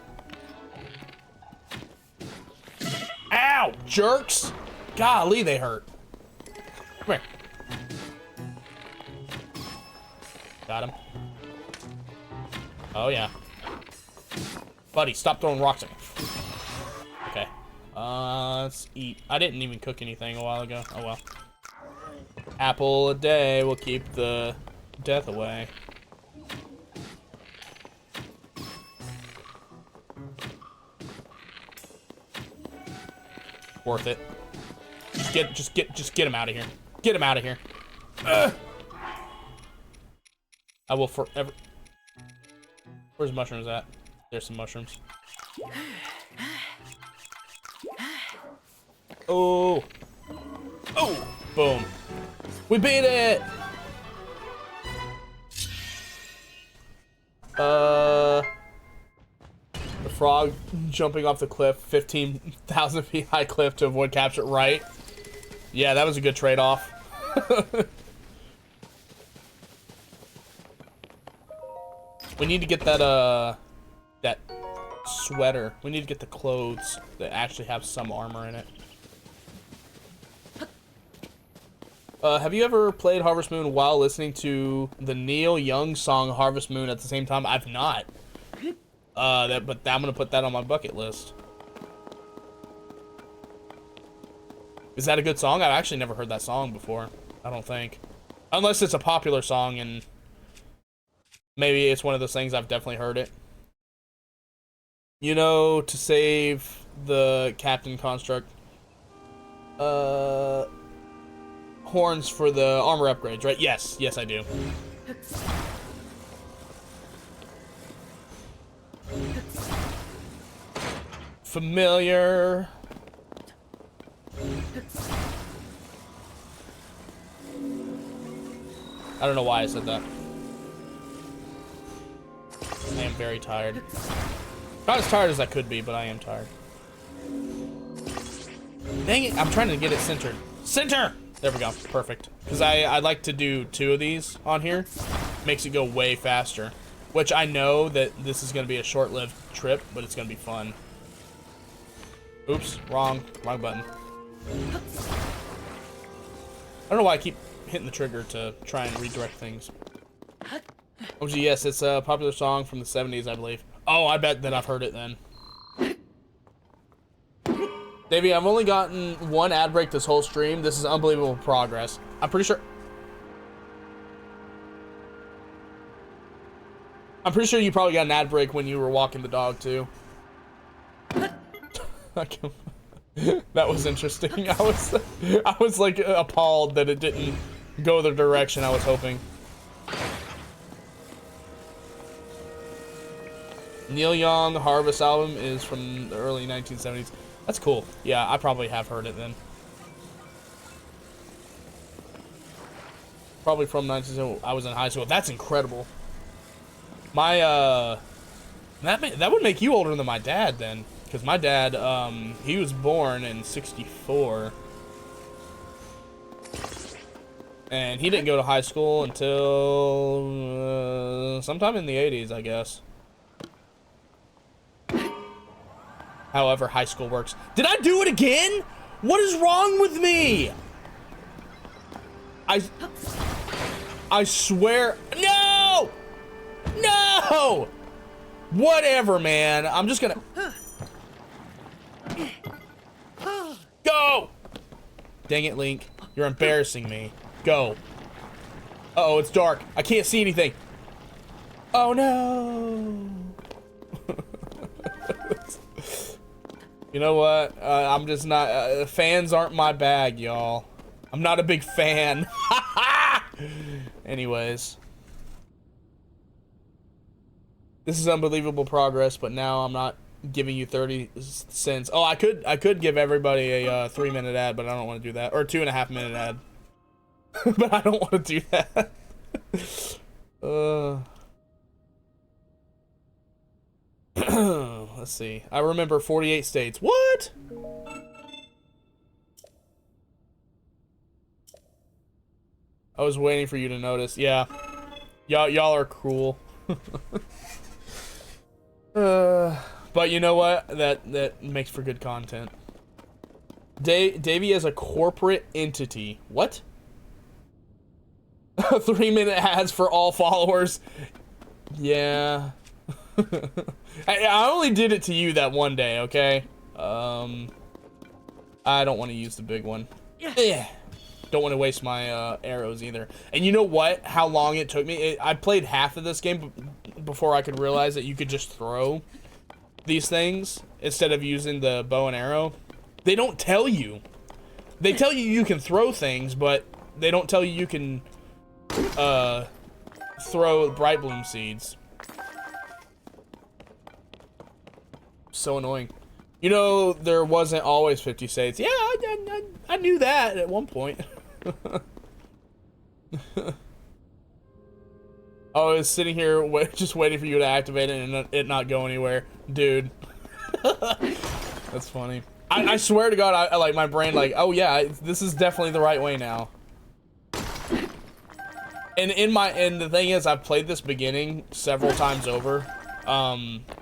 Ow! Jerks! Golly, they hurt. Come here. Got him. Oh, yeah. Buddy, stop throwing rocks at me. Okay. Let's eat. I didn't even cook anything a while ago. Oh, well. Apple a day will keep the death away. Worth it. Just get him out of here. Get him out of here. Ugh. I will forever... Where's mushrooms at? There's some mushrooms. Oh. Oh. Boom. We beat it! The frog jumping off the cliff, 15,000 feet high cliff to avoid capture, right? Yeah, that was a good trade-off. We need to get that, that sweater. We need to get the clothes that actually have some armor in it. Have you ever played Harvest Moon while listening to the Neil Young song Harvest Moon at the same time? I've not. But I'm gonna put that on my bucket list. Is that a good song? I've actually never heard that song before. I don't think. Unless it's a popular song and maybe it's one of those things I've definitely heard it. You know, to save the Captain Construct, horns for the armor upgrades, right? Yes, yes I do. Familiar. I don't know why I said that. I am very tired. Not as tired as I could be, but I am tired. Dang it, I'm trying to get it centered. Center! There we go, perfect. Because I like to do 2 of these on here. Makes it go way faster. Which I know that this is going to be a short-lived trip, but it's going to be fun. Oops, wrong button. I don't know why I keep hitting the trigger to try and redirect things. OG, yes, it's a popular song from the 70s, I believe. Oh, I bet that I've heard it then. Davey, I've only gotten 1 ad break this whole stream. This is unbelievable progress. I'm pretty sure you probably got an ad break when you were walking the dog too. That was interesting. I was like appalled that it didn't go the direction I was hoping. Neil Young Harvest album is from the early 1970s. That's cool. Yeah, I probably have heard it then. Probably from 1970. I was in high school. That's incredible. My that would make you older than my dad then, because my dad he was born in '64, and he didn't go to high school until sometime in the '80s, I guess. However, high school works. Did I do it again? What is wrong with me? I swear. No! No! Whatever, man. I'm just gonna... Go! Dang it, Link. You're embarrassing me. Go. Uh-oh, it's dark. I can't see anything. Oh, no. You know what? I'm just not... fans aren't my bag, y'all. I'm not a big fan. Anyways. This is unbelievable progress, but now I'm not giving you 30 cents. Oh, I could give everybody a 3-minute ad, but I don't want to do that. Or a 2.5-minute ad. But I don't want to do that. Let's see. I remember 48 states. What? I was waiting for you to notice. Yeah. Y'all are cruel. But you know what? That makes for good content. Davey is a corporate entity. What? 3-minute ads for all followers. Yeah. I only did it to you that one day, okay? I don't want to use the big one. Yeah. Don't want to waste my arrows either. And you know what? How long it took me? I played half of this game before I could realize that you could just throw these things instead of using the bow and arrow. They don't tell you. They tell you you can throw things, but they don't tell you you can throw bright bloom seeds. So annoying. You know, there wasn't always 50 states. Yeah, I knew that at one point. I was sitting here just waiting for you to activate it and it not go anywhere. Dude. That's funny. I swear to God, I like my brain like, oh yeah, this is definitely the right way now. And the thing is, I've played this beginning several times over.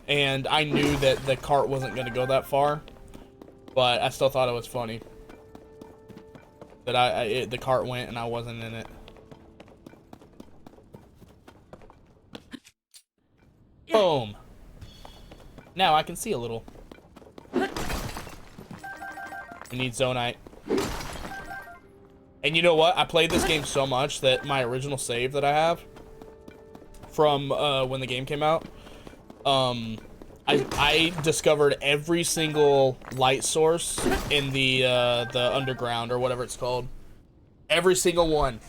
And I knew that the cart wasn't going to go that far, but I still thought it was funny that the cart went and I wasn't in it. Boom. Now I can see a little. We need Zonite. And you know what? I played this game so much that my original save that I have from when the game came out, I discovered every single light source in the underground or whatever it's called. Every single one.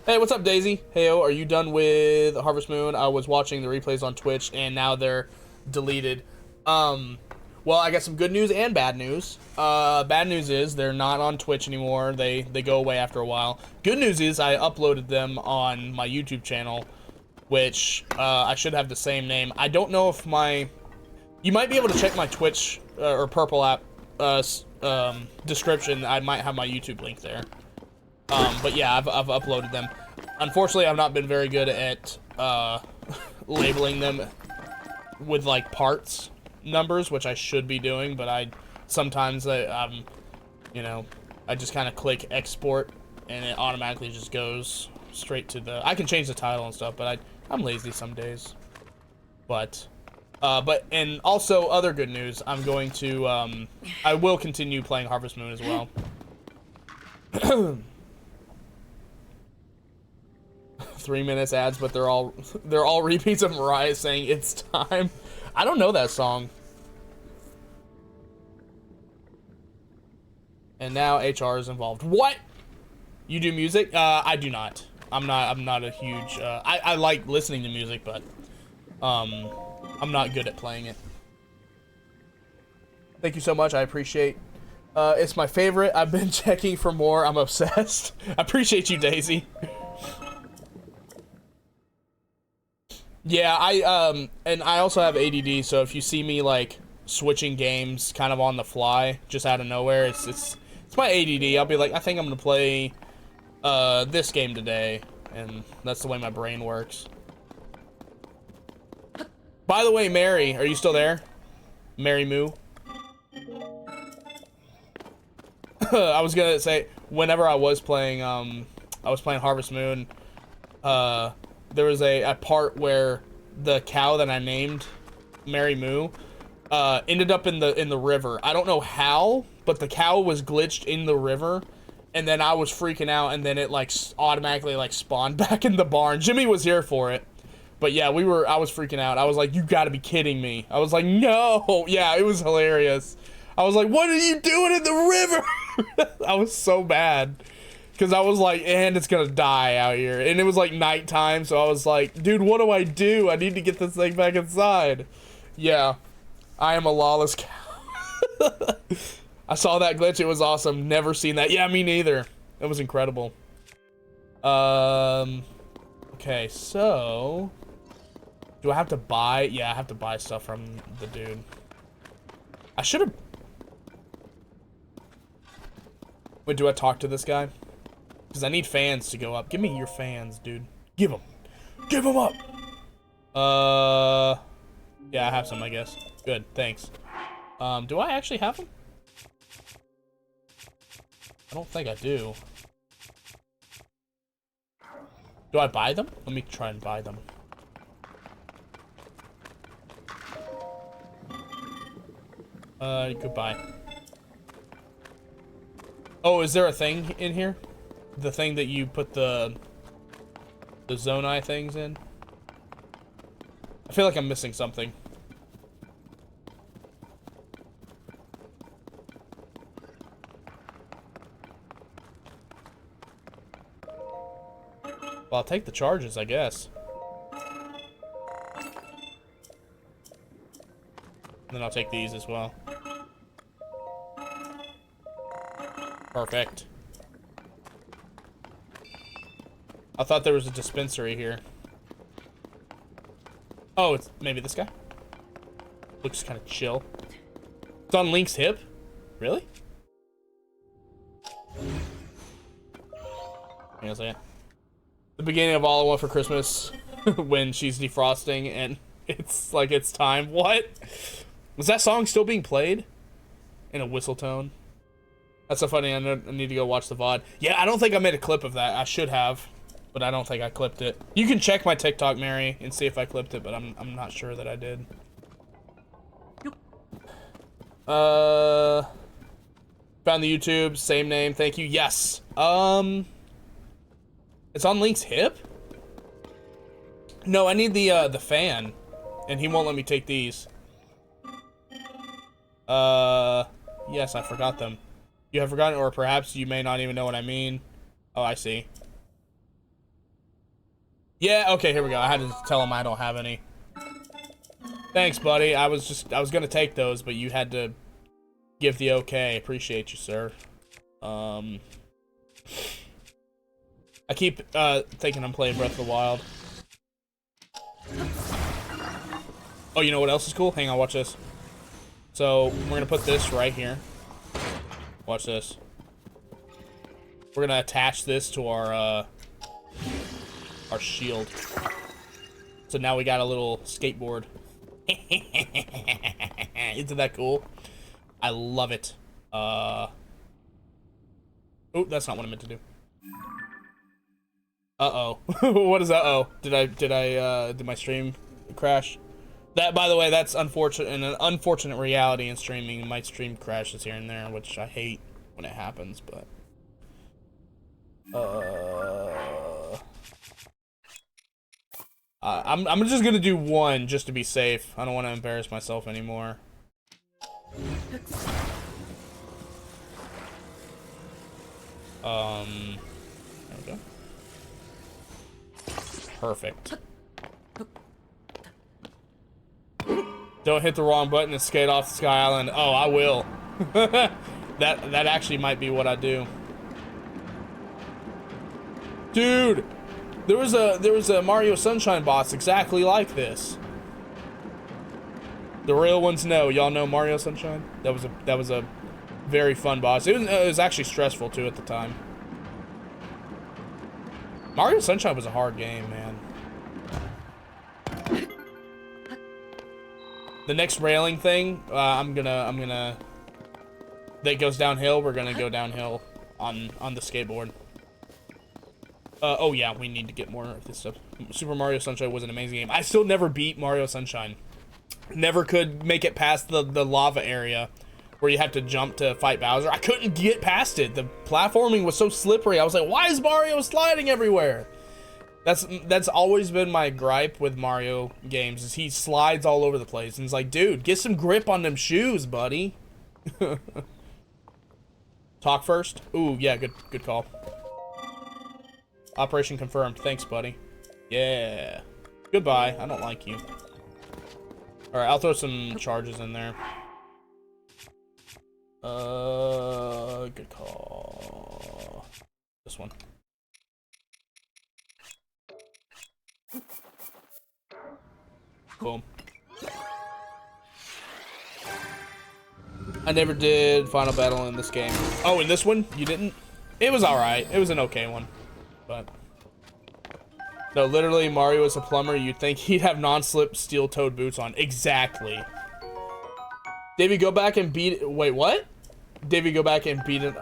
Hey, what's up, Daisy? Heyo, are you done with Harvest Moon? I was watching the replays on Twitch, and now they're deleted. Well, I got some good news and bad news. Bad news is they're not on Twitch anymore. They go away after a while. Good news is I uploaded them on my YouTube channel, which I should have the same name. I don't know if my... You might be able to check my Twitch or Purple app description. I might have my YouTube link there. But yeah, I've uploaded them. Unfortunately, I've not been very good at labeling them with like parts numbers, which I should be doing, but sometimes you know, I just kind of click export and it automatically just goes straight to the... I can change the title and stuff, but I'm lazy some days. But and also other good news, I'm going to I will continue playing Harvest Moon as well. 3 minutes ads, but they're all repeats of Mariah saying it's time. I don't know that song. And now HR is involved. What? You do music? I do not. I'm not a huge I like listening to music, but I'm not good at playing it. Thank you so much. I appreciate. It's my favorite. I've been checking for more. I'm obsessed. I appreciate you, Daisy. Yeah, and I also have ADD, so if you see me like switching games kind of on the fly, just out of nowhere, it's my ADD. I'll be like, I think I'm gonna play this game today, and that's the way my brain works. By the way, Mary, are you still there? Mary Moo. I was gonna say, whenever I was playing Harvest Moon, there was a part where the cow that I named Mary Moo ended up in the river. I don't know how, but the cow was glitched in the river, and then I was freaking out, and then it like automatically like spawned back in the barn. Jimmy was here for it, but yeah, I was freaking out. I was like, you gotta be kidding me. I was like, no. Yeah, it was hilarious. I was like, what are you doing in the river? I was so bad. Because I was like, and it's gonna die out here. And it was like nighttime, so I was like, dude, what do? I need to get this thing back inside. Yeah, I am a lawless cow. I saw that glitch, it was awesome. Never seen that. Yeah, me neither. It was incredible. Okay, so... Do I have to buy? Yeah, I have to buy stuff from the dude. I should have... Wait, do I talk to this guy? Because I need fans to go up. Give me your fans, dude. Give them. Give them up! Yeah, I have some, I guess. Good, thanks. Do I actually have them? I don't think I do. Do I buy them? Let me try and buy them. Goodbye. Oh, is there a thing in here? The thing that you put the Zonai things in? I feel like I'm missing something. Well, I'll take the charges, I guess. And then I'll take these as well. Perfect. I thought there was a dispensary here. Oh, it's maybe this guy? Looks kind of chill. It's on Link's hip? Really? Hang on a second. The beginning of All I Want for Christmas when she's defrosting and it's like it's time. What? Was that song still being played? In a whistle tone? That's so funny. I need to go watch the VOD. Yeah, I don't think I made a clip of that. I should have, but I don't think I clipped it. You can check my TikTok, Mary, and see if I clipped it, but I'm not sure that I did. Found the YouTube, same name. Thank you. Yes. It's on Link's hip? No, I need the fan, and he won't let me take these. Yes, I forgot them. You have forgotten, or perhaps you may not even know what I mean. Oh, I see. Yeah, okay, here we go. I had to tell him I don't have any. Thanks, buddy. I was gonna take those, but you had to give the okay. Appreciate you, sir. I keep thinking I'm playing Breath of the Wild. Oh, you know what else is cool? Hang on, watch this. So we're gonna put this right here. Watch this. We're gonna attach this to our shield. So now we got a little skateboard. Isn't that cool? I love it. Oh, that's not what I meant to do. Uh-oh. What is uh-oh? Did my stream crash? That, by the way, that's unfortunate, and an unfortunate reality in streaming. My stream crashes here and there, which I hate when it happens, but I'm just gonna do one just to be safe. I don't want to embarrass myself anymore. There we go. Perfect. Don't hit the wrong button and skate off the Sky Island. Oh, I will. That actually might be what I do. Dude, there was a Mario Sunshine boss exactly like this. The real ones know. Y'all know Mario Sunshine? That was a very fun boss. It was actually stressful too at the time. Mario Sunshine was a hard game, man. The next railing thing, I'm gonna. That goes downhill. We're gonna go downhill on the skateboard. Oh yeah, we need to get more of this stuff. Super Mario Sunshine was an amazing game. I still never beat Mario Sunshine. Never could make it past the lava area where you have to jump to fight Bowser. I couldn't get past it. The platforming was so slippery. I was like, why is Mario sliding everywhere? That's always been my gripe with Mario games, is he slides all over the place. And it's like, dude, get some grip on them shoes, buddy. Talk first? Ooh, yeah, good call. Operation confirmed. Thanks, buddy. Yeah. Goodbye. I don't like you. Alright, I'll throw some charges in there. Good call. This one. Boom. I never did final battle in this game. Oh, in this one? You didn't? It was alright. It was an okay one. But no, literally, Mario is a plumber. You'd think he'd have non-slip steel-toed boots on. Exactly. Davey, go back and beat it. Wait, what? Davey, go back and beat it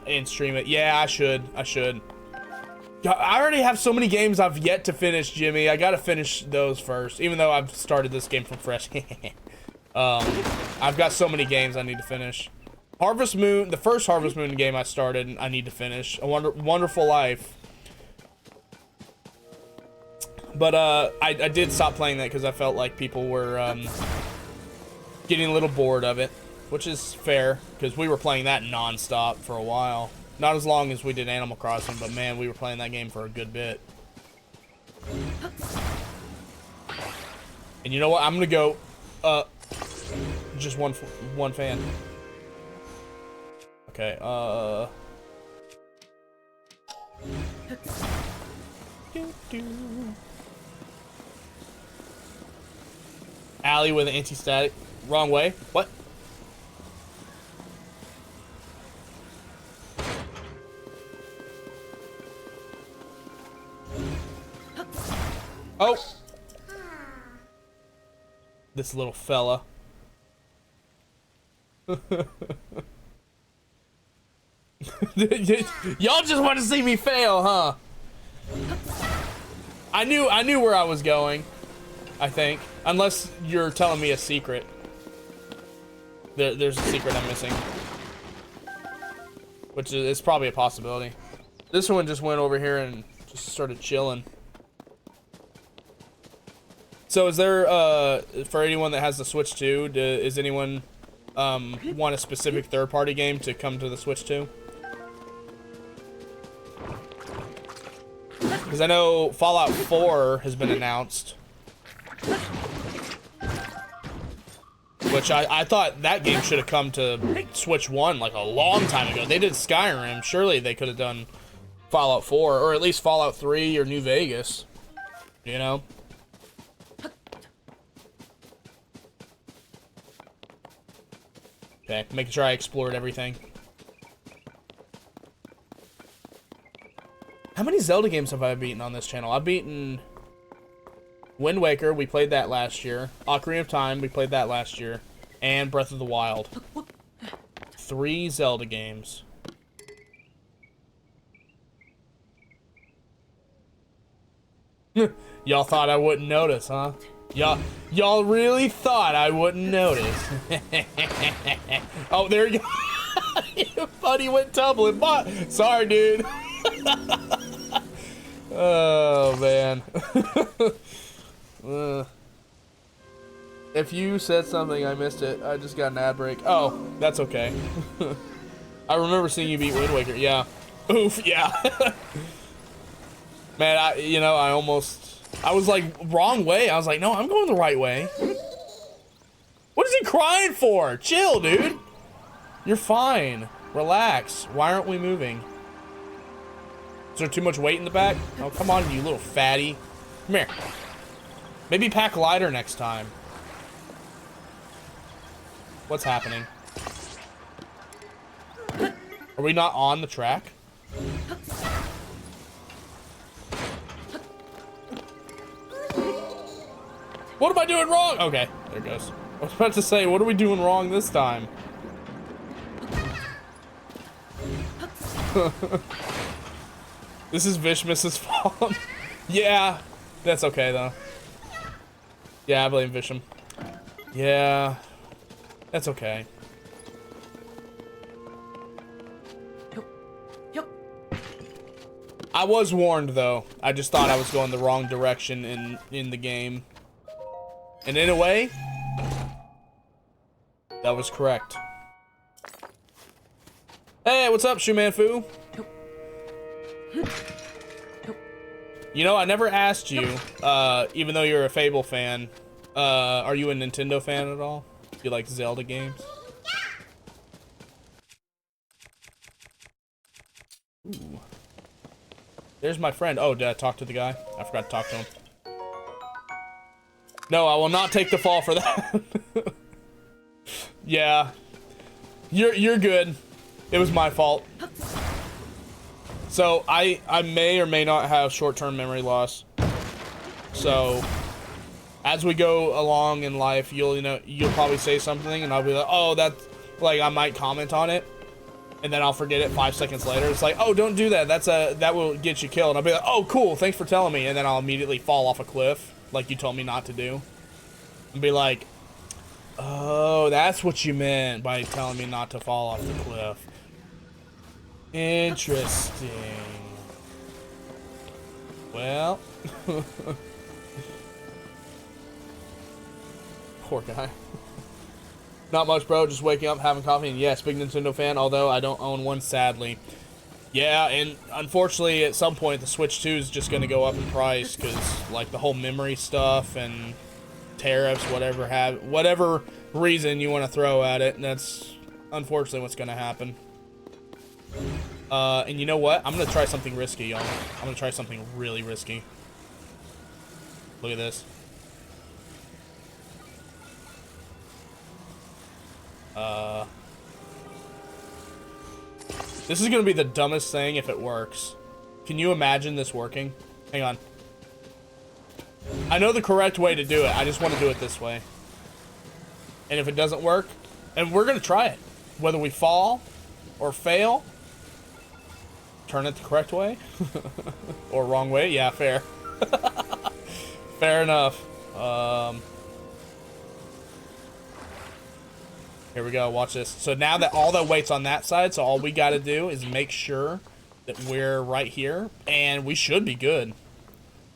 and stream it. Yeah, I should. I already have so many games I've yet to finish, Jimmy. I gotta finish those first, even though I've started this game from fresh. I've got so many games I need to finish. Harvest Moon, the first Harvest Moon game I started, I need to finish. A Wonderful Life. But I did stop playing that because I felt like people were getting a little bored of it, which is fair because we were playing that non-stop for a while. Not as long as we did Animal Crossing, but man, we were playing that game for a good bit. And you know what? I'm gonna go just one fan. Okay. Alley with an anti-static. Wrong way. What? Oh! This little fella. Y'all just want to see me fail, huh? I knew where I was going, I think. Unless you're telling me a secret. There's a secret I'm missing. Which is probably a possibility. This one just went over here and just started chilling. So is there, for anyone that has the Switch 2, is anyone want a specific third-party game to come to the Switch 2? Because I know Fallout 4 has been announced. Which I thought that game should have come to Switch 1 like a long time ago. They did Skyrim. Surely they could have done Fallout 4, or at least Fallout 3 or New Vegas. You know? Okay, making sure I explored everything. How many Zelda games have I beaten on this channel? I've beaten Wind Waker, we played that last year. Ocarina of Time, we played that last year. And Breath of the Wild. 3 Zelda games. Y'all thought I wouldn't notice, huh? Y'all really thought I wouldn't notice. Oh, there you go. Your buddy went tumbling. But sorry, dude. Oh, man. If you said something, I missed it. I just got an ad break. Oh, that's okay. I remember seeing you beat Wind Waker. Yeah. Oof, yeah. Man, I was like, wrong way. I was like, no, I'm going the right way. What is he crying for? Chill, dude. You're fine. Relax. Why aren't we moving? Is there too much weight in the back? Oh, come on, you little fatty. Come here. Maybe pack lighter next time. What's happening? Are we not on the track? What am I doing wrong? Okay, there it goes. I was about to say, what are we doing wrong this time? This is Vishmus's fault. Yeah, that's okay though. Yeah, I blame Visham. Yeah, that's okay. I was warned though. I just thought I was going the wrong direction in the game. And in a way, that was correct. Hey, what's up, Shoeman Fu? You know, I never asked you, even though you're a Fable fan, are you a Nintendo fan at all? Do you like Zelda games? Ooh. There's my friend. Oh, did I talk to the guy? I forgot to talk to him. No, I will not take the fall for that. Yeah. You're good. It was my fault. So I may or may not have short-term memory loss. So as we go along in life, you'll probably say something and I'll be like, oh, that's like, I might comment on it. And then I'll forget it 5 seconds later. It's like, oh, don't do that. That will get you killed. And I'll be like, oh, cool. Thanks for telling me. And then I'll immediately fall off a cliff, like you told me not to do. And be like, oh, that's what you meant by telling me not to fall off the cliff. Interesting. Well, poor guy. Not much, bro. Just waking up, having coffee, and yes, big Nintendo fan, although I don't own one, sadly. Yeah, and unfortunately, at some point, the Switch 2 is just going to go up in price, because, like, the whole memory stuff and tariffs, whatever reason you want to throw at it, and that's unfortunately what's going to happen. And you know what? I'm going to try something risky, y'all. I'm going to try something really risky. Look at this. This is gonna be the dumbest thing if it works. Can you imagine this working? Hang on. I know the correct way to do it. I just want to do it this way. And if it doesn't work, and we're gonna try it. Whether we fall or fail, turn it the correct way. Or wrong way. Yeah, fair. Fair enough. Here we go, watch this. So now that all the weight's on that side, so all we gotta do is make sure that we're right here, and we should be good.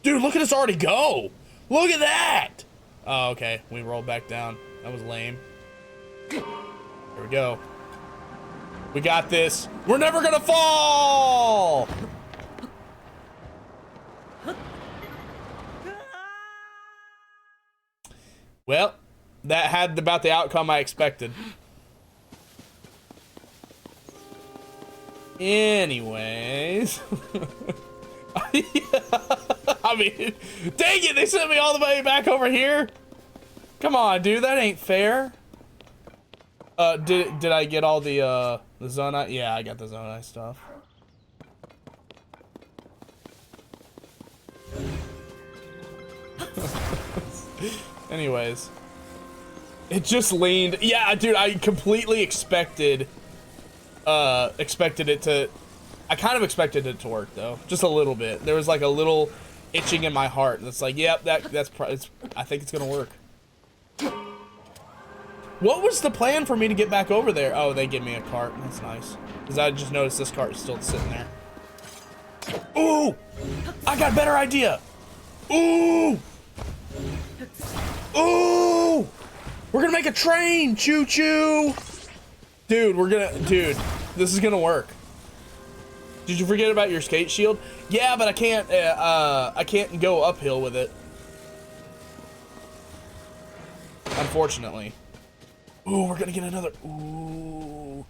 Dude, look at us already go! Look at that! Oh, okay. We rolled back down. That was lame. Here we go. We got this. We're never gonna fall! Well, that had about the outcome I expected. Anyways. I mean, dang it, they sent me all the way back over here. Come on, dude, that ain't fair. Did I get all the Zonai? Yeah, I got the Zonai stuff. Anyways, it just leaned. Yeah, dude, I completely expected it to. I kind of expected it to work though, just a little bit. There was like a little itching in my heart that's like, yep, that's I think it's gonna work. What was the plan for me to get back over there? Oh, they give me a cart. That's nice. Because I just noticed this cart is still sitting there. Ooh! I got a better idea! Ooh! Ooh! We're gonna make a train! Choo-choo! Dude, dude, this is gonna work. Did you forget about your skate shield? Yeah, but I can't go uphill with it. Unfortunately. Ooh, we're gonna get another. Ooh.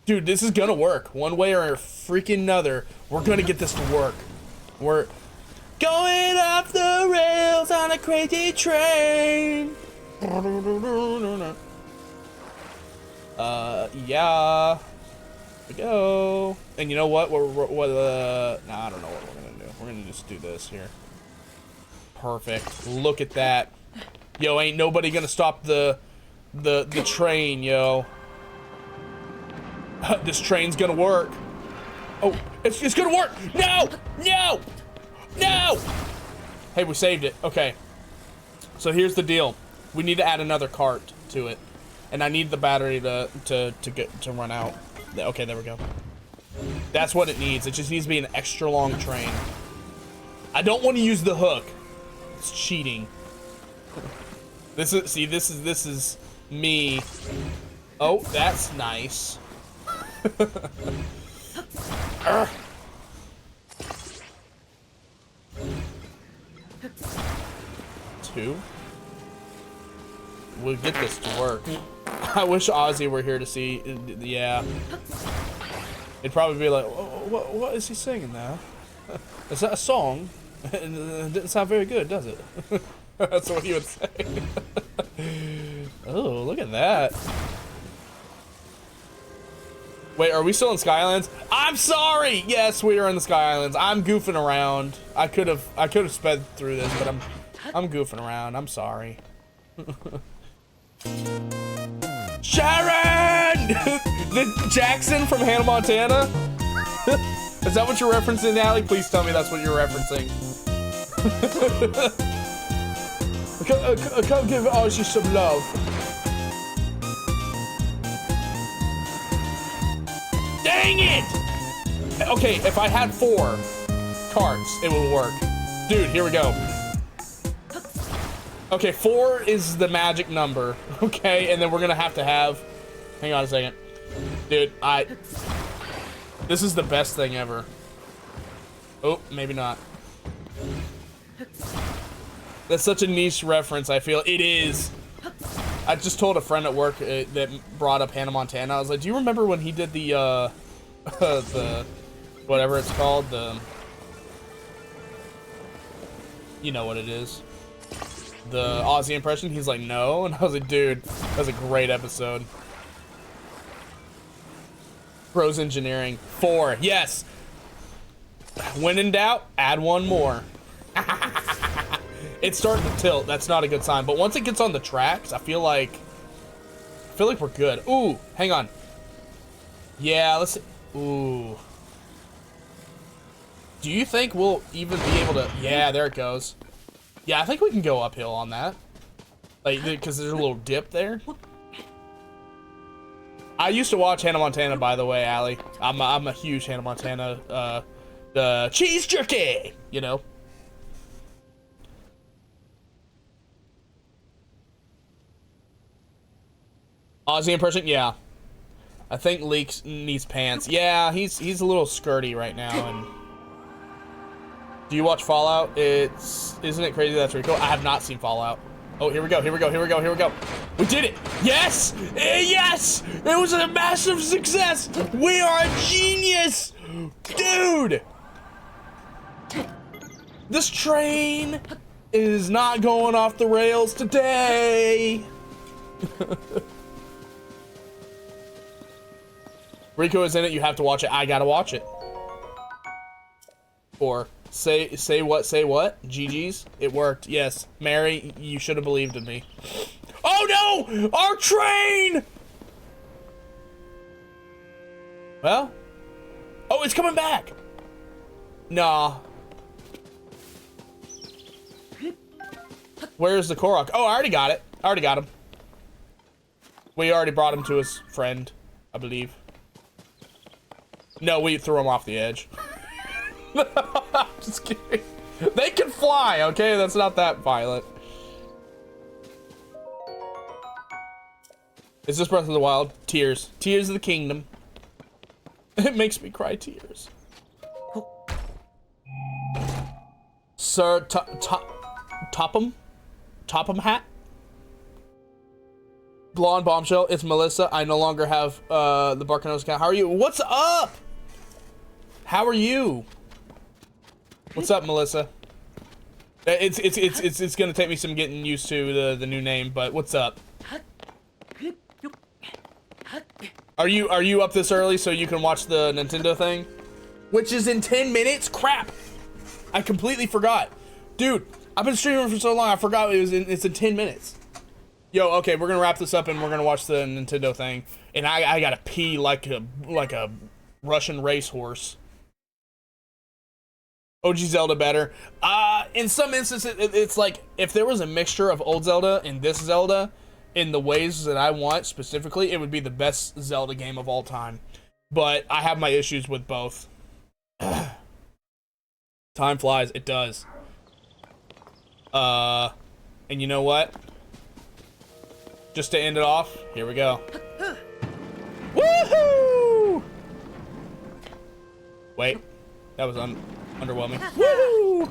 Dude, this is gonna work. One way or freaking another, we're gonna get this to work. We're going off the rails on a crazy train. Yeah. We go. And you know what? Nah, I don't know what we're gonna do. We're gonna just do this here. Perfect. Look at that. Yo, ain't nobody gonna stop the train, yo. This train's gonna work. Oh, it's gonna work. No, no, no. Hey, we saved it. Okay. So here's the deal. We need to add another cart to it, and I need the battery to run out. Okay, there we go. That's what it needs. It just needs to be an extra long train. I don't want to use the hook. It's cheating. This is me. Oh, that's nice. Two. We'll get this to work. I wish Ozzy were here to see. Yeah. It'd probably be like, what is he singing now? Is that a song? It didn't sound very good, does it? That's what he would say. Oh, look at that. Wait, are we still in Skylands? I'm sorry! Yes, we are in the Skylands. I'm goofing around. I could have sped through this, but I'm goofing around. I'm sorry. Sharon! The Jackson from Hannah Montana? Is that what you're referencing, Allie? Please tell me that's what you're referencing. Come give Ozzy some love. Dang it! Okay, if I had 4 carts, it would work. Dude, here we go. Okay, 4 is the magic number. Okay, and then we're gonna have to have. Hang on a second, dude. This is the best thing ever. Oh, maybe not. That's such a niche reference. I feel it is. I just told a friend at work that brought up Hannah Montana. I was like, "Do you remember when he did the the whatever it's called, the you know what it is, the Aussie impression?" He's like, "No," and I was like, "Dude, that was a great episode." Pros Engineering 4, yes. When in doubt, add 1 more. It's starting to tilt. That's not a good sign. But once it gets on the tracks, I feel like we're good. Ooh, hang on. Yeah, let's see. Ooh. Do you think we'll even be able to? Yeah, there it goes. Yeah, I think we can go uphill on that. Like, because there's a little dip there. I used to watch Hannah Montana, by the way, Allie. I'm a huge Hannah Montana, the cheese jerky, you know. Ozzy in person? Yeah. I think Leeks needs pants. Yeah, he's a little skirty right now. And do you watch Fallout? Isn't it crazy that's really cool? I have not seen Fallout. Oh, here we go. We did it. Yes. Yes. It was a massive success. We are a genius. Dude. This train is not going off the rails today. Rico is in it. You have to watch it. I gotta watch it. Or say what? GG's. It worked. Yes, Mary, you should have believed in me. Oh no! Our train! Well. Oh, it's coming back. Nah. Where's the Korok? Oh, I already got it. I already got him. We already brought him to his friend, I believe. No, we threw him off the edge. Just kidding. They can fly, okay? That's not that violent. Is this Breath of the Wild? Tears. Tears of the Kingdom. It makes me cry tears. Sir Topham hat? Blonde bombshell, it's Melissa. I no longer have the Barcanos account. How are you? What's up? How are you? What's up, Melissa? It's gonna take me some getting used to the new name, but what's up? Are you up this early so you can watch the Nintendo thing? Which is in 10 minutes? Crap! I completely forgot. Dude, I've been streaming for so long, I forgot it's in 10 minutes. Yo, okay, we're gonna wrap this up and we're gonna watch the Nintendo thing. And I gotta pee like a Russian racehorse. OG Zelda better. In some instances, it's like, if there was a mixture of old Zelda and this Zelda, in the ways that I want specifically, it would be the best Zelda game of all time. But I have my issues with both. Time flies, it does. And you know what? Just to end it off, here we go. Woohoo! Wait, that was underwhelming. Woo!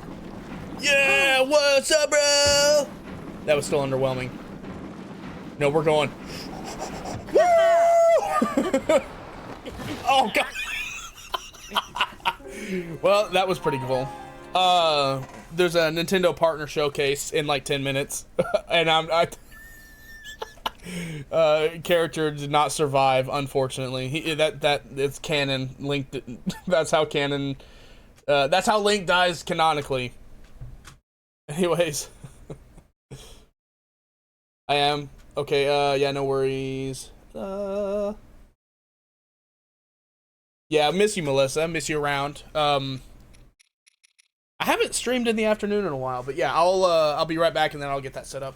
Yeah, what's up, bro? That was still underwhelming. No, we're going. Woo! Oh god. Well, that was pretty cool. There's a Nintendo partner showcase in like 10 minutes, and character did not survive, unfortunately. That it's canon. Link. That's how canon. That's how Link dies canonically. Anyways, I am okay. Yeah, no worries. Yeah, I miss you, Melissa. I miss you around. I haven't streamed in the afternoon in a while, but yeah, I'll be right back and then I'll get that set up.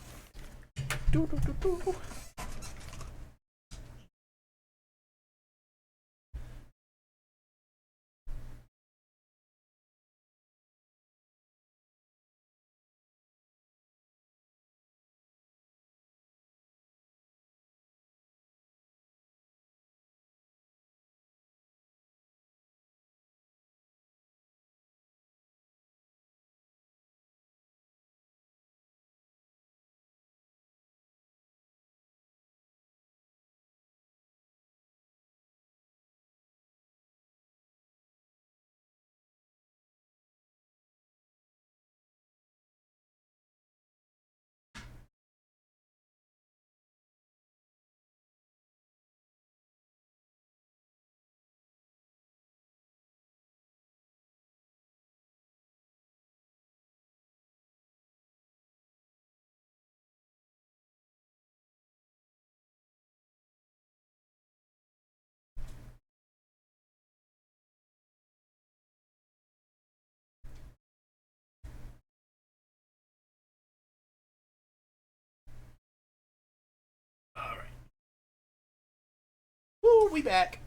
Woo, we back.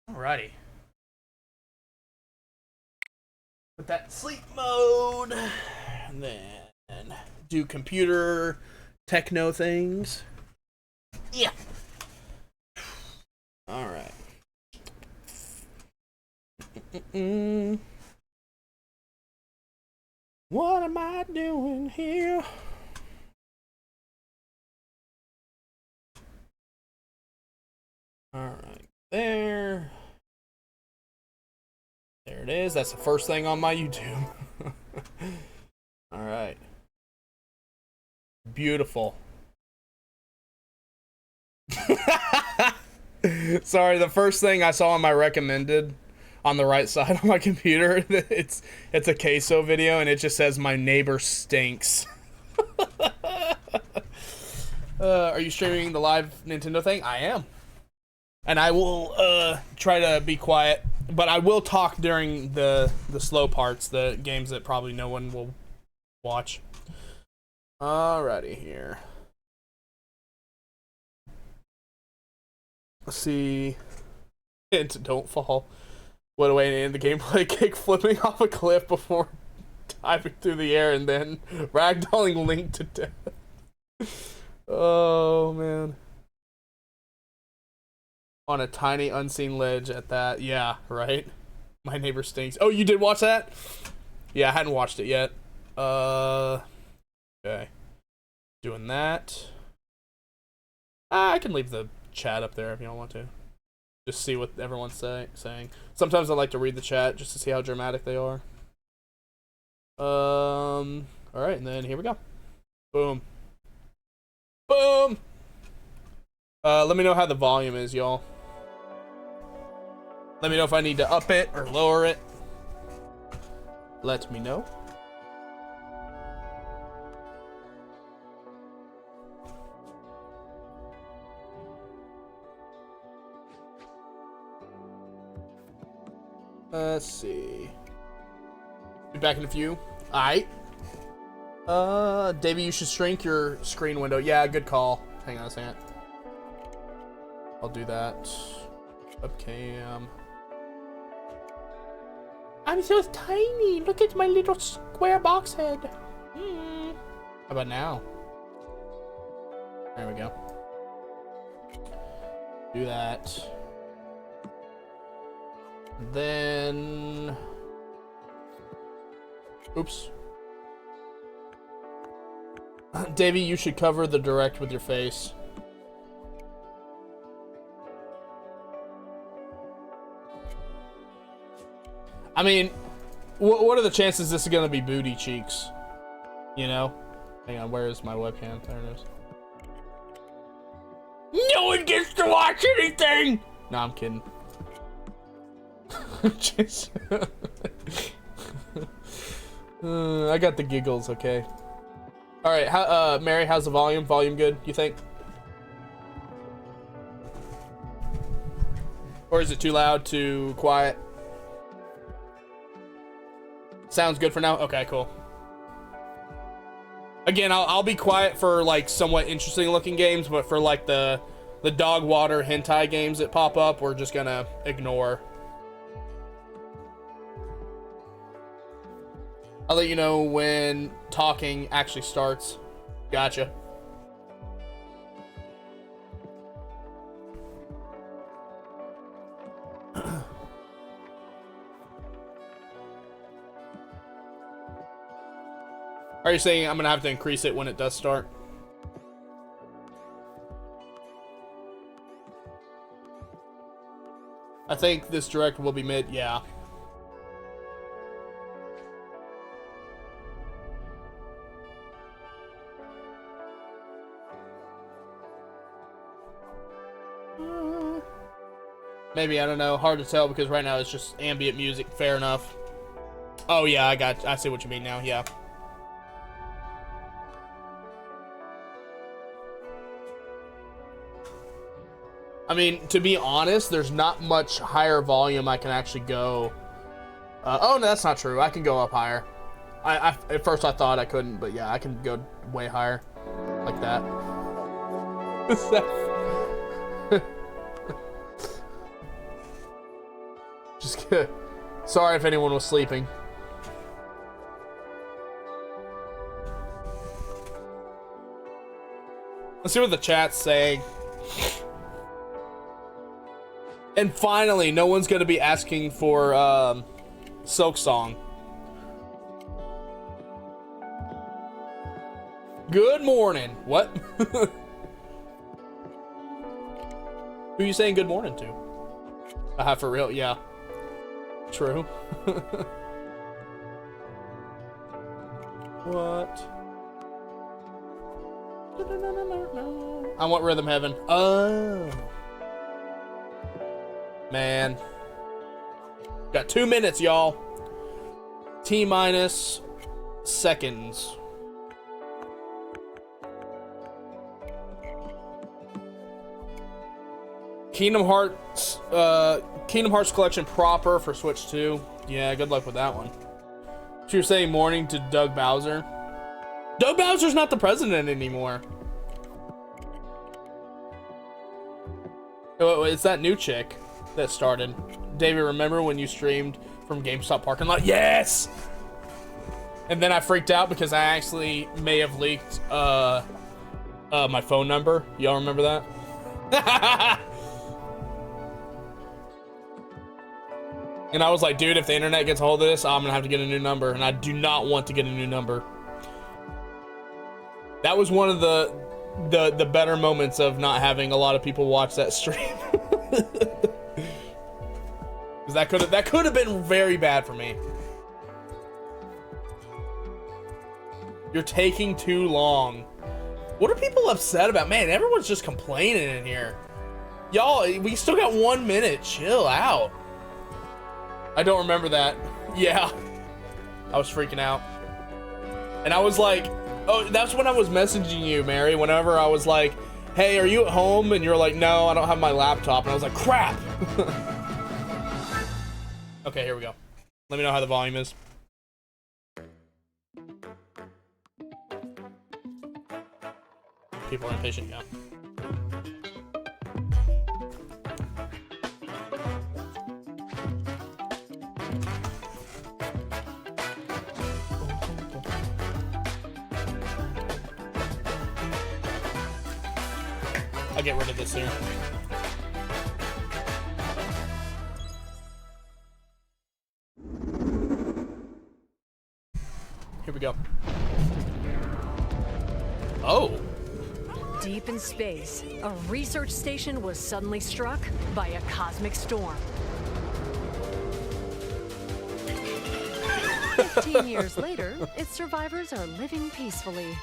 Alrighty. Put that sleep mode. And then do computer techno things. Yeah. All right. What am I doing here? All right, there. There it is. That's the first thing on my YouTube. All right. Beautiful. Sorry, the first thing I saw on my recommended on the right side on my computer, it's a queso video and it just says my neighbor stinks. Are you streaming the live Nintendo thing? I am. And I will try to be quiet, but I will talk during the slow parts, the games that probably no one will watch. Alrighty here. Let's see. And don't fall. What a way to end the gameplay. Kick flipping off a cliff before diving through the air and then ragdolling Link to death. Oh, man. On a tiny unseen ledge at that. Yeah, right? My neighbor stinks. Oh, you did watch that? Yeah, I hadn't watched it yet. Okay. Doing that. I can leave the chat up there if you don't want to. Just see what everyone's saying. Sometimes I like to read the chat just to see how dramatic they are. Alright, and then here we go. Boom. Boom! Let me know how the volume is, y'all. Let me know if I need to up it or lower it. Let me know. Let's see. Be back in a few. Alright. Davey, you should shrink your screen window. Yeah, good call. Hang on a second. I'll do that. Webcam. I'm so tiny. Look at my little square box head. How about now? There we go. Do that. Then... Oops. Davey, you should cover the direct with your face. I mean, what are the chances this is gonna be booty cheeks? You know? Hang on, where is my webcam? There it is. No one gets to watch anything! No, I'm kidding. I got the giggles, okay. Alright, Mary, how's the volume? Volume good, you think? Or is it too loud, too quiet? Sounds good for now? Okay, cool. Again, I'll be quiet for like somewhat interesting looking games, but for like the dog water hentai games that pop up, we're just gonna ignore. I'll let you know when talking actually starts. Gotcha. Are you saying I'm gonna have to increase it when it does start? I think this direct will be mid, yeah. Maybe, I don't know. Hard to tell because right now it's just ambient music. Fair enough. Oh yeah, I see what you mean now, yeah. I mean, to be honest, there's not much higher volume I can actually go. Oh, no, that's not true. I can go up higher. At first I thought I couldn't, but yeah, I can go way higher. Like that. Just kidding. Sorry if anyone was sleeping. Let's see what the chat's saying. And finally, no one's gonna be asking for Silk Song. Good morning. What? Who you saying good morning to? For real? Yeah. True. What? I want Rhythm Heaven. Oh. Man. Got 2 minutes, y'all. T-minus seconds. Kingdom Hearts collection proper for Switch 2. Yeah, good luck with that one. So you're saying morning to Doug Bowser? Doug Bowser's not the president anymore. Oh, it's that new chick that started. David, remember when you streamed from GameStop parking lot? Yes! And then I freaked out because I actually may have leaked my phone number. Y'all remember that? And I was like, dude, if the internet gets a hold of this, I'm gonna have to get a new number, and I do not want to get a new number. That was one of the better moments of not having a lot of people watch that stream. Because that could have been very bad for me. You're taking too long. What are people upset about? Man, everyone's just complaining in here. Y'all, we still got 1 minute. Chill out. I don't remember that. Yeah. I was freaking out. And I was like, oh, that's when I was messaging you, Mary, whenever I was like, hey, are you at home? And you're like, no, I don't have my laptop. And I was like, crap. Okay, here we go. Let me know how the volume is. People are impatient, yeah. I'll get rid of this here. Here we go. Oh. Deep in space, a research station was suddenly struck by a cosmic storm. 15 years later, its survivors are living peacefully.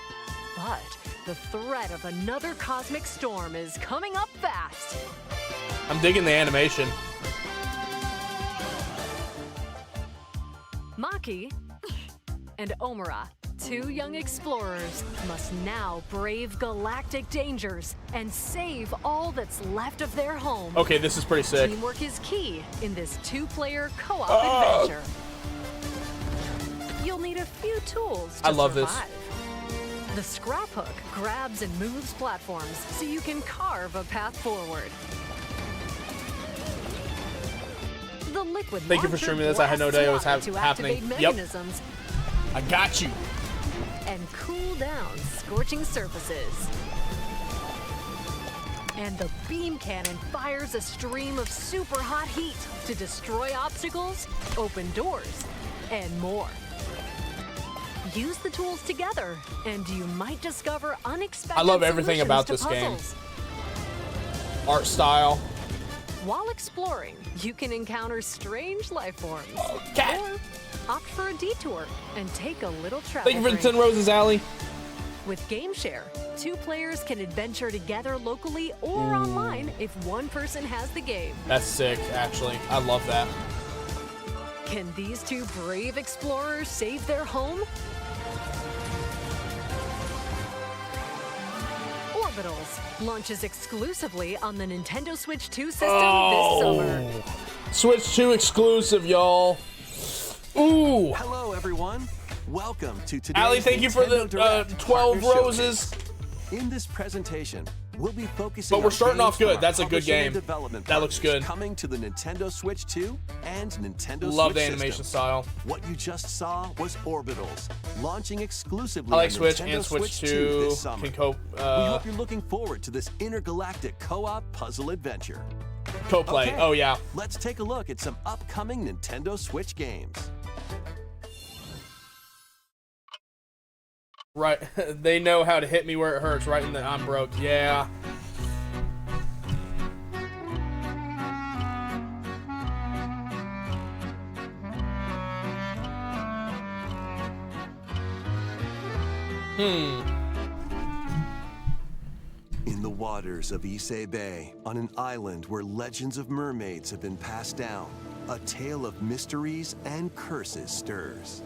But the threat of another cosmic storm is coming up fast. I'm digging the animation. Maki and Omura, two young explorers, must now brave galactic dangers and save all that's left of their home. Okay, this is pretty sick. Teamwork is key in this two-player co-op adventure. You'll need a few tools to I love survive. this. The scrap hook grabs and moves platforms so you can carve a path forward. The liquid Thank you for launcher streaming this. I had no idea it was blasts water to happening. activate Yep. mechanisms I got you. and cool down scorching surfaces. And the beam cannon fires a stream of super hot heat to destroy obstacles, open doors, and more. Use the tools together, and you might discover unexpected I love everything solutions about to this game. puzzles. Art style. While exploring, you can encounter strange life forms. cat. Or opt for a detour and take a little travel Thank you for the break. 10 Roses, Alley. With GameShare, two players can adventure together locally or online if one person has the game. That's sick, actually. I love that. Can these two brave explorers save their home? Orbitals launches exclusively on the Nintendo Switch 2 system this summer. Switch 2 exclusive, y'all. Ooh. Hello, everyone. Welcome to today's Allie, thank you for Nintendo the Direct 12 Partner roses. Showcase. In this presentation, we'll be focusing But we're on starting off games good. from That's our a good publishing and game. development That looks partners good. Coming to the Nintendo Switch 2 and Nintendo Love Switch the animation systems. style. What you just saw was Orbitals, launching exclusively I like on Switch Nintendo and Switch 2 this summer. can cope. We hope you're looking forward to this intergalactic co-op puzzle adventure. Co-play. Okay, Oh yeah. Let's take a look at some upcoming Nintendo Switch games. Right. They know how to hit me where it hurts. Right in the I'm broke. Yeah. In the waters of Issei Bay, on an island where legends of mermaids have been passed down, a tale of mysteries and curses stirs.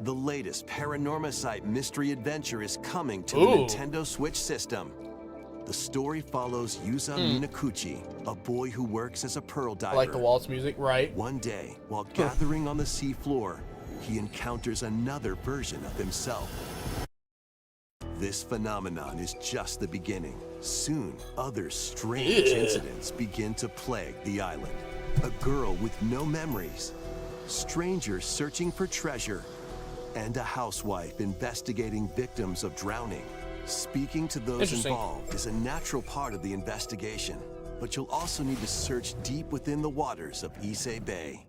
The latest Paranormacite mystery adventure is coming to the Nintendo Switch system. The story follows Yuza Minakuchi, a boy who works as a pearl diver. I like the waltz music. Right. One day, while gathering on the seafloor, he encounters another version of himself. This phenomenon is just the beginning. Soon, other strange incidents begin to plague the island. A girl with no memories, strangers searching for treasure, and a housewife investigating victims of drowning. Speaking to those involved is a natural part of the investigation, but you'll also need to search deep within the waters of Issei Bay.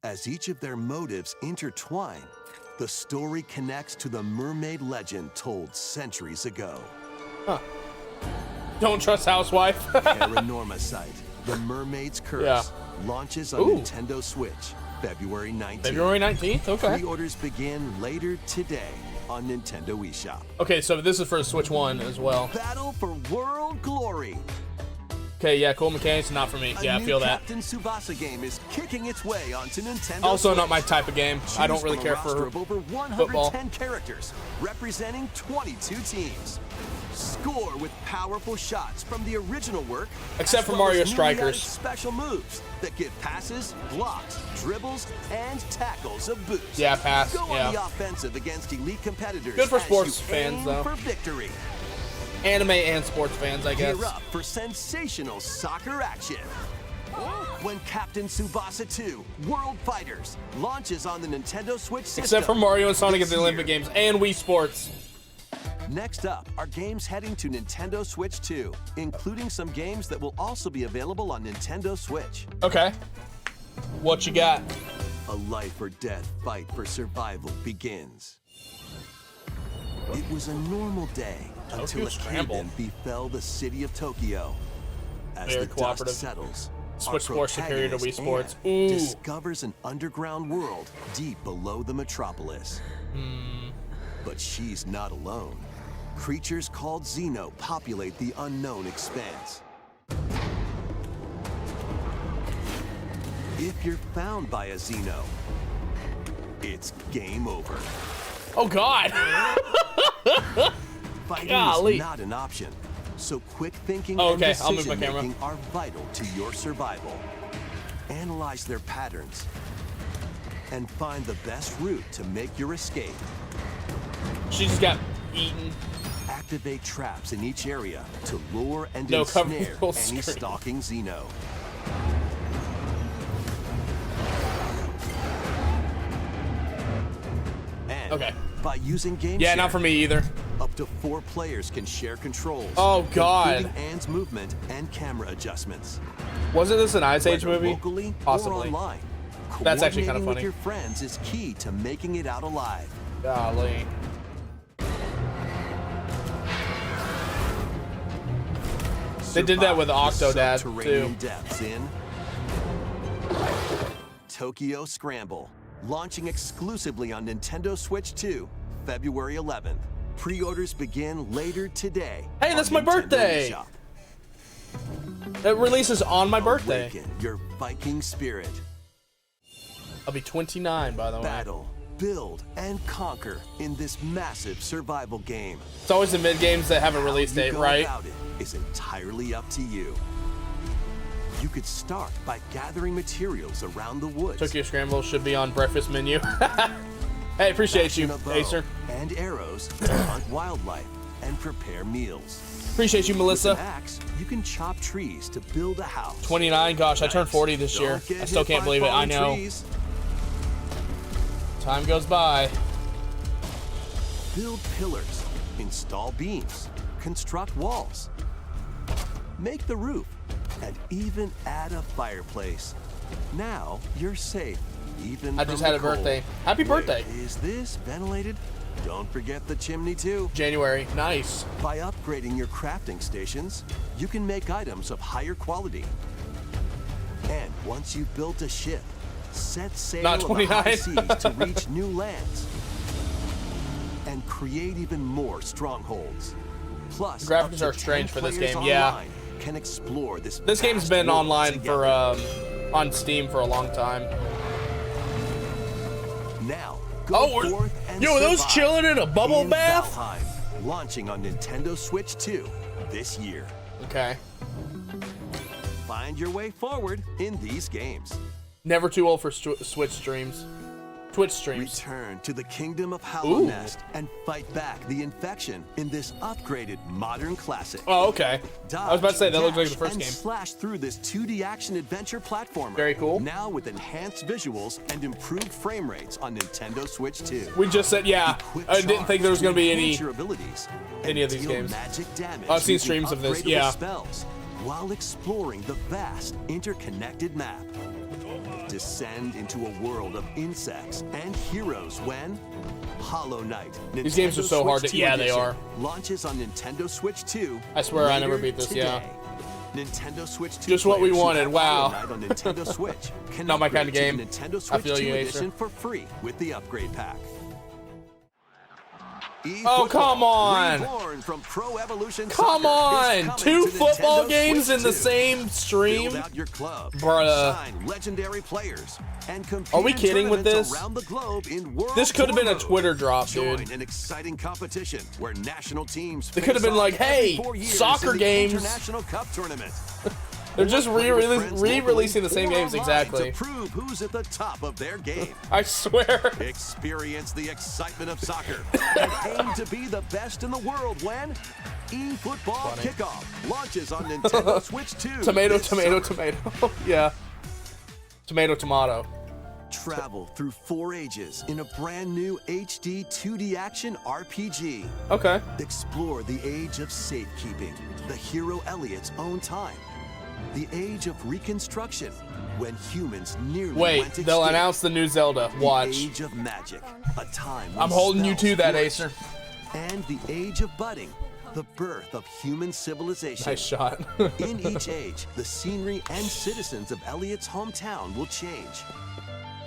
As each of their motives intertwine, the story connects to the mermaid legend told centuries ago. Huh. Don't trust housewife. Paranormacite, The Mermaid's Curse, launches on Nintendo Switch February 19th. February 19th? Okay. Pre-orders begin later today on Nintendo eShop. Okay, so this is for the Switch 1 as well. Battle for World Glory. Okay, yeah, cool mechanics, not for me. Yeah, I feel that. Captain Tsubasa game is kicking its way onto Nintendo Also Switch. not my type of game. I don't really care for of over 110 football. characters representing 22 teams. Score with powerful shots from the original work, except as for well Mario as newly added Strikers. special moves that give passes, blocks, dribbles, and tackles a boost. Yeah, pass. Go yeah. on the offensive against elite competitors. Good for as sports you fans, aim though. For victory. Anime and sports fans, I guess. Gear up for sensational soccer action. When Captain Tsubasa 2 World Fighters launches on the Nintendo Switch system. Except for Mario and Sonic at this the Olympic year. Games and Wii Sports. Next up are games heading to Nintendo Switch 2, including some games that will also be available on Nintendo Switch. Okay. What you got? A life or death fight for survival begins. It was a normal day until a kingdom befell the city of Tokyo. As Very the cooperative. dust settles, Switch our Sports superior to Wii protagonist, Sports. Anne, Ooh. discovers an underground world deep below the metropolis. But she's not alone. Creatures called Xeno populate the unknown expanse. If you're found by a Xeno, it's game over. Oh, God. Fighting Golly. is not an option, so quick thinking Okay, and I'll move my decision camera. making are vital to your survival. Analyze their patterns and find the best route to make your escape. She just got eaten. Activate traps in each area to lure and No, cover ensnare full any screen. stalking Xeno. And Okay. by using game Yeah, share, not for me either. up to 4 players can share controls. Oh, God. Including Anne's movement and camera adjustments. Wasn't this an Ice Age Whether movie? locally Possibly. or online. That's actually kinda Coordinating funny. with your friends is key to making it out alive. Golly. They did that with Survive the Octodad, subterranean too. depths in Tokyo Scramble, launching exclusively on Nintendo Switch 2, February 11th. Pre-orders begin later today. Hey, that's on my Nintendo birthday! eShop. It releases on my birthday. Awaken your Viking spirit. I'll be 29, by the way. Battle, build, and conquer in this massive survival game. It's always the mid-games that have a release How you date, go right? about it is entirely up to you. You could start by gathering materials around the woods. Tokyo Scramble should be on breakfast menu. Hey, appreciate you, Fashion a bow Acer. and arrows to hunt wildlife and prepare meals. Appreciate you, With Melissa. an axe, you can chop trees to build a house. 29. Gosh, I turned 40 this Don't year. get I still hit can't by believe it. I falling know. trees. Time goes by. Build pillars, install beams, construct walls, make the roof, and even add a fireplace. Now you're safe, even I from just the had a cold. birthday. Happy birthday. Wait, is this ventilated? Don't forget the chimney too. January. Nice. By upgrading your crafting stations, you can make items of higher quality. And once you've built a ship, set sail Not on the high 29. seas to reach new lands and create even more strongholds. Plus, The graphics up to are strange 10 for this players game, yeah. online can explore this Game's vast been world online together. for on Steam for a long time. Now, go Oh, we're- forth and yo, are those survive chilling in a bubble in bath? Valheim, launching on Nintendo Switch 2 this year. Okay. Find your way forward in these games. Never too old for Switch streams. Twitch streams. Return to the kingdom of Ooh. Hallownest and fight back the infection in this upgraded modern classic. Oh, okay. I was about to say, that looks like the dash, first and game. slash through this 2D action adventure platformer. Very cool. Now with enhanced visuals and improved frame rates on Nintendo Switch 2. We just said, yeah. Equip I didn't think there was going to be charge any. enhance your abilities any of and these deal games. magic damage I've seen using streams of this, upgradable yeah. spells while exploring the vast interconnected map. Descend into a world of insects and heroes when Hollow Knight. These games are Nintendo so hard Switch to- 2 yeah, they edition are. Launches on Nintendo Switch 2. I swear I never later beat this, yeah. today. Nintendo Switch 2 Just what we players who wanted, have wow. Hollow Knight on Nintendo Switch can Not my kind of upgrade to game. the Nintendo I Switch feel 2 you, edition Acer. for free with the upgrade pack. Oh, come on. Reborn from Pro Evolution Come Soccer is on! coming 2 to football Nintendo games Switch in the 2. same stream? Build out your club, Bruh. sign legendary players, and compete Are we in kidding with tournaments this? around the globe in World This could have been a Tour Twitter mode. drop, Join dude. an exciting competition where national teams They could have been face like, off every hey, 4 years soccer in the games. International Cup tournament. They're just Or play with friends re-releasing the locally same or games, online exactly. to prove who's at the top of their game. I swear. Experience the excitement of soccer and aim to be the best in the world when eFootball Funny. Kickoff launches on Nintendo Switch 2. Tomato, this tomato, summer. tomato. Yeah. Tomato, tomato. Travel through 4 ages in a brand new HD 2D action RPG. Okay. Explore the age of safekeeping, the hero Elliot's own time. The age of reconstruction, when humans nearly Wait, went they'll extinct. announce the new Zelda. The Watch. age of magic, a time when I'm holding you spells to that, flourished. Acer. And the age of budding, the birth of human civilization. Nice shot. In each age, the scenery and citizens of Elliot's hometown will change.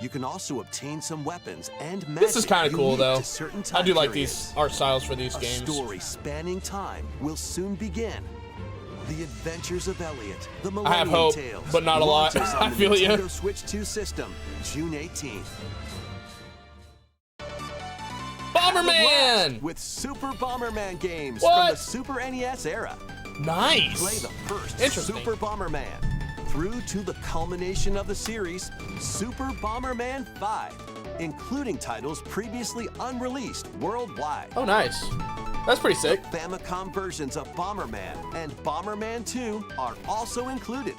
You can also obtain some weapons and magic This is kind of cool, unique though. to certain I time do like periods. these art styles for these A games. story spanning time will soon begin. The Adventures of Elliot, the I Millennium have hope, Tales, but not a lot. launches on I the feel ya. Nintendo Switch 2 system, June 18th. Bomberman! With Super Bomberman games What? from the Super NES era. Nice. Play the first Interesting. Super Bomberman through to the culmination of the series, Super Bomberman 5, including titles previously unreleased worldwide. Oh, nice. That's pretty sick. Famicom versions of Bomberman and Bomberman 2 are also included.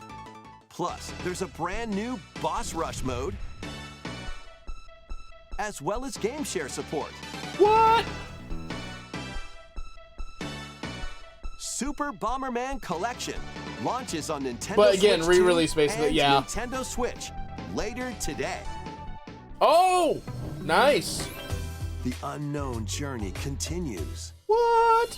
Plus, there's a brand new Boss Rush mode, as well as game share support. What? Super Bomberman Collection launches on Nintendo But again, Switch 2 re-release basically, and yeah. Nintendo Switch later today. Oh, nice. The unknown journey continues. What?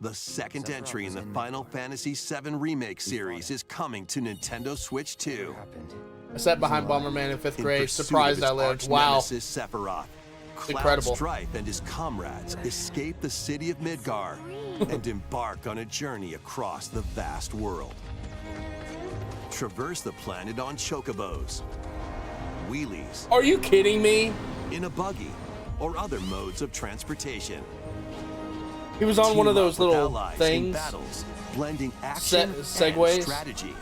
The second entry in the Final Fantasy VII Remake series is coming to Nintendo Switch 2. I sat behind Bomberman in 5th In grade. pursuit Surprised of I its lived. arch Wow. nemesis Sephiroth, Cloud incredible. Strife and his comrades escape the city of Midgar and embark on a journey across the vast world. Traverse the planet on chocobos, wheelies, Are you kidding me? in a buggy, or other modes of transportation. He was on one of Team those up with little allies in things. battles, blending action segways. and strategy.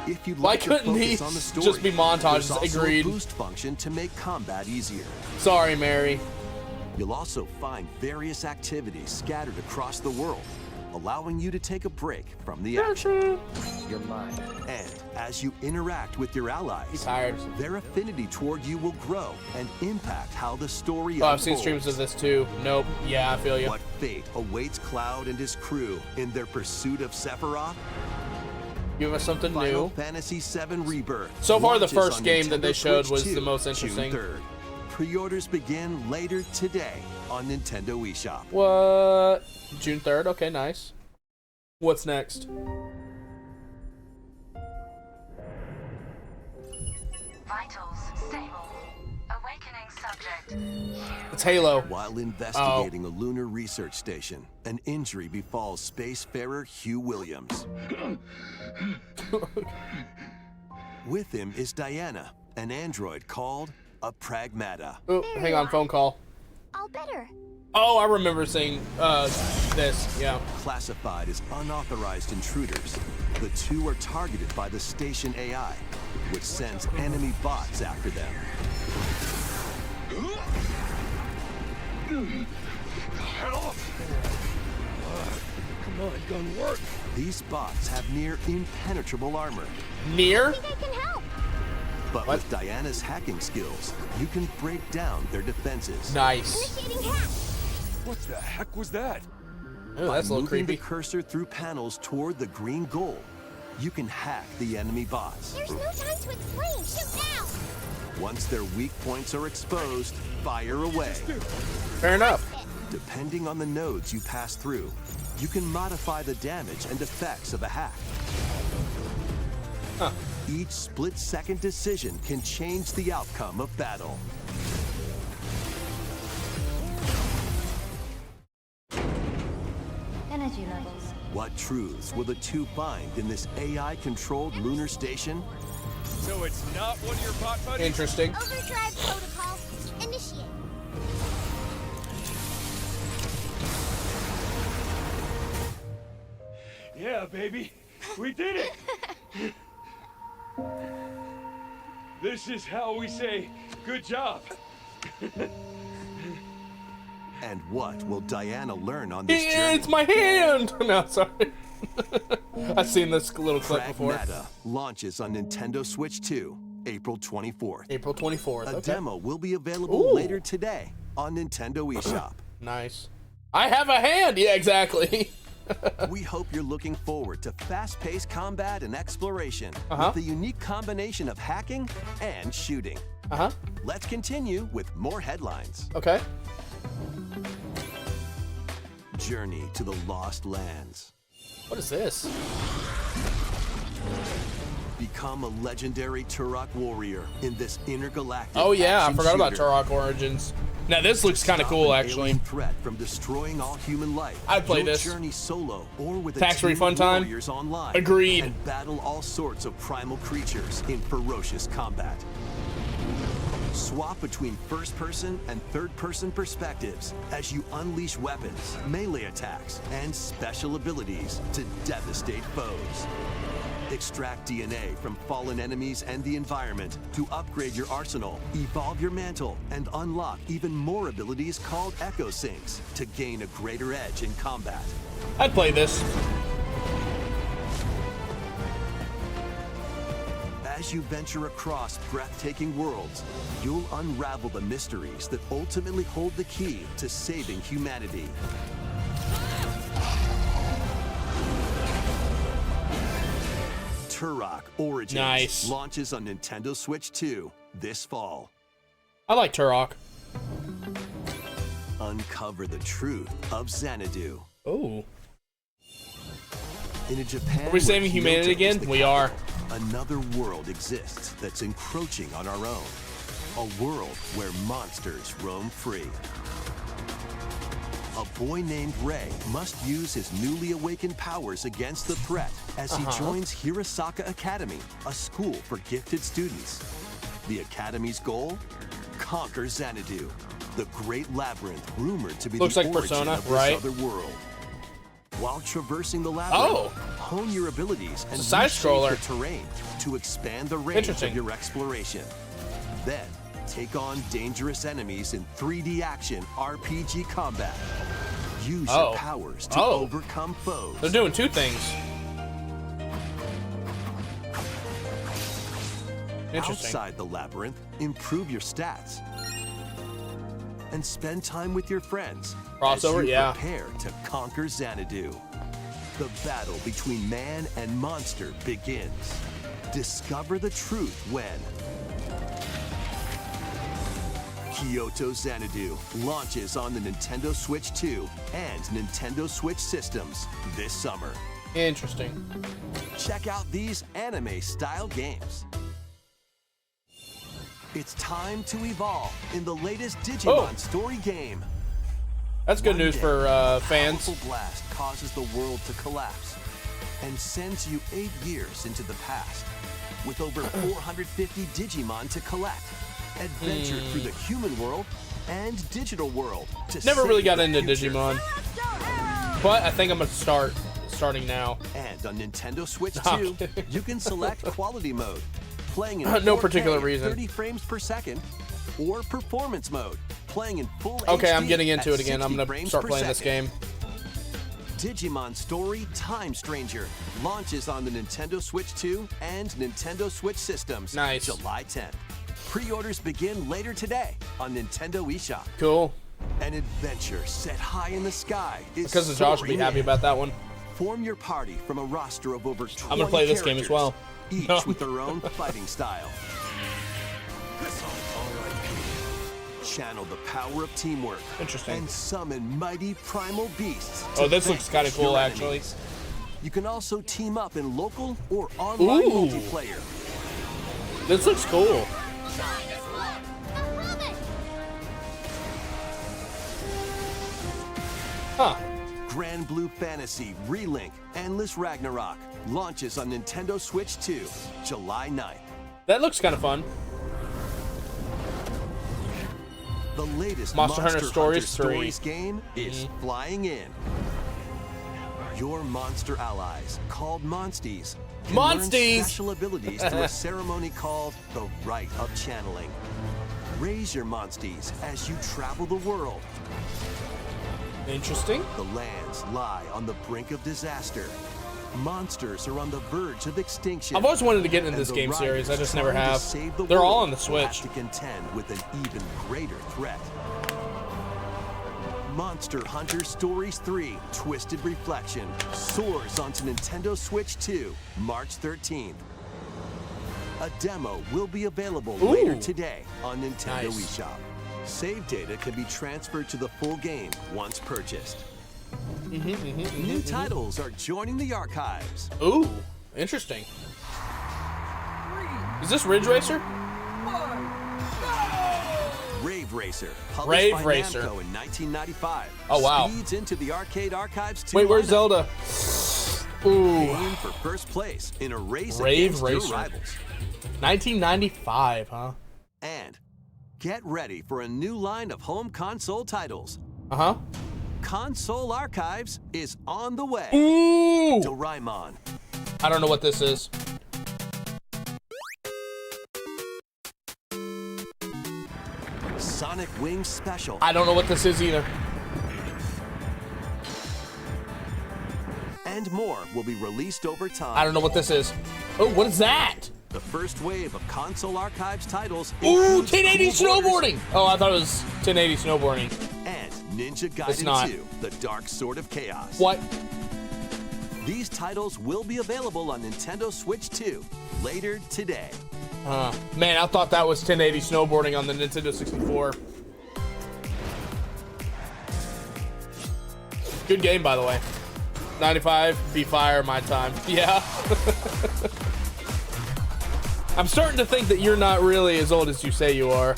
If you'd Why like to couldn't focus these on the story, just be montages? there's also Agreed. a boost function to make combat easier. Sorry, Mary. You'll also find various activities scattered across the world, allowing you to take a break from the action. You're mine. And as you interact with your allies, Tired. their affinity toward you will grow and impact how the story Oh, I've unfolds. seen streams of this too. Nope. Yeah, I feel you. What fate awaits Cloud and his crew in their pursuit of Sephiroth? Give us something Final new. Fantasy VII Rebirth. So far, the launches first on game that they Nintendo showed Switch was the 2, most interesting. June 3rd. Pre-orders begin later today on Nintendo eShop. What? June 3rd? Okay, nice. What's next? Vitals stable. Awakening subject. It's Halo. While investigating a lunar research station, an injury befalls spacefarer Hugh Williams. With him is Diana, an android called a Pragmata. Oh, hang on, phone call. All better. Oh, I remember seeing this. Yeah. Classified as unauthorized intruders, the two are targeted by the station AI, which sends enemy bots after them. Come on, gun work. These bots have near impenetrable armor. Near? I think I can help. But with Diana's hacking skills, you can break down their defenses. Nice. Initiating hack. What the heck was that? Oh, By that's a little moving creepy. the cursor through panels toward the green goal, you can hack the enemy bots. There's no time to explain. Shoot now. Once their weak points are exposed, fire away. Fair enough. Depending on the nodes you pass through, you can modify the damage and effects of a hack. Huh. Each split-second decision can change the outcome of battle. Energy levels. What truths will the two find in this AI-controlled lunar station? So it's not one of your bot buddies? Interesting. Overdrive protocol. Initiate. Yeah, baby. We did it. This is how we say good job. And what will Diana learn on this journey? It's my hand! No, sorry. I've seen this little clip before. Pragmata launches on Nintendo Switch 2, April 24th. April 24th. A Okay. demo will be available Ooh. later today on Nintendo eShop. Nice. I have a hand! Yeah, exactly. We hope you're looking forward to fast-paced combat and exploration Uh-huh. with a unique combination of hacking and shooting. Uh-huh. Let's continue with more headlines. Okay. Journey to the Lost Lands. What is this? Become a legendary Turok warrior in this intergalactic Oh yeah, I action forgot about shooter. Turok Origins. Now this looks kind of Stop cool, an actually. alien threat from destroying all human life. I'd play You'll this. Journey solo or with a Tax team refund of time? warriors online. Agreed. And battle all sorts of primal creatures in ferocious combat. Swap between first-person and third-person perspectives as you unleash weapons, melee attacks, and special abilities to devastate foes. Extract DNA from fallen enemies and the environment to upgrade your arsenal, evolve your mantle, and unlock even more abilities called Echo Sinks to gain a greater edge in combat. I'd play this. As you venture across breathtaking worlds, you'll unravel the mysteries that ultimately hold the key to saving humanity. Turok Origins Nice. launches on Nintendo Switch 2 this fall. I like Turok. Uncover the truth of Xanadu. Oh. In a Japan Are we where saving humanity Kyoto is again? the We are. capital, another world exists that's encroaching on our own. A world where monsters roam free. A boy named Ray must use his newly awakened powers against the threat as he joins Hirasaka Academy, a school for gifted students. The Academy's goal? Conquer Xanadu, the great labyrinth rumored to be Looks the like origin Persona, of this right? other world. While traversing the labyrinth, hone your abilities and It's a side reshape scroller. the terrain to expand the range Interesting. of your exploration. Then, Take on dangerous enemies in 3D action RPG combat. Use Oh. your powers to Oh. overcome foes. They're doing two things. Interesting. Outside the labyrinth, improve your stats. And spend time with your friends. Crossover, as you yeah. prepare to conquer Xanadu. The battle between man and monster begins. Discover the truth when Kyoto Xanadu launches on the Nintendo Switch 2 and Nintendo Switch systems this summer. Interesting. Check out these anime-style games. It's time to evolve in the latest Digimon story game. That's good One news day, for a fans. powerful blast causes the world to collapse and sends you 8 years into the past. With over 450 Digimon to collect, adventure through the human world and digital world. To Never really save got the into future. Digimon, but I think I'm gonna starting now. And on Nintendo Switch No, I'm 2, kidding. you can select quality mode, playing in No 4K, particular reason. 30 frames per second, or performance mode, playing in full Okay, HD I'm getting into at it again. I'm 60 gonna frames start per playing this second. game. Digimon Story Time Stranger launches on the Nintendo Switch 2 and Nintendo Switch systems Nice. July 10th. Pre-orders begin later today on Nintendo eShop. Cool. An adventure set high in the sky is Because of Josh will be soaring happy in. about that one. Form your party from a roster of over 20 I'm gonna play this game as well. each No. with their own fighting style. Channel the power of teamwork. Interesting. And summon mighty primal beasts. Oh, to this looks vanquish kinda cool, your actually. enemies. You can also team up in local or online Ooh. multiplayer. This looks cool. Huh. Grand Blue Fantasy Relink Endless Ragnarok launches on Nintendo Switch 2, July 9th. That looks kind of fun. The latest Monster Hunter Stories 3. Stories game is flying in. Your monster allies, called Monsties, can learn Monsties! special abilities through a ceremony called the Rite of Channeling. Raise your Monsties as you travel the world. Interesting. The lands lie on the brink of disaster. Monsters are on the verge of extinction. I've always wanted to get into And this the game series. I riders just never trying to have. save the They're all world on the will have Switch. to contend with an even greater threat. Monster Hunter Stories 3 Twisted Reflection soars onto Nintendo Switch 2, March 13th. A demo will be available later today on Nintendo Nice. eShop. Save data can be transferred to the full game once purchased. New titles are joining the archives. Ooh, interesting. Is this Ridge Racer? Rave Racer, published Rave by Racer. Namco in 1995. Oh, wow. Speeds into the arcade archives too. Wait, where's Zelda? Ooh, Aim for first place in a race Rave against Racer. your rivals. 1995, huh? And get ready for a new line of home console titles. Uh-huh. Console Archives is on the way. Ooh! Doraemon, I don't know what this is. Sonic Wings Special, I don't know what this is either. and more will be released over time. I don't know what this is. Oh, what is that? The first wave of Console Archives titles Ooh, includes 1080 Cool Borders snowboarding. Oh, I thought it was 1080 snowboarding. and Ninja It's Gaiden not. 2, The Dark Sword of Chaos. What? These titles will be available on Nintendo Switch 2 later today. Man, I thought that was 1080 snowboarding on the Nintendo 64. Good game, by the way. 95, be fire my time. Yeah. I'm starting to think that you're not really as old as you say you are.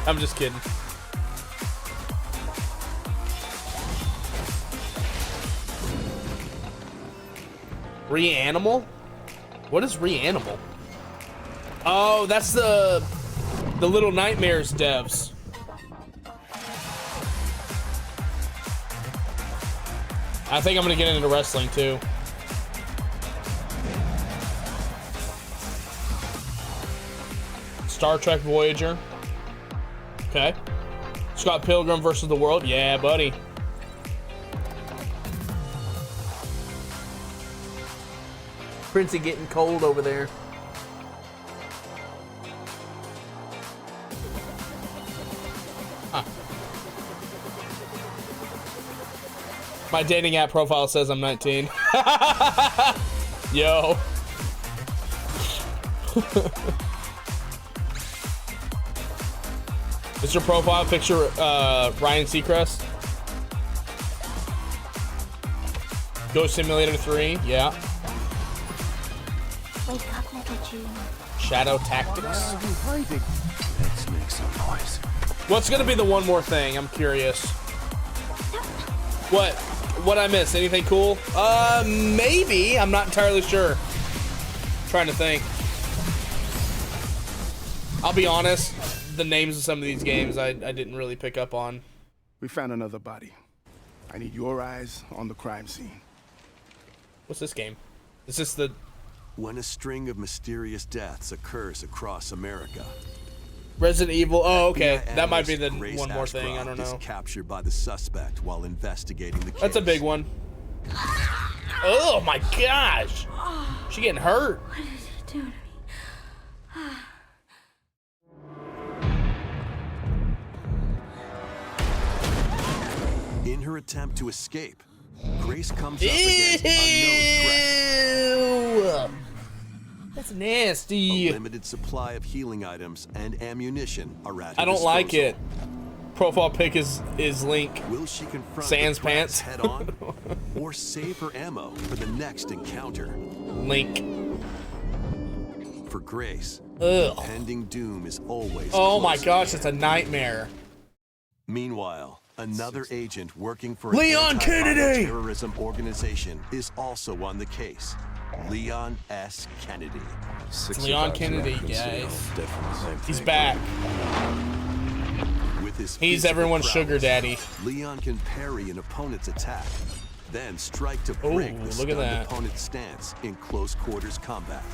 I'm just kidding. Reanimal? What is Reanimal? Oh, that's the Little Nightmares devs. I think I'm gonna get into wrestling too. Star Trek Voyager. Okay. Scott Pilgrim versus the World. Yeah, buddy. Princey getting cold over there. Huh. My dating app profile says I'm 19. Yo. Is your profile picture Ryan Seacrest? Ghost Simulator 3, yeah. Wake up, little June. Shadow Tactics. Let's make some noise. What's gonna be the one more thing? I'm curious. What I miss? Anything cool? Maybe. I'm not entirely sure. Trying to think. I'll be honest. The names of some of these games I didn't really pick up on. We found another body. I need your eyes on the crime scene. What's this game? Is this the... When a string of mysterious deaths occurs across America. Resident Evil. Oh, okay. FBI That might be analyst the Grace one more thing. I Ashcroft don't know. is captured by the suspect while investigating the case. That's a big one. Oh my gosh. She getting hurt. What did it do to me? In her attempt to escape, Grace comes up against unknown threats. Ew. That's nasty. A limited supply of healing items and ammunition are at her I don't like disposal. it. Profile pic is Link. Will she confront Sans the threats pants. head on, or save her ammo for the next encounter? Link. For Grace, Ugh. pending doom is always Oh my closer. gosh, it's a nightmare. Meanwhile, another agent working for Leon an Kennedy! terrorism organization is also on the case. Leon S. Kennedy. It's Leon Kennedy, guys. He's back. With his He's physical everyone's sugar prowess, daddy. Leon can parry an opponent's attack, then strike to Ooh, break the look at stunned that. opponent's stance in close quarters combat.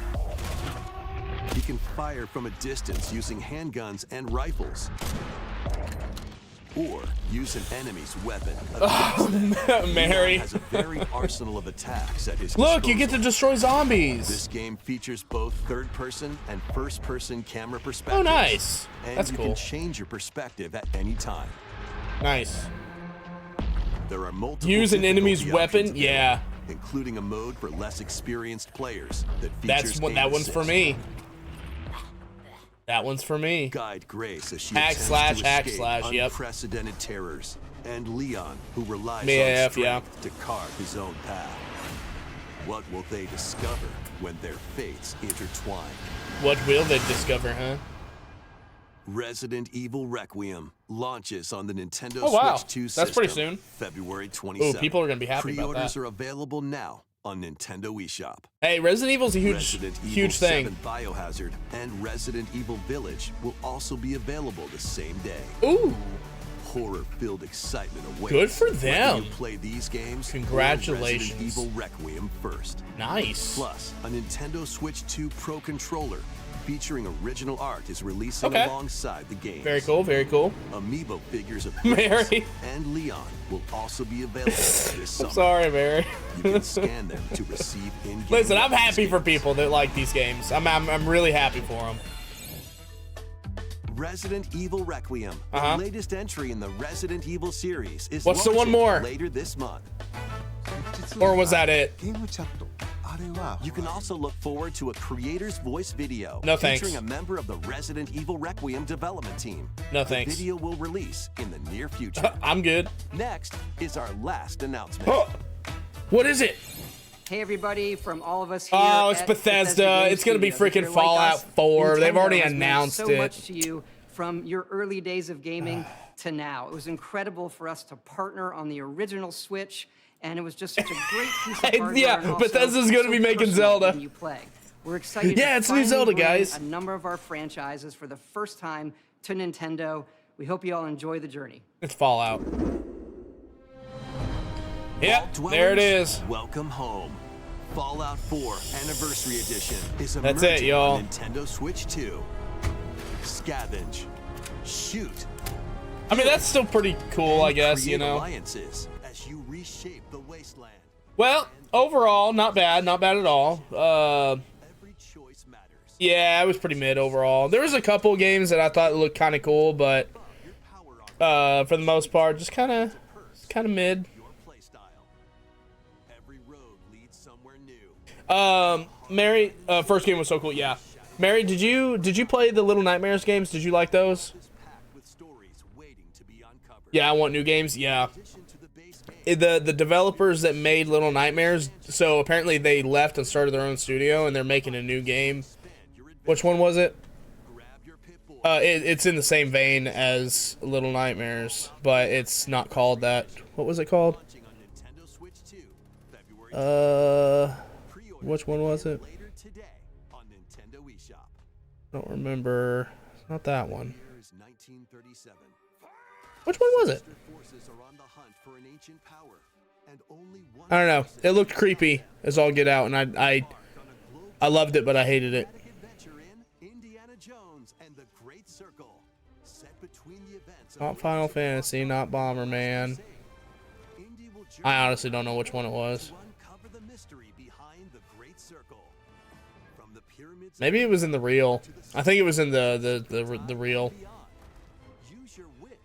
He can fire from a distance using handguns and rifles, or use an enemy's weapon. Mary. Leon has a varied arsenal of attacks at his Look, you get to disposal. destroy zombies. This game features both third-person and first-person camera perspectives. Oh, nice. And That's you cool. can change your perspective at any time. Nice. There are multiple Use an enemy's difficulty weapon? options Yeah. available, including a mode for less experienced players that That's features what aim that one's for assist. me. That one's for me. Guide Grace as she Hack attempts slash, to hack escape slash, yep. unprecedented terrors, and Leon, who relies Yeah, on strength yeah. to carve his own path. What will they discover when their fates intertwine? What will they discover, huh? Resident Evil Requiem launches on the Nintendo Oh, wow. Switch 2 That's system pretty soon. February 27th. Ooh, people are gonna be happy about Pre-orders that. are available now on Nintendo eShop. Hey, Resident Evil's a huge, Resident Evil huge 7 thing. Biohazard and Resident Evil Village will also be available the same day. Ooh. Horror-filled excitement awaits. Good for whether them. You play these games. or Congratulations. Resident Evil Requiem first. Nice. Plus, a Nintendo Switch 2 Pro controller featuring original art is releasing Okay. alongside the game. Very cool, very cool. Amiibo figures of Mary. Grace and Leon will also be available this summer. I'm sorry, Mary. You can scan them to receive in-game Listen, I'm weapons happy for games. people that like these games. I'm really happy for them. Resident Evil Requiem, Uh-huh. the latest entry in the Resident Evil series, is What's the one launching more? later this month. Or was that it? You can also look forward to a creator's voice video No thanks. featuring a member of the Resident Evil Requiem development team. No The thanks. video will release in the near future. I'm good. Next is our last announcement. What is it? Hey everybody, from all of us here. Oh, it's at Bethesda. Game It's gonna be Studios. If freaking you're like Fallout us, 4. They've Nintendo already has meant announced so it. much to you from your early days of gaming to now. It was incredible for us to partner on the original Switch, and it was just such a great piece of hardware. Yeah, and also Bethesda's gonna so be making personal Zelda. when you play. We're excited. Yeah, to it's new finally Zelda, bring guys. A number of our franchises for the first time to Nintendo. We hope you all enjoy the journey. It's Fallout. Yep, Vault there it dwellers, is. Welcome home. Fallout 4 Anniversary Edition is That's it, emerging y'all. on Nintendo Switch 2. Scavenge. Shoot. I mean, that's still pretty cool, I guess, you know. Alliances as you reshape the wasteland. Well, overall, not bad at all. Every choice matters. Yeah, it was pretty mid overall. There was a couple games that I thought looked kind of cool, but for the most part, just kind of mid. Your play style. Every road leads somewhere new. Mary, first game was so cool. Yeah, Mary, did you play the Little Nightmares games? Did you like those? Yeah, I want new games. Yeah. The developers that made Little Nightmares, so apparently they left and started their own studio, and they're making a new game. Which one was it? It's in the same vein as Little Nightmares, but it's not called that. What was it called? Which one was it? I don't remember. It's not that one. Which one was it? I don't know. It looked creepy as all get out, and I loved it, but I hated it. Not Final Fantasy, not Bomberman. I honestly don't know which one it was. Maybe it was in the real. I think it was in the real.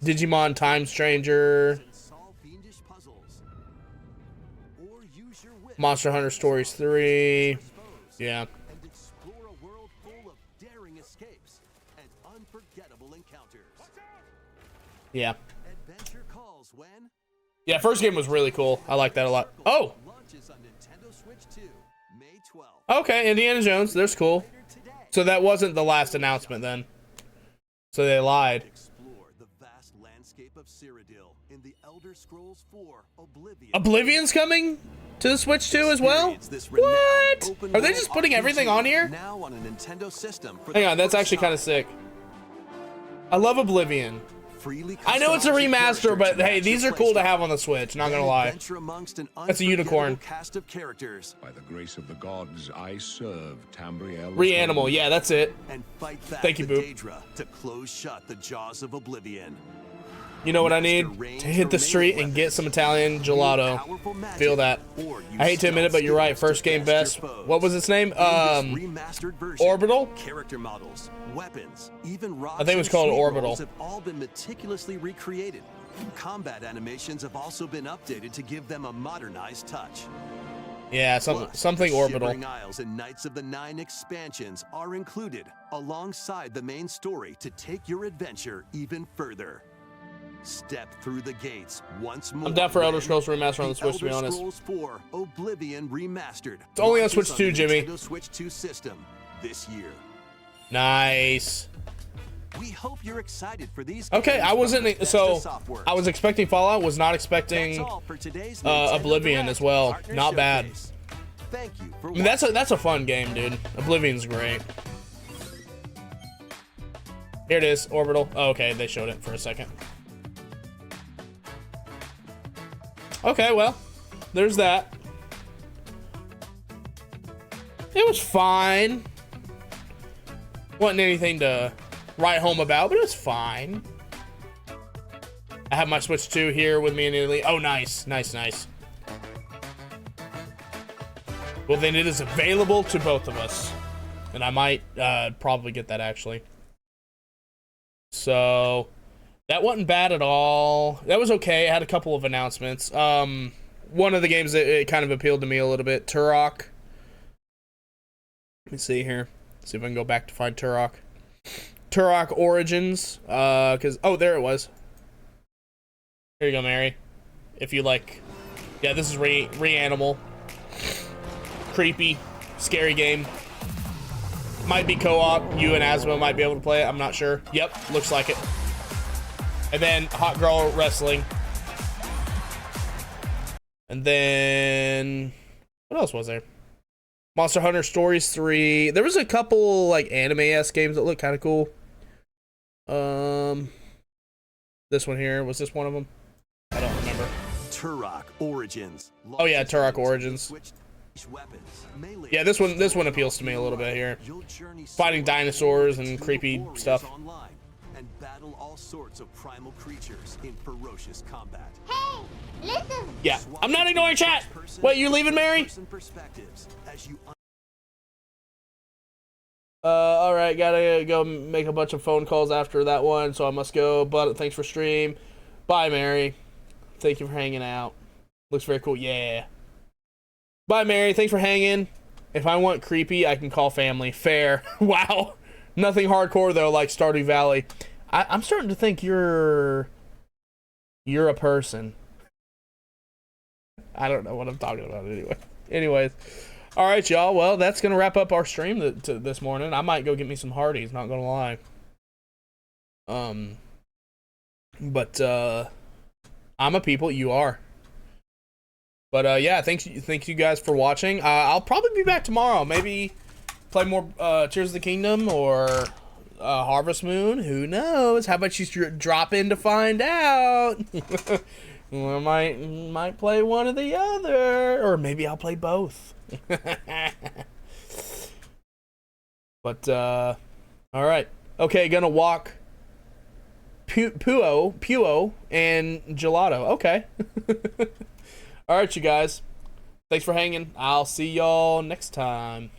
Digimon Time Stranger. Monster Hunter Stories 3. Yeah. Yeah. Yeah, first game was really cool. I like that a lot. Oh! Okay, Indiana Jones. There's cool. So that wasn't the last announcement then. So they lied. Oblivion's coming to the Switch 2 as well? What? Are they just putting everything on here? Hang on, that's actually kind of sick. I love Oblivion. I know it's a remaster, but hey, these are cool to have on the Switch, not gonna lie. That's a unicorn. By the grace of the gods, I serve Tambriel. Reanimal, yeah, that's it. And fight back Thank you, Boop. to close shut the jaws of Oblivion. You know what I need? To hit the street and get some Italian gelato. Feel that. I hate to admit it, but you're right. First game best. What was its name? Orbital? Character models, weapons, even I think it was called Orbital. have all been meticulously recreated. Combat animations have also been updated to give them a modernized touch. Yeah, something Orbital. Shivering Isles and Knights of the Nine expansions are included alongside the main story to take your adventure even further. Step through the gates once more. I'm down for Elder Scrolls Remastered on the Switch, to be honest. Elder Scrolls 4 Oblivion Remastered. It's only on Switch 2, Jimmy. Nintendo Switch 2 system this year. Nice. We hope you're excited for these. Okay, I wasn't so. I was expecting Fallout. Was not expecting Oblivion as well. Not bad. Thank you for I mean, that's a fun game, dude. Oblivion's great. Here it is, Orbital. Oh, okay, they showed it for a second. Okay, well, there's that. It was fine. Wasn't anything to write home about, but it was fine. I have my Switch 2 here with me in Italy. Oh, nice, nice, nice. Well, then it is available to both of us. And I might probably get that, actually. So, that wasn't bad at all. That was okay. I had a couple of announcements. One of the games that it kind of appealed to me a little bit, Turok. Let me see here. See if I can go back to find Turok. Turok Origins. Oh, there it was. Here you go, Mary. If you like. Yeah, this is Reanimal. Creepy, scary game. Might be co-op. You and Asma might be able to play it. I'm not sure. Yep, looks like it. And then Hot Girl Wrestling. And then what else was there? Monster Hunter Stories 3. There was a couple like anime-esque games that looked kind of cool. This one here, was this one of them? I don't remember. Turok Origins. Oh yeah, Turok Origins. weapons, melee Yeah, this one appeals to me a little bit here. Fighting dinosaurs and creepy stuff. online and battle all sorts of primal creatures in ferocious combat. Hey, listen. Yeah, I'm not ignoring chat. Wait, you leaving, Mary? Perspectives as you All right, gotta go make a bunch of phone calls after that one, so I must go. But thanks for stream. Bye, Mary. Thank you for hanging out. Looks very cool. Yeah. Bye, Mary. Thanks for hanging. If I want creepy, I can call family. Fair. Wow. Nothing hardcore though, like Stardew Valley. I'm starting to think you're a person. I don't know what I'm talking about anyway. Anyways. All right, y'all. Well, that's going to wrap up our stream this morning. I might go get me some Hardee's, not going to lie. But I'm a people, you are. But yeah, thank you guys for watching. I'll probably be back tomorrow. Maybe play more Tears of the Kingdom or Harvest Moon. Who knows? How about you drop in to find out? I might play one or the other, or maybe I'll play both. But all right, okay, gonna walk Puo and Gelato. Okay. All right, you guys, thanks for hanging. I'll see y'all next time.